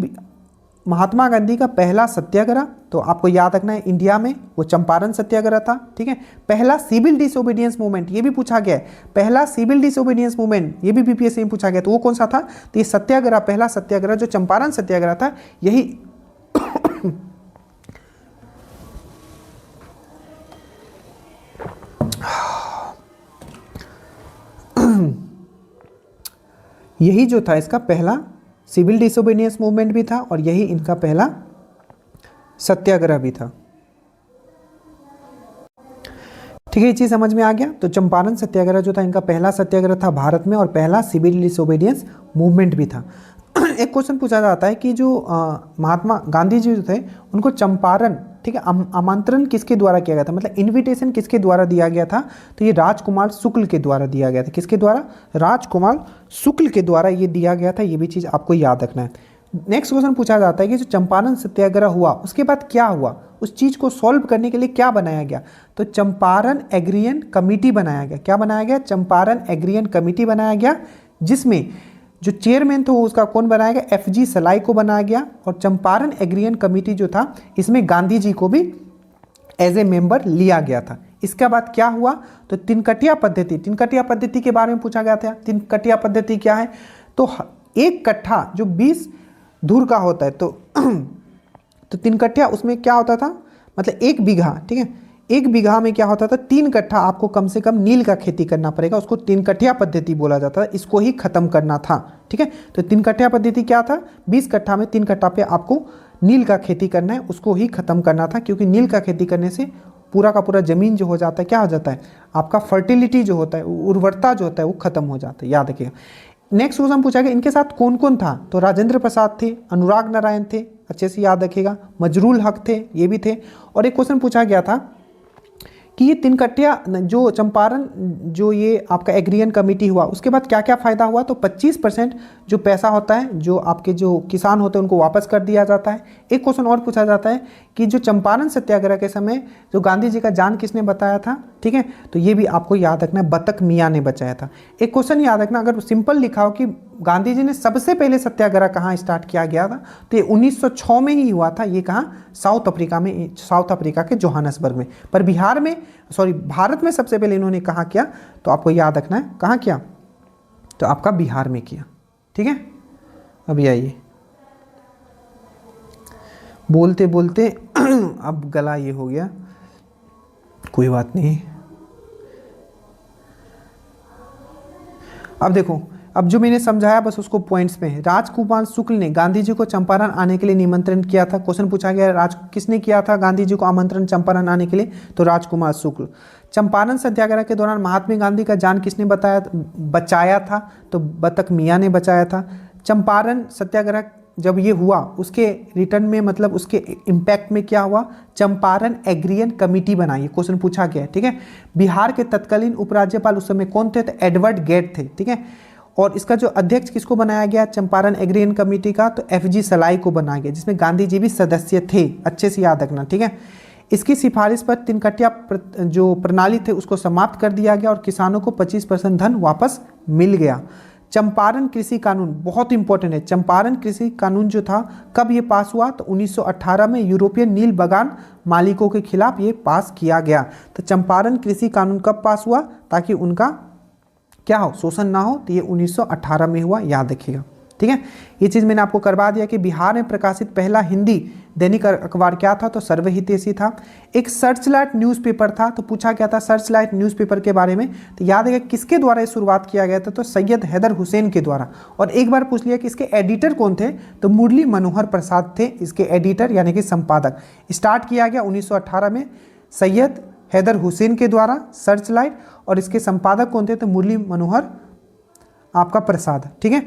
महात्मा गांधी का पहला सत्याग्रह, तो आपको याद रखना है इंडिया में वो चंपारण सत्याग्रह था, ठीक है। पहला सिविल डिसोबीडियंस मूवमेंट, ये भी पूछा गया है, पहला सिविल डिसोबीडियंस मूवमेंट, ये भी बीपीएससी में पूछा गया, तो वो कौन सा था? तो ये सत्याग्रह, पहला सत्याग्रह जो चंपारण सत्याग्रह था, यही यही जो था इसका पहला सिविल डिसोबीडियंस मूवमेंट भी था, और यही इनका पहला सत्याग्रह भी था, ठीक है। ये चीज समझ में आ गया। तो चंपारण सत्याग्रह जो था इनका पहला सत्याग्रह था भारत में, और पहला सिविल डिसोबीडियंस मूवमेंट भी था। एक क्वेश्चन पूछा जाता है कि जो महात्मा गांधी जी जो थे उनको चंपारण, ठीक है, आमंत्रण किसके द्वारा किया गया था, मतलब इनविटेशन किसके द्वारा दिया गया था? तो ये राजकुमार शुक्ल के द्वारा दिया गया था। किसके द्वारा? राजकुमार शुक्ल के द्वारा ये दिया गया था। ये भी चीज़ आपको याद रखना है। नेक्स्ट क्वेश्चन पूछा जाता है कि जो चंपारण सत्याग्रह हुआ उसके बाद क्या हुआ, उस चीज़ को सॉल्व करने के लिए क्या बनाया गया? तो चंपारण एग्रीयन कमेटी बनाया गया। क्या बनाया गया? चंपारण एग्रीयन कमेटी बनाया गया, जिसमें जो चेयरमैन था उसका कौन बनाया गया? एफजी सलाई को बनाया गया। और चंपारण एग्रीयन कमेटी जो था इसमें गांधी जी को भी एज ए मेंबर लिया गया था। इसके बाद क्या हुआ? तो तिनकटिया पद्धति, तिनकटिया पद्धति के बारे में पूछा गया था। तिनकटिया पद्धति क्या है? तो एक कट्ठा जो 20 धूर का होता है, तो तिनकटिया उसमें क्या होता था, मतलब 1 बीघा, ठीक है, 1 बीघा में क्या होता था? 3 कट्ठा आपको कम से कम नील का खेती करना पड़ेगा, उसको तिनकटिया पद्धति बोला जाता है। इसको ही खत्म करना था, ठीक है। तो तिनकटिया पद्धति क्या था? 20 कट्ठा में 3 कट्ठा पे आपको नील का खेती करना है, उसको ही खत्म करना था, क्योंकि नील का खेती करने से पूरा का पूरा जमीन जो हो जाता है, क्या हो जाता है? आपका फर्टिलिटी जो होता है, उर्वरता जो होता है वो खत्म हो जाता है, याद रखिएगा। नेक्स्ट क्वेश्चन पूछा गया इनके साथ कौन कौन था? तो राजेंद्र प्रसाद थे, अनुराग नारायण थे, अच्छे से याद रखिएगा, मजरूल हक थे, ये भी थे। और एक क्वेश्चन पूछा गया था कि ये तिनकटिया जो चंपारण जो ये आपका एग्रीयन कमेटी हुआ उसके बाद क्या क्या फ़ायदा हुआ? तो 25% जो पैसा होता है जो आपके जो किसान होते हैं उनको वापस कर दिया जाता है। एक क्वेश्चन और पूछा जाता है कि जो चंपारण सत्याग्रह के समय जो गांधी जी का जान किसने बताया था, ठीक है, तो ये भी आपको याद रखना है, बतक मियाँ ने बचाया था। एक क्वेश्चन याद रखना, अगर सिंपल लिखा हो कि गांधी जी ने सबसे पहले सत्याग्रह कहाँ स्टार्ट किया गया था, तो ये 1906 में ही हुआ था। ये कहाँ? साउथ अफ्रीका में, साउथ अफ्रीका के जोहानसबर्ग में। पर बिहार में, सॉरी, भारत में सबसे पहले इन्होंने कहाँ किया? तो आपको याद रखना है कहाँ किया, तो आपका बिहार में किया, ठीक है। अभी आइए, बोलते बोलते अब गला ये हो गया, कोई बात नहीं। अब देखो, अब जो मैंने समझाया बस उसको पॉइंट्स में है। राजकुमार शुक्ल ने गांधी जी को चंपारण आने के लिए निमंत्रण किया था। क्वेश्चन पूछा गया किसने किया था गांधी जी को आमंत्रण चंपारण आने के लिए? तो राजकुमार शुक्ल। चंपारण सत्याग्रह के दौरान महात्मा गांधी का जान किसने बचाया था? तो बतक मियाँ ने बचाया था। चंपारण सत्याग्रह जब ये हुआ उसके रिटर्न में, मतलब उसके इम्पैक्ट में क्या हुआ? चंपारण एग्रीयन कमेटी बनाई, क्वेश्चन पूछा गया, ठीक है। बिहार के तत्कालीन उपराज्यपाल उस समय कौन थे? तो एडवर्ड गेट थे, ठीक है। और इसका जो अध्यक्ष किसको बनाया गया चंपारण एग्रीयन कमेटी का? तो एफजी सलाई को बनाया गया, जिसमें गांधी जी भी सदस्य थे, अच्छे से याद रखना, ठीक है। इसकी सिफारिश पर तिनकटिया जो प्रणाली थे उसको समाप्त कर दिया गया और किसानों को 25% धन वापस मिल गया। चंपारण कृषि कानून बहुत इंपॉर्टेंट है। चंपारण कृषि कानून जो था कब ये पास हुआ? तो 1918 में यूरोपियन नील बागान मालिकों के खिलाफ ये पास किया गया। तो चंपारण कृषि कानून कब पास हुआ? ताकि उनका क्या हो, शोषण ना हो। तो ये 1918 में हुआ, याद रखिएगा, ठीक है। ये चीज़ मैंने आपको करवा दिया कि बिहार में प्रकाशित पहला हिंदी दैनिक अखबार क्या था? तो सर्वहितैषी था। एक सर्चलाइट न्यूज़पेपर था, तो पूछा क्या था सर्चलाइट न्यूज़पेपर के बारे में? तो याद है किसके द्वारा ये शुरुआत किया गया था? तो सैयद हैदर हुसैन के द्वारा। और एक बार पूछ लिया कि इसके एडिटर कौन थे? तो मुरली मनोहर प्रसाद थे इसके एडिटर, यानी कि संपादक। स्टार्ट किया गया 1918 में सैयद हैदर हुसैन के द्वारा सर्चलाइट, और इसके संपादक कौन थे? तो मुरली मनोहर आपका प्रसाद, ठीक है।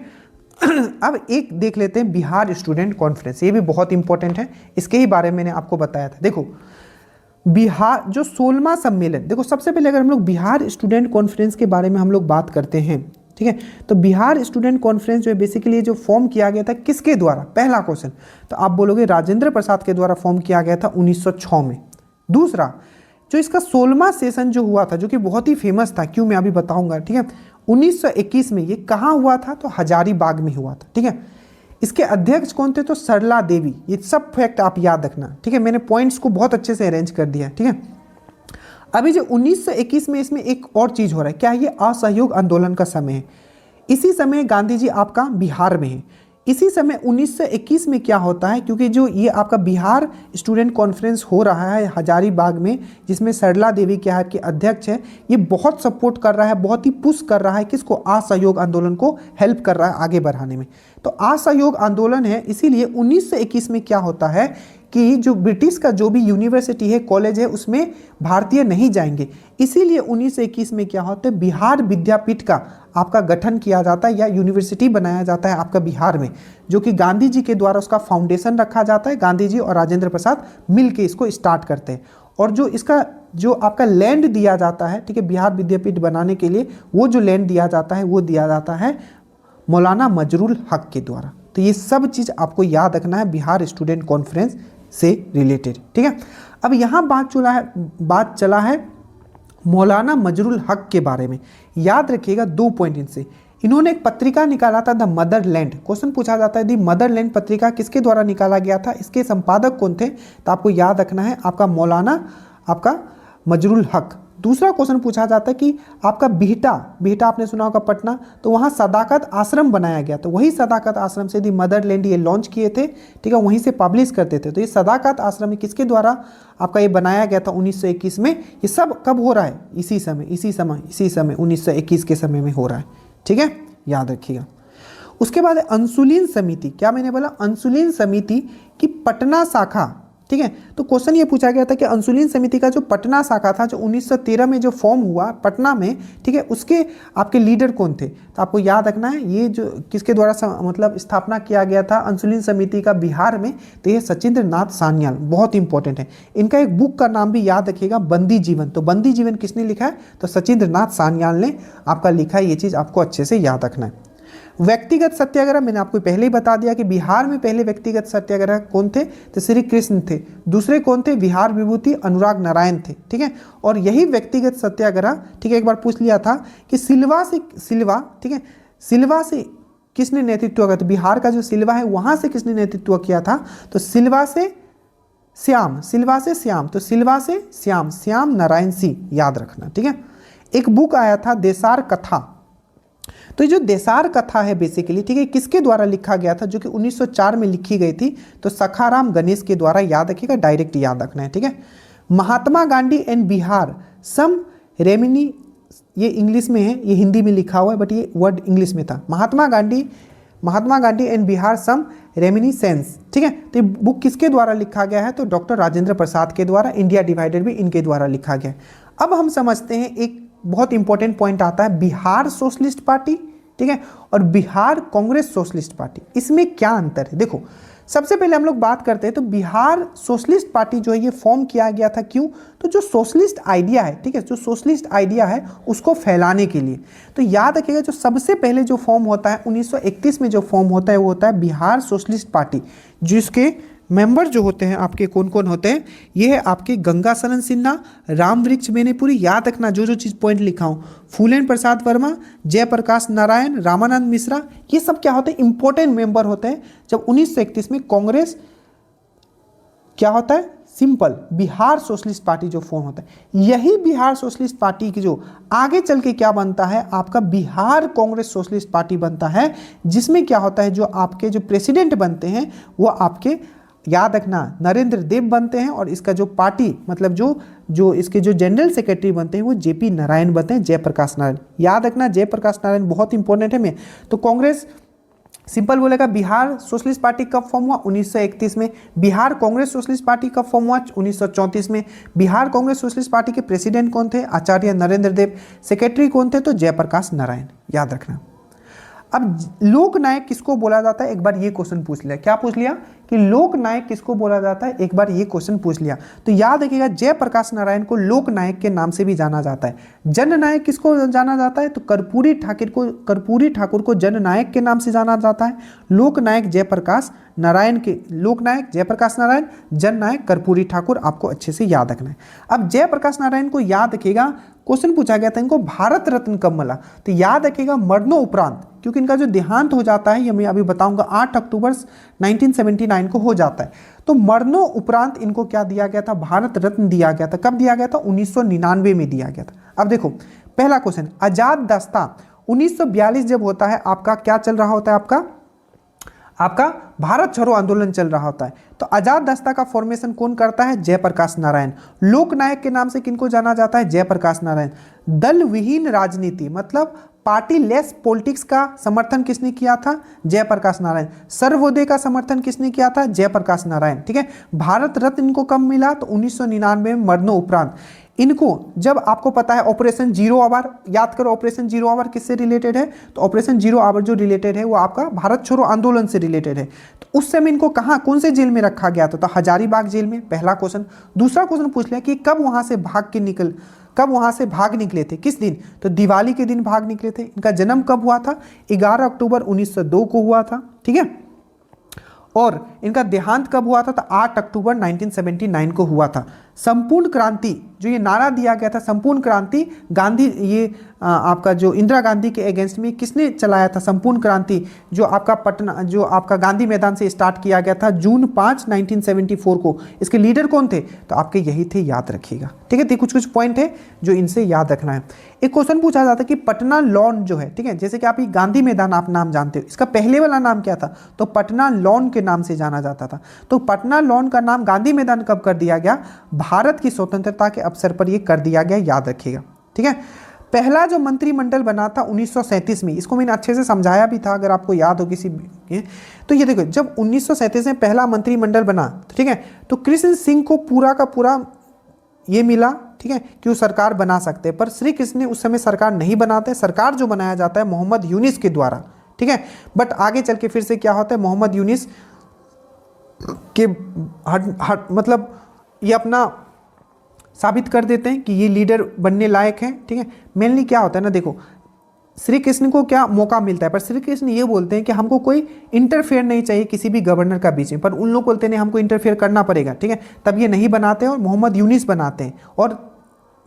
अब एक देख लेते हैं बिहार स्टूडेंट कॉन्फ्रेंस, ये भी बहुत इंपॉर्टेंट है, इसके ही बारे में मैंने आपको बताया था। देखो बिहार जो 16वां सम्मेलन, देखो सबसे पहले अगर हम लोग बिहार स्टूडेंट कॉन्फ्रेंस के बारे में हम लोग बात करते हैं, ठीक है, तो बिहार स्टूडेंट कॉन्फ्रेंस जो है बेसिकली जो फॉर्म किया गया था किसके द्वारा, पहला क्वेश्चन तो आप बोलोगे राजेंद्र प्रसाद के द्वारा फॉर्म किया गया था 1906 में। दूसरा जो इसका 16वां सेशन जो हुआ था जो कि बहुत ही फेमस था, क्यों मैं अभी बताऊंगा, ठीक है, 1921 में ये कहाँ हुआ था, तो हजारीबाग में हुआ था, ठीक है। इसके अध्यक्ष कौन थे, तो सरला देवी, ये सब फैक्ट आप याद रखना, ठीक है, मैंने पॉइंट्स को बहुत अच्छे से अरेंज कर दिया है, ठीक है। अभी जो 1921 में इसमें एक और चीज हो रहा है, क्या ये असहयोग आंदोलन का समय है, इसी समय गांधी जी आपका बिहार में है, इसी समय 1921 में क्या होता है, क्योंकि जो ये आपका बिहार स्टूडेंट कॉन्फ्रेंस हो रहा है हजारीबाग में, जिसमें सरला देवी क्या है कि अध्यक्ष है, ये बहुत सपोर्ट कर रहा है, बहुत ही पुश कर रहा है किसको, असहयोग आंदोलन को हेल्प कर रहा है आगे बढ़ाने में। तो असहयोग आंदोलन है, इसीलिए 1921 में क्या होता है कि जो ब्रिटिश का जो भी यूनिवर्सिटी है, कॉलेज है, उसमें भारतीय नहीं जाएंगे, इसीलिए 1921 में क्या होता है, बिहार विद्यापीठ का आपका गठन किया जाता है या यूनिवर्सिटी बनाया जाता है आपका बिहार में, जो कि गांधी जी के द्वारा उसका फाउंडेशन रखा जाता है, गांधी जी और राजेंद्र प्रसाद मिलके इसको स्टार्ट करते हैं। और जो इसका जो आपका लैंड दिया जाता है, ठीक है, बिहार विद्यापीठ बनाने के लिए वो जो लैंड दिया जाता है वो दिया जाता है मौलाना मजरुल हक के द्वारा। तो ये सब चीज़ आपको याद रखना है बिहार स्टूडेंट कॉन्फ्रेंस से रिलेटेड, ठीक है। अब यहाँ बात चला है मौलाना मजरुल हक के बारे में, याद रखिएगा 2 पॉइंट इनसे। इन्होंने एक पत्रिका निकाला था द मदरलैंड, क्वेश्चन पूछा जाता है दी मदरलैंड पत्रिका किसके द्वारा निकाला गया था, इसके संपादक कौन थे, तो आपको याद रखना है आपका मौलाना आपका मजरुल हक। दूसरा क्वेश्चन पूछा जाता है कि आपका बिहटा आपने सुना होगा पटना, तो वहाँ सदाकत आश्रम बनाया गया, तो वही सदाकत आश्रम से दी मदरलैंड ये लॉन्च किए थे, ठीक है, वहीं से पब्लिश करते थे। तो ये सदाकत आश्रम किसके द्वारा आपका ये बनाया गया था 1921 में, ये सब कब हो रहा है, इसी समय 1921 के समय में हो रहा है, ठीक है, याद रखिएगा। उसके बाद अंसुलिन समिति, क्या मैंने बोला, अंसुलिन समिति की पटना शाखा, ठीक है। तो क्वेश्चन ये पूछा गया था कि अंसुलिन समिति का जो पटना शाखा था जो 1913 में जो फॉर्म हुआ पटना में, ठीक है, उसके आपके लीडर कौन थे, तो आपको याद रखना है ये जो किसके द्वारा मतलब स्थापना किया गया था अंसुलिन समिति का बिहार में, तो ये सचिंद्र नाथ सान्याल, बहुत इंपॉर्टेंट है। इनका एक बुक का नाम भी याद रखिएगा, बंदी जीवन, तो बंदी जीवन किसने लिखा है, तो सचिंद्र नाथ सान्याल ने आपका लिखा है, ये चीज़ आपको अच्छे से याद रखना है। व्यक्तिगत सत्याग्रह मैंने आपको पहले ही बता दिया कि बिहार में पहले व्यक्तिगत सत्याग्रह कौन थे, तो श्री कृष्ण थे, दूसरे कौन थे, बिहार विभूति अनुराग नारायण थे, ठीक है। और यही व्यक्तिगत सत्याग्रह, ठीक है, एक बार पूछ लिया था कि सिल्वा, ठीक है, सिल्वा से किसने नेतृत्व किया, तो बिहार का जो सिल्वा है वहां से किसने नेतृत्व किया था, तो सिल्वा से श्याम, तो सिल्वा से श्याम नारायण सिंह, याद रखना, ठीक है। एक बुक आया था देसार कथा, तो ये जो देसार कथा है बेसिकली, ठीक है, किसके द्वारा लिखा गया था, जो कि 1904 में लिखी गई थी, तो सखाराम गणेश के द्वारा, याद रखिएगा, डायरेक्ट याद रखना है, ठीक है। महात्मा गांधी एंड बिहार सम रेमिनी, ये इंग्लिश में है, ये हिंदी में लिखा हुआ है बट ये वर्ड इंग्लिश में था, Mahatma Gandhi and Bihar some reminiscences, ठीक है। तो ये बुक किसके द्वारा लिखा गया है, तो डॉक्टर राजेंद्र प्रसाद के द्वारा, इंडिया डिवाइडेड भी इनके द्वारा लिखा गया है। अब हम समझते हैं एक बहुत इंपॉर्टेंट पॉइंट आता है बिहार सोशलिस्ट पार्टी, ठीक है, और बिहार कांग्रेस सोशलिस्ट पार्टी, इसमें क्या अंतर है। देखो सबसे पहले हम लोग बात करते हैं, तो बिहार सोशलिस्ट पार्टी जो है ये फॉर्म किया गया था, क्यों, तो जो सोशलिस्ट आइडिया है, ठीक है, जो सोशलिस्ट आइडिया है उसको फैलाने के लिए। तो याद रखिएगा जो सबसे पहले जो फॉर्म होता है 1931 में जो फॉर्म होता है वो होता है बिहार सोशलिस्ट पार्टी, जिसके मेंबर जो होते हैं आपके कौन कौन होते हैं, ये है आपके गंगा शरण सिन्हा, राम वृक्ष मैनेपुरी, याद रखना जो चीज़ पॉइंट लिखा हूँ, फूलेन प्रसाद वर्मा, जयप्रकाश नारायण, रामानंद मिश्रा, ये सब क्या होते हैं, इंपॉर्टेंट मेंबर होते हैं। जब 1931 में कांग्रेस क्या होता है, सिंपल बिहार सोशलिस्ट पार्टी जो फॉर्म होता है, यही बिहार सोशलिस्ट पार्टी की जो आगे चल के क्या बनता है आपका बिहार कांग्रेस सोशलिस्ट पार्टी बनता है, जिसमें क्या होता है जो आपके जो प्रेसिडेंट बनते हैं वो आपके, याद रखना, नरेंद्र देव बनते हैं, और इसका जो पार्टी मतलब जो इसके जो जनरल सेक्रेटरी बनते हैं वो जेपी नारायण बनते हैं, जयप्रकाश नारायण, याद रखना, जयप्रकाश नारायण बहुत इंपॉर्टेंट है। तो कांग्रेस सिंपल बोलेगा बिहार सोशलिस्ट पार्टी कब फॉर्म हुआ 1931 में, बिहार कांग्रेस सोशलिस्ट पार्टी कब फॉर्म हुआ 1934 में, बिहार कांग्रेस सोशलिस्ट पार्टी के प्रेसिडेंट कौन थे, आचार्य नरेंद्र देव, सेक्रेटरी कौन थे, तो जयप्रकाश नारायण, याद रखना। अब लोक नायक किसको बोला जाता है, एक बार ये क्वेश्चन पूछ लिया, क्या पूछ लिया कि लोक नायक किसको बोला जाता है, एक बार ये क्वेश्चन पूछ लिया। तो याद रखिएगा जयप्रकाश नारायण को लोक नायक के नाम से भी जाना जाता है। जननायक किसको जाना जाता है, तो कर्पूरी ठाकुर को जननायक के नाम से जाना जाता है। लोकनायक जयप्रकाश नारायण के, लोकनायक जयप्रकाश नारायण, जननायक कर्पूरी ठाकुर, आपको अच्छे से याद रखना है। अब जयप्रकाश नारायण को याद रखिएगा, क्वेश्चन पूछा गया था इनको भारत रत्न कब मिला, तो याद रखिएगा मरणों उपरांत, क्योंकि इनका जो देहांत हो जाता है ये मैं अभी बताऊंगा 8 अक्टूबर 1979 को हो जाता है। तो मरणों उपरांत इनको क्या दिया गया था, भारत रत्न दिया गया था। कब दिया गया था, 1999 में दिया गया था। अब देखो पहला क्वेश्चन, आजाद दस्ता 1942 जब होता है, आपका क्या चल रहा होता है, आपका भारत छोड़ो आंदोलन चल रहा होता है। तो आजाद दस्ता का फॉर्मेशन कौन करता है, जयप्रकाश नारायण। लोकनायक के नाम से किनको जाना जाता है, जयप्रकाश नारायण। दल विहीन राजनीति मतलब पार्टी लेस पॉलिटिक्स का समर्थन किसने किया था, जयप्रकाश नारायण। सर्वोदय का समर्थन किसने किया था, जयप्रकाश नारायण। ठीक है, भारत रत्न इनको कब मिला, तो 1999 में मरणों उपरांत। इनको जब आपको पता है ऑपरेशन जीरो आवर, याद करो ऑपरेशन जीरो आवर किससे रिलेटेड है, तो ऑपरेशन जीरो आवर जो रिलेटेड है वो आपका भारत छोड़ो आंदोलन से रिलेटेड है। तो उस समय इनको कहाँ, कौन से जेल में रखा गया था, तो हजारीबाग जेल में, पहला क्वेश्चन। दूसरा क्वेश्चन पूछ लिया कि कब वहां से भाग निकले थे, किस दिन, तो दिवाली के दिन भाग निकले थे। इनका जन्म कब हुआ था, 11 अक्टूबर 1902 को हुआ था। ठीक है, और इनका देहांत कब हुआ था, तो 8 अक्टूबर 1979 को हुआ था। संपूर्ण क्रांति जो ये नारा दिया गया था, संपूर्ण क्रांति, गांधी, ये आपका जो इंदिरा गांधी के अगेंस्ट में किसने चलाया था, संपूर्ण क्रांति, जो आपका पटना, जो आपका गांधी मैदान से स्टार्ट किया गया था जून 5, 1974 को। इसके लीडर कौन थे, तो आपके यही थे, याद रखिएगा। ठीक है, तो कुछ पॉइंट है जो इनसे याद रखना है। एक क्वेश्चन पूछा जाता है कि पटना लॉन जो है, ठीक है, जैसे कि आप ये गांधी मैदान आप नाम जानते हो, इसका पहले वाला नाम क्या था, तो पटना लॉन के नाम से जाना जाता था। तो पटना लॉन का नाम गांधी मैदान कब कर दिया गया, भारत की स्वतंत्रता के अवसर पर यह कर दिया गया, याद रखिएगा। ठीक है, पहला जो मंत्रिमंडल बना था 1937 में, इसको मैंने अच्छे से समझाया भी था अगर आपको याद हो किसी तो ये देखो जब 1937 में पहला मंत्रिमंडल बना, ठीक है, तो कृष्ण सिंह को पूरा का पूरा ये मिला, ठीक है, कि वो सरकार बना सकते हैं। पर श्री कृष्ण ने उस समय सरकार नहीं बनाते, सरकार जो बनाया जाता है मोहम्मद यूनिस के द्वारा। ठीक है, बट आगे चल के फिर से क्या होता है, मोहम्मद यूनिस के मतलब ये अपना साबित कर देते हैं कि ये लीडर बनने लायक हैं। ठीक है, मेनली क्या होता है ना, देखो श्री कृष्ण को क्या मौका मिलता है, पर श्री कृष्ण ये बोलते हैं कि हमको कोई इंटरफेयर नहीं चाहिए किसी भी गवर्नर का बीच में, पर उन लोग बोलते हैं हमको इंटरफेयर करना पड़ेगा। ठीक है, तब ये नहीं बनाते हैं और मोहम्मद यूनिस बनाते हैं, और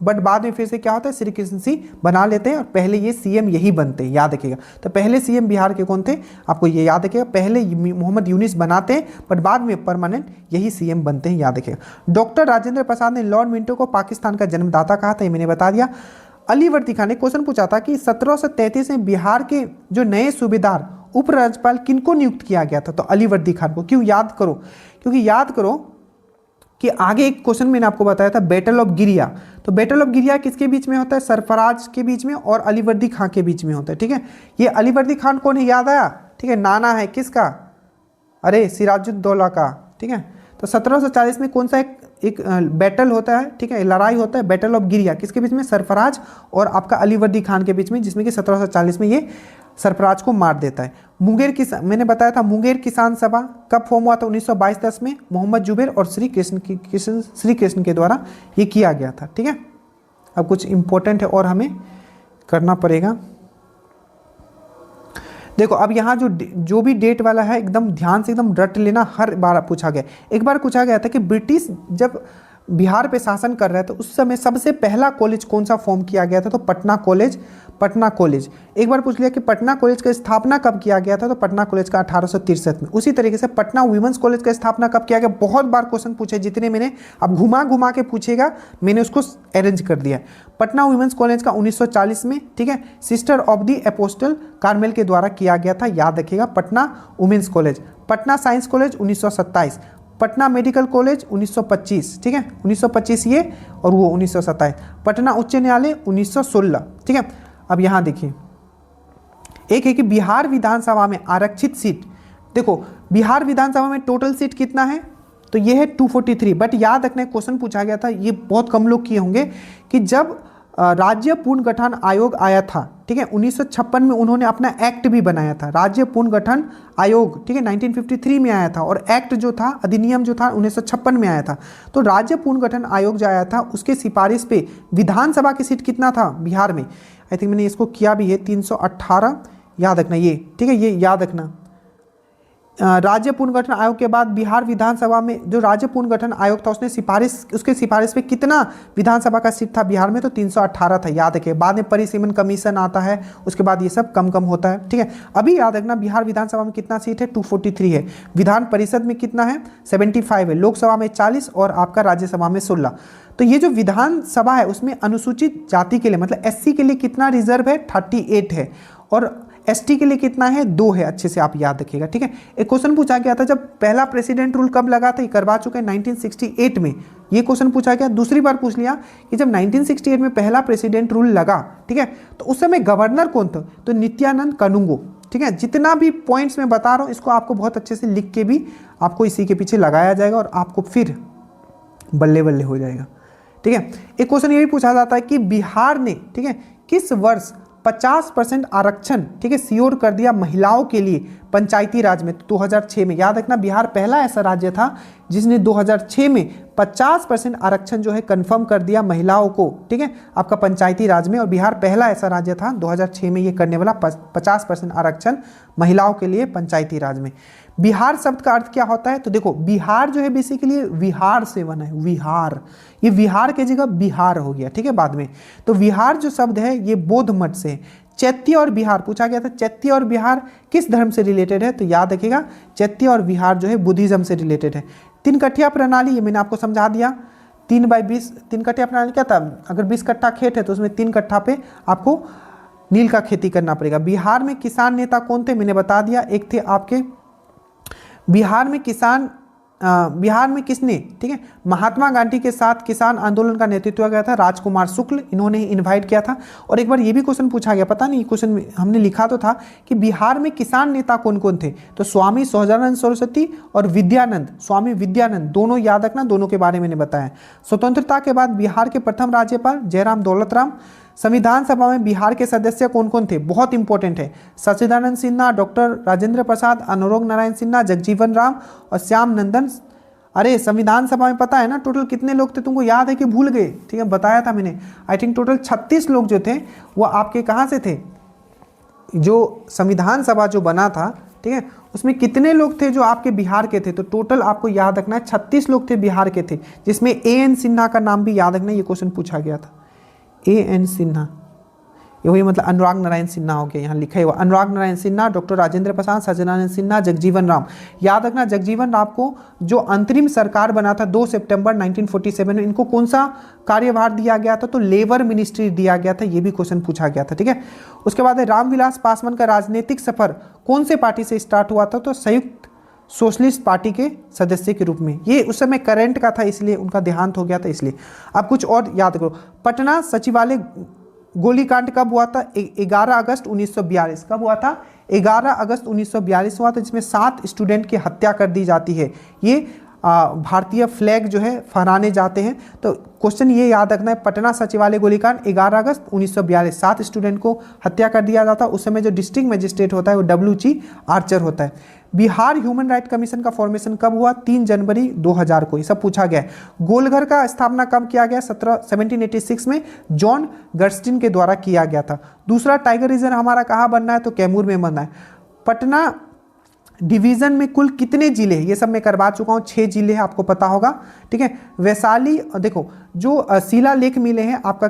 बट बाद में फिर से क्या होता है, श्री कृष्ण सिंह बना लेते हैं और पहले ये सीएम यही बनते हैं, याद रखिएगा। तो पहले सीएम बिहार के कौन थे, आपको ये याद रखिएगा, पहले मोहम्मद यूनिस बनाते हैं बट बाद में परमानेंट यही सीएम बनते हैं, याद रखिएगा। डॉक्टर राजेंद्र प्रसाद ने लॉर्ड मिंटो को पाकिस्तान का जन्मदाता कहा था, ये मैंने बता दिया। अलीवर्दी खान ने क्वेश्चन पूछा था कि 1733 में बिहार के जो नए सूबेदार उपराज्यपाल किनको नियुक्त किया गया था, तो अलीवर्दी खान को। क्यों याद करो, क्योंकि याद करो कि आगे एक क्वेश्चन मैंने आपको बताया था बैटल ऑफ गिरिया, तो बैटल ऑफ गिरिया किसके बीच में होता है, सरफराज के बीच में और अलीवर्दी खान के बीच में होता है। ठीक है, ये अलीवर्दी खान कौन है, याद आया, ठीक है, नाना है किसका, अरे सिराजुद्दौला का। ठीक है, तो 1740 में कौन सा एक बैटल होता है, ठीक है, लड़ाई होता है, बैटल ऑफ गिरिया, किसके बीच में, सरफराज और आपका अलीवर्दी खान के बीच में, जिसमें कि 1740 में ये सरफराज को मार देता है। मैंने बताया था मुंगेर किसान सभा कब फॉर्म हुआ था, 1922-10 में, मोहम्मद जुबैर और श्री कृष्ण के द्वारा ये किया गया था। ठीक है, अब कुछ इंपॉर्टेंट है और हमें करना पड़ेगा। देखो अब यहाँ जो भी डेट वाला है एकदम ध्यान से एकदम रट लेना, हर बार पूछा गया। एक बार पूछा गया था कि ब्रिटिश जब बिहार पे शासन कर रहे थे उस समय सबसे पहला कॉलेज कौन सा फॉर्म किया गया था, तो पटना कॉलेज। एक बार पूछ लिया कि पटना कॉलेज का स्थापना कब किया गया था, तो पटना कॉलेज का 1863 में। उसी तरीके से पटना वुमेंस कॉलेज का स्थापना कब किया गया, बहुत बार क्वेश्चन पूछे, जितने मैंने अब घुमा के पूछेगा मैंने उसको अरेंज कर दिया। पटना वुमेंस कॉलेज का 1940 में, ठीक है, sister of the apostle Carmel के द्वारा किया गया था, याद रखिएगा, Patna women's college. Patna science college 1927, Patna medical college 1925, ठीक है, 1925 ये और वो 1927। पटना उच्च न्यायालय 1916। ठीक है, अब यहाँ देखिए एक है कि बिहार विधानसभा में आरक्षित सीट, देखो बिहार विधानसभा में टोटल सीट कितना है, तो ये है 243। बट याद रखना क्वेश्चन पूछा गया था, ये बहुत कम लोग किए होंगे, कि जब राज्य पुनर्गठन आयोग आया था, ठीक है, 1956 में उन्होंने अपना एक्ट भी बनाया था, राज्य पुनर्गठन आयोग, ठीक है, 1953 में आया था, और एक्ट जो था, अधिनियम जो था 1956 में आया था। तो राज्य पुनर्गठन आयोग जो आया था उसके सिफारिश पे विधानसभा की सीट कितना था बिहार में, आई थिंक मैंने इसको किया भी है, 318, याद रखना ये, ठीक है, ये याद रखना। राज्य पुनर्गठन आयोग के बाद बिहार विधानसभा में जो राज्य पुनर्गठन आयोग था उसके सिफारिश पे कितना विधानसभा का सीट था बिहार में, तो 318 था, याद रखिए। बाद में परिसीमन कमीशन आता है, उसके बाद ये सब कम कम होता है, ठीक है। अभी याद रखना बिहार विधानसभा में कितना सीट है, 243 है, विधान परिषद में कितना है, 75 है, लोकसभा में 40 और आपका राज्यसभा में 16। तो ये जो विधानसभा है उसमें अनुसूचित जाति के लिए मतलब एससी के लिए कितना रिजर्व है, 38 है, और एसटी के लिए कितना है, 2 है। अच्छे से आप याद रखिएगा, ठीक है। एक क्वेश्चन पूछा गया था, जब पहला प्रेसिडेंट रूल कब लगा था, ये करवा चुके हैं 1968 में, ये क्वेश्चन पूछा गया। दूसरी बार पूछ लिया कि जब 1968 में पहला प्रेसिडेंट रूल लगा, ठीक है, तो उस समय गवर्नर कौन था, तो नित्यानंद कानूंगो, ठीक है। जितना भी पॉइंट्स मैं बता रहा हूँ इसको आपको बहुत अच्छे से लिख के भी आपको इसी के पीछे लगाया जाएगा और आपको फिर बल्ले बल्ले हो जाएगा, ठीक है। एक क्वेश्चन ये भी पूछा जाता है कि बिहार ने, ठीक है, किस वर्ष 50% आरक्षण, ठीक है, सियोर कर दिया महिलाओं के लिए पंचायती राज में, तो 2006 में। याद रखना बिहार पहला ऐसा राज्य था जिसने 2006 में 50% आरक्षण जो है कंफर्म कर दिया महिलाओं को, ठीक है, आपका पंचायती राज में, और बिहार पहला ऐसा राज्य था 2006 में ये करने वाला 50% आरक्षण महिलाओं के लिए पंचायती राज में। बिहार शब्द का अर्थ क्या होता है, तो देखो बिहार जो है बेसिकली विहार से बना है, विहार, ये विहार की जगह बिहार हो गया, ठीक है, बाद में। तो विहार जो शब्द है ये बौद्ध मठ से। चैत्य और बिहार पूछा गया था, चैत्य और बिहार किस धर्म से रिलेटेड है, तो याद रखिएगा चैत्य और बिहार जो है बुद्धिज्म से रिलेटेड है। 3 कट्ठा प्रणाली, ये मैंने आपको समझा दिया, 3/20, 3 कट्ठा प्रणाली क्या था, अगर 20 कट्ठा खेत है तो उसमें 3 कट्ठा पे आपको नील का खेती करना पड़ेगा। बिहार में किसान नेता कौन थे, मैंने बता दिया, एक थे आपके बिहार में किसने, ठीक है, महात्मा गांधी के साथ किसान आंदोलन का नेतृत्व किया था, राजकुमार शुक्ल, इन्होंने इनवाइट किया था। और एक बार ये भी क्वेश्चन पूछा गया, पता नहीं क्वेश्चन हमने लिखा तो था कि बिहार में किसान नेता कौन कौन थे, तो स्वामी सहजानंद सरस्वती और विद्यानंद, स्वामी विद्यानंद, दोनों याद रखना, दोनों के बारे में मैंने बताया। स्वतंत्रता के बाद बिहार के प्रथम राज्यपाल जयराम दौलत राम। संविधान सभा में बिहार के सदस्य कौन कौन थे, बहुत इंपॉर्टेंट है, सच्चिदानंद सिन्हा, डॉक्टर राजेंद्र प्रसाद, अनुराग नारायण सिन्हा, जगजीवन राम और श्याम नंदन। अरे संविधान सभा में पता है ना टोटल कितने लोग थे, तुमको याद है कि भूल गए, ठीक है, बताया था मैंने, आई थिंक टोटल 36 लोग जो थे वो आपके कहाँ से थे, जो संविधान सभा जो बना था, ठीक है, उसमें कितने लोग थे जो आपके बिहार के थे, तो टोटल आपको याद रखना है 36 लोग थे बिहार के थे, जिसमें A.N. सिन्हा का नाम भी याद रखना, ये क्वेश्चन पूछा गया था, A.N. सिन्हा, ये वही मतलब अनुराग नारायण सिन्हा हो गया, यहाँ लिखा है हुआ, अनुराग नारायण सिन्हा, डॉक्टर राजेंद्र प्रसाद, सच्चिदानंद सिन्हा, जगजीवन राम। याद रखना जगजीवन राम को जो अंतरिम सरकार बना था 2 सितंबर 1947 में, इनको कौन सा कार्यभार दिया गया था, तो लेबर मिनिस्ट्री दिया गया था, ये भी क्वेश्चन पूछा गया था, ठीक है। उसके बाद रामविलास पासवान का राजनीतिक सफर कौन से पार्टी से स्टार्ट हुआ था, तो संयुक्त सोशलिस्ट पार्टी के सदस्य के रूप में, ये उस समय करंट का था इसलिए उनका देहांत हो गया था इसलिए। अब कुछ और याद करो, पटना सचिवालय गोलीकांड कब हुआ था, 11 अगस्त 1942, कब हुआ था, 11 अगस्त 1942 हुआ था, जिसमें 7 स्टूडेंट की हत्या कर दी जाती है। ये भारतीय फ्लैग जो है फहराने जाते हैं, तो क्वेश्चन ये याद रखना है, पटना सचिवालय गोलीकांड 11 अगस्त 1942, 7 स्टूडेंट को हत्या कर दिया जाता है। उस समय जो डिस्ट्रिक्ट मजिस्ट्रेट होता है वो W.G. आर्चर होता है। बिहार ह्यूमन राइट कमीशन का फॉर्मेशन कब हुआ, 3 जनवरी 2000 को, ये सब पूछा गया है। गोलघर का स्थापना कब किया गया, 1786 में जॉन गर्स्टिन के द्वारा किया गया था। दूसरा टाइगर रिजर्व हमारा कहाँ बनना है, तो कैमूर में बनना है। पटना डिवीजन में कुल कितने जिले हैं, ये सब मैं करवा चुका हूँ, 6 जिले हैं, आपको पता होगा, ठीक है। वैशाली, देखो जो शिलालेख मिले हैं आपका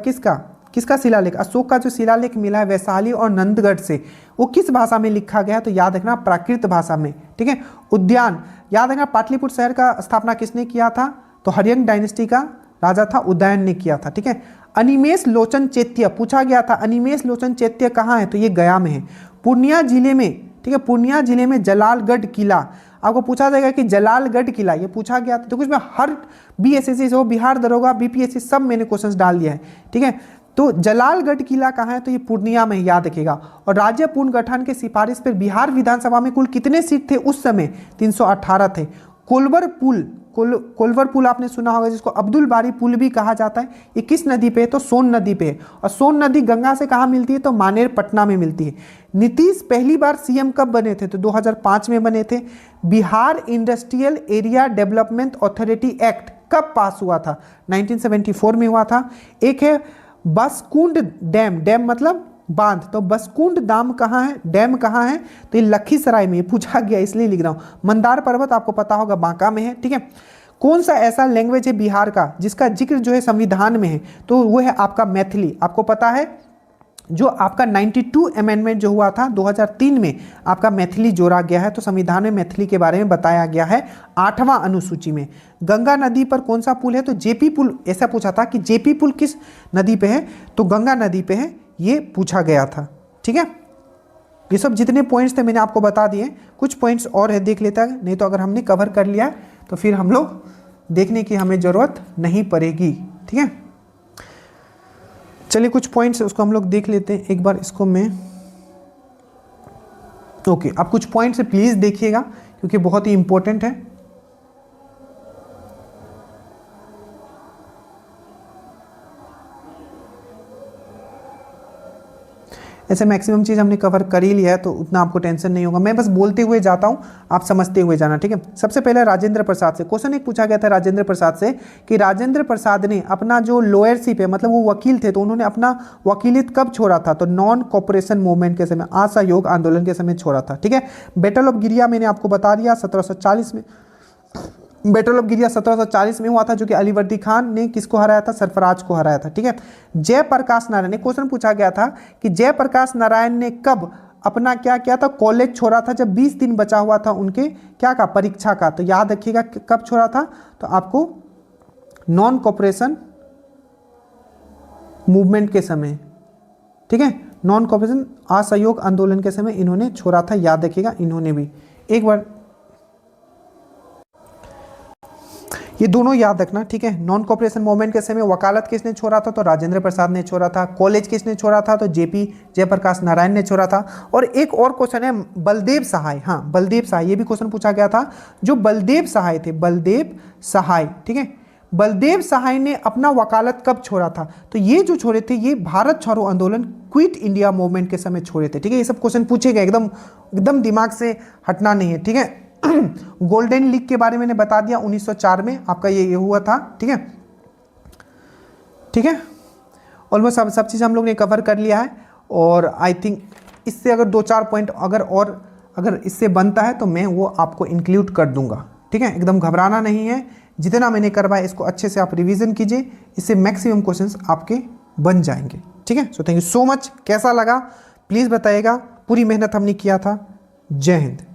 किसका शिलालेख, अशोक का जो शिलालेख मिला है वैशाली और नंदगढ़ से, वो किस भाषा में लिखा गया है, तो याद रखना प्राकृत भाषा में, ठीक है। उद्यान, याद रखना पाटलिपुत्र शहर का स्थापना किसने किया था, तो हरियंग डायनेस्टी का राजा था उदयन ने किया था, ठीक है। अनिमेष लोचन चैत्य पूछा गया था, अनिमेष लोचन चैत्य कहाँ है, तो ये गया में है। पूर्णिया जिले में, ठीक है, पूर्णिया जिले में जलालगढ़ किला, आपको पूछा जाएगा कि जलालगढ़ किला, ये पूछा गया था, तो कुछ में हर BSSC हो, बिहार दरोगा, BPSC सब मैंने क्वेश्चंस डाल दिया है, ठीक है। तो जलालगढ़ किला कहाँ है, तो ये पूर्णिया में, याद रखिएगा। और राज्य पुनर्गठन के सिफारिश पर बिहार विधानसभा में कुल कितने सीट थे उस समय, 318 थे। कोलबर पुल कोलवर पुल आपने सुना होगा, जिसको अब्दुल बारी पुल भी कहा जाता है। ये किस नदी पे है? तो सोन नदी पे है। और सोन नदी गंगा से कहाँ मिलती है? तो मानेर पटना में मिलती है। नीतीश पहली बार सीएम कब बने थे? तो 2005 में बने थे। Bihar industrial area development authority act कब पास हुआ था? 1974 में हुआ था। एक है बसकुंड डैम, डैम मतलब बांध, तो बसकुंड डैम कहाँ है? डैम कहाँ है? तो ये लखीसराय में, ये पूछा गया इसलिए लिख रहा हूँ। मंदार पर्वत आपको पता होगा बांका में है, ठीक है। कौन सा ऐसा लैंग्वेज है बिहार का जिसका जिक्र जो है संविधान में है? तो वो है आपका मैथिली। आपको पता है जो आपका 92 अमेंडमेंट जो हुआ था 2003 में, आपका मैथिली जोड़ा गया है। तो संविधान में मैथिली के बारे में बताया गया है 8वां अनुसूची में। गंगा नदी पर कौन सा पुल है? तो जेपी पुल। ऐसा पूछा था कि जेपी पुल किस नदी पे है? तो गंगा नदी पे है, ये पूछा गया था, ठीक है। ये सब जितने पॉइंट्स थे मैंने आपको बता दिए। कुछ पॉइंट्स और है, देख लेता है, नहीं तो अगर हमने कवर कर लिया तो फिर हम लोग देखने की हमें ज़रूरत नहीं पड़ेगी, ठीक है। चलिए कुछ पॉइंट्स उसको हम लोग देख लेते हैं एक बार। इसको मैं ओके, आप कुछ पॉइंट्स प्लीज़ देखिएगा क्योंकि बहुत ही इंपॉर्टेंट है। ऐसे मैक्सिमम चीज़ हमने कवर कर ही लिया है, तो उतना आपको टेंशन नहीं होगा। मैं बस बोलते हुए जाता हूँ, आप समझते हुए जाना, ठीक है। सबसे पहले राजेंद्र प्रसाद से क्वेश्चन एक पूछा गया था राजेंद्र प्रसाद से कि राजेंद्र प्रसाद ने अपना जो लॉयरशिप है, मतलब वो वकील थे, तो उन्होंने अपना वकीलियत कब छोड़ा था? तो नॉन कॉपरेशन मूवमेंट के समय, असहयोग आंदोलन के समय छोड़ा था, ठीक है। बैटल ऑफ गिरिया मैंने आपको बता दिया 1740 में। बैटल ऑफ गिरिया 1740 में हुआ था, जो कि अलीवर्दी खान ने किसको हराया था? सरफराज को हराया था, ठीक है। जयप्रकाश नारायण ने, क्वेश्चन पूछा गया था कि जयप्रकाश नारायण ने कब अपना क्या किया था? कॉलेज छोड़ा था जब 20 दिन बचा हुआ था उनके क्या का परीक्षा का। तो याद रखिएगा कब छोड़ा था? तो आपको नॉन कॉपरेशन मूवमेंट के समय, ठीक है, नॉन कॉपरेशन असहयोग आंदोलन के समय इन्होंने छोड़ा था, याद रखिएगा। इन्होंने भी एक बार ये दोनों याद रखना, ठीक है। नॉन कॉपरेशन मूवमेंट के समय वकालत किसने छोड़ा था? तो राजेंद्र प्रसाद ने छोड़ा था। कॉलेज किसने छोड़ा था? तो जेपी जयप्रकाश नारायण ने छोड़ा था। और एक और क्वेश्चन है बलदेव सहाय, हाँ बलदेव सहाय, ये भी क्वेश्चन पूछा गया था। जो बलदेव सहाय थे, बलदेव सहाय, ठीक है, बलदेव सहाय ने अपना वकालत कब छोड़ा था? तो ये जो छोड़े थे ये भारत छोड़ो आंदोलन, क्विट इंडिया मूवमेंट के समय छोड़े थे, ठीक है। ये सब क्वेश्चन पूछे गए, एकदम एकदम दिमाग से हटना नहीं है, ठीक है। गोल्डन लीग के बारे में मैंने बता दिया 1904 में आपका ये हुआ था, ठीक है, ठीक है। ऑलमोस्ट सब चीज़ हम लोग ने कवर कर लिया है। और आई थिंक इससे अगर 2-4 पॉइंट अगर इससे बनता है तो मैं वो आपको इंक्लूड कर दूंगा, ठीक है। एकदम घबराना नहीं है, जितना मैंने करवाया इसको अच्छे से आप रिवीजन कीजिए, इससे मैक्सिमम क्वेश्चंस आपके बन जाएंगे, ठीक है। So thank you so much. कैसा लगा प्लीज़ बताइएगा, पूरी मेहनत हमने किया था। जय हिंद।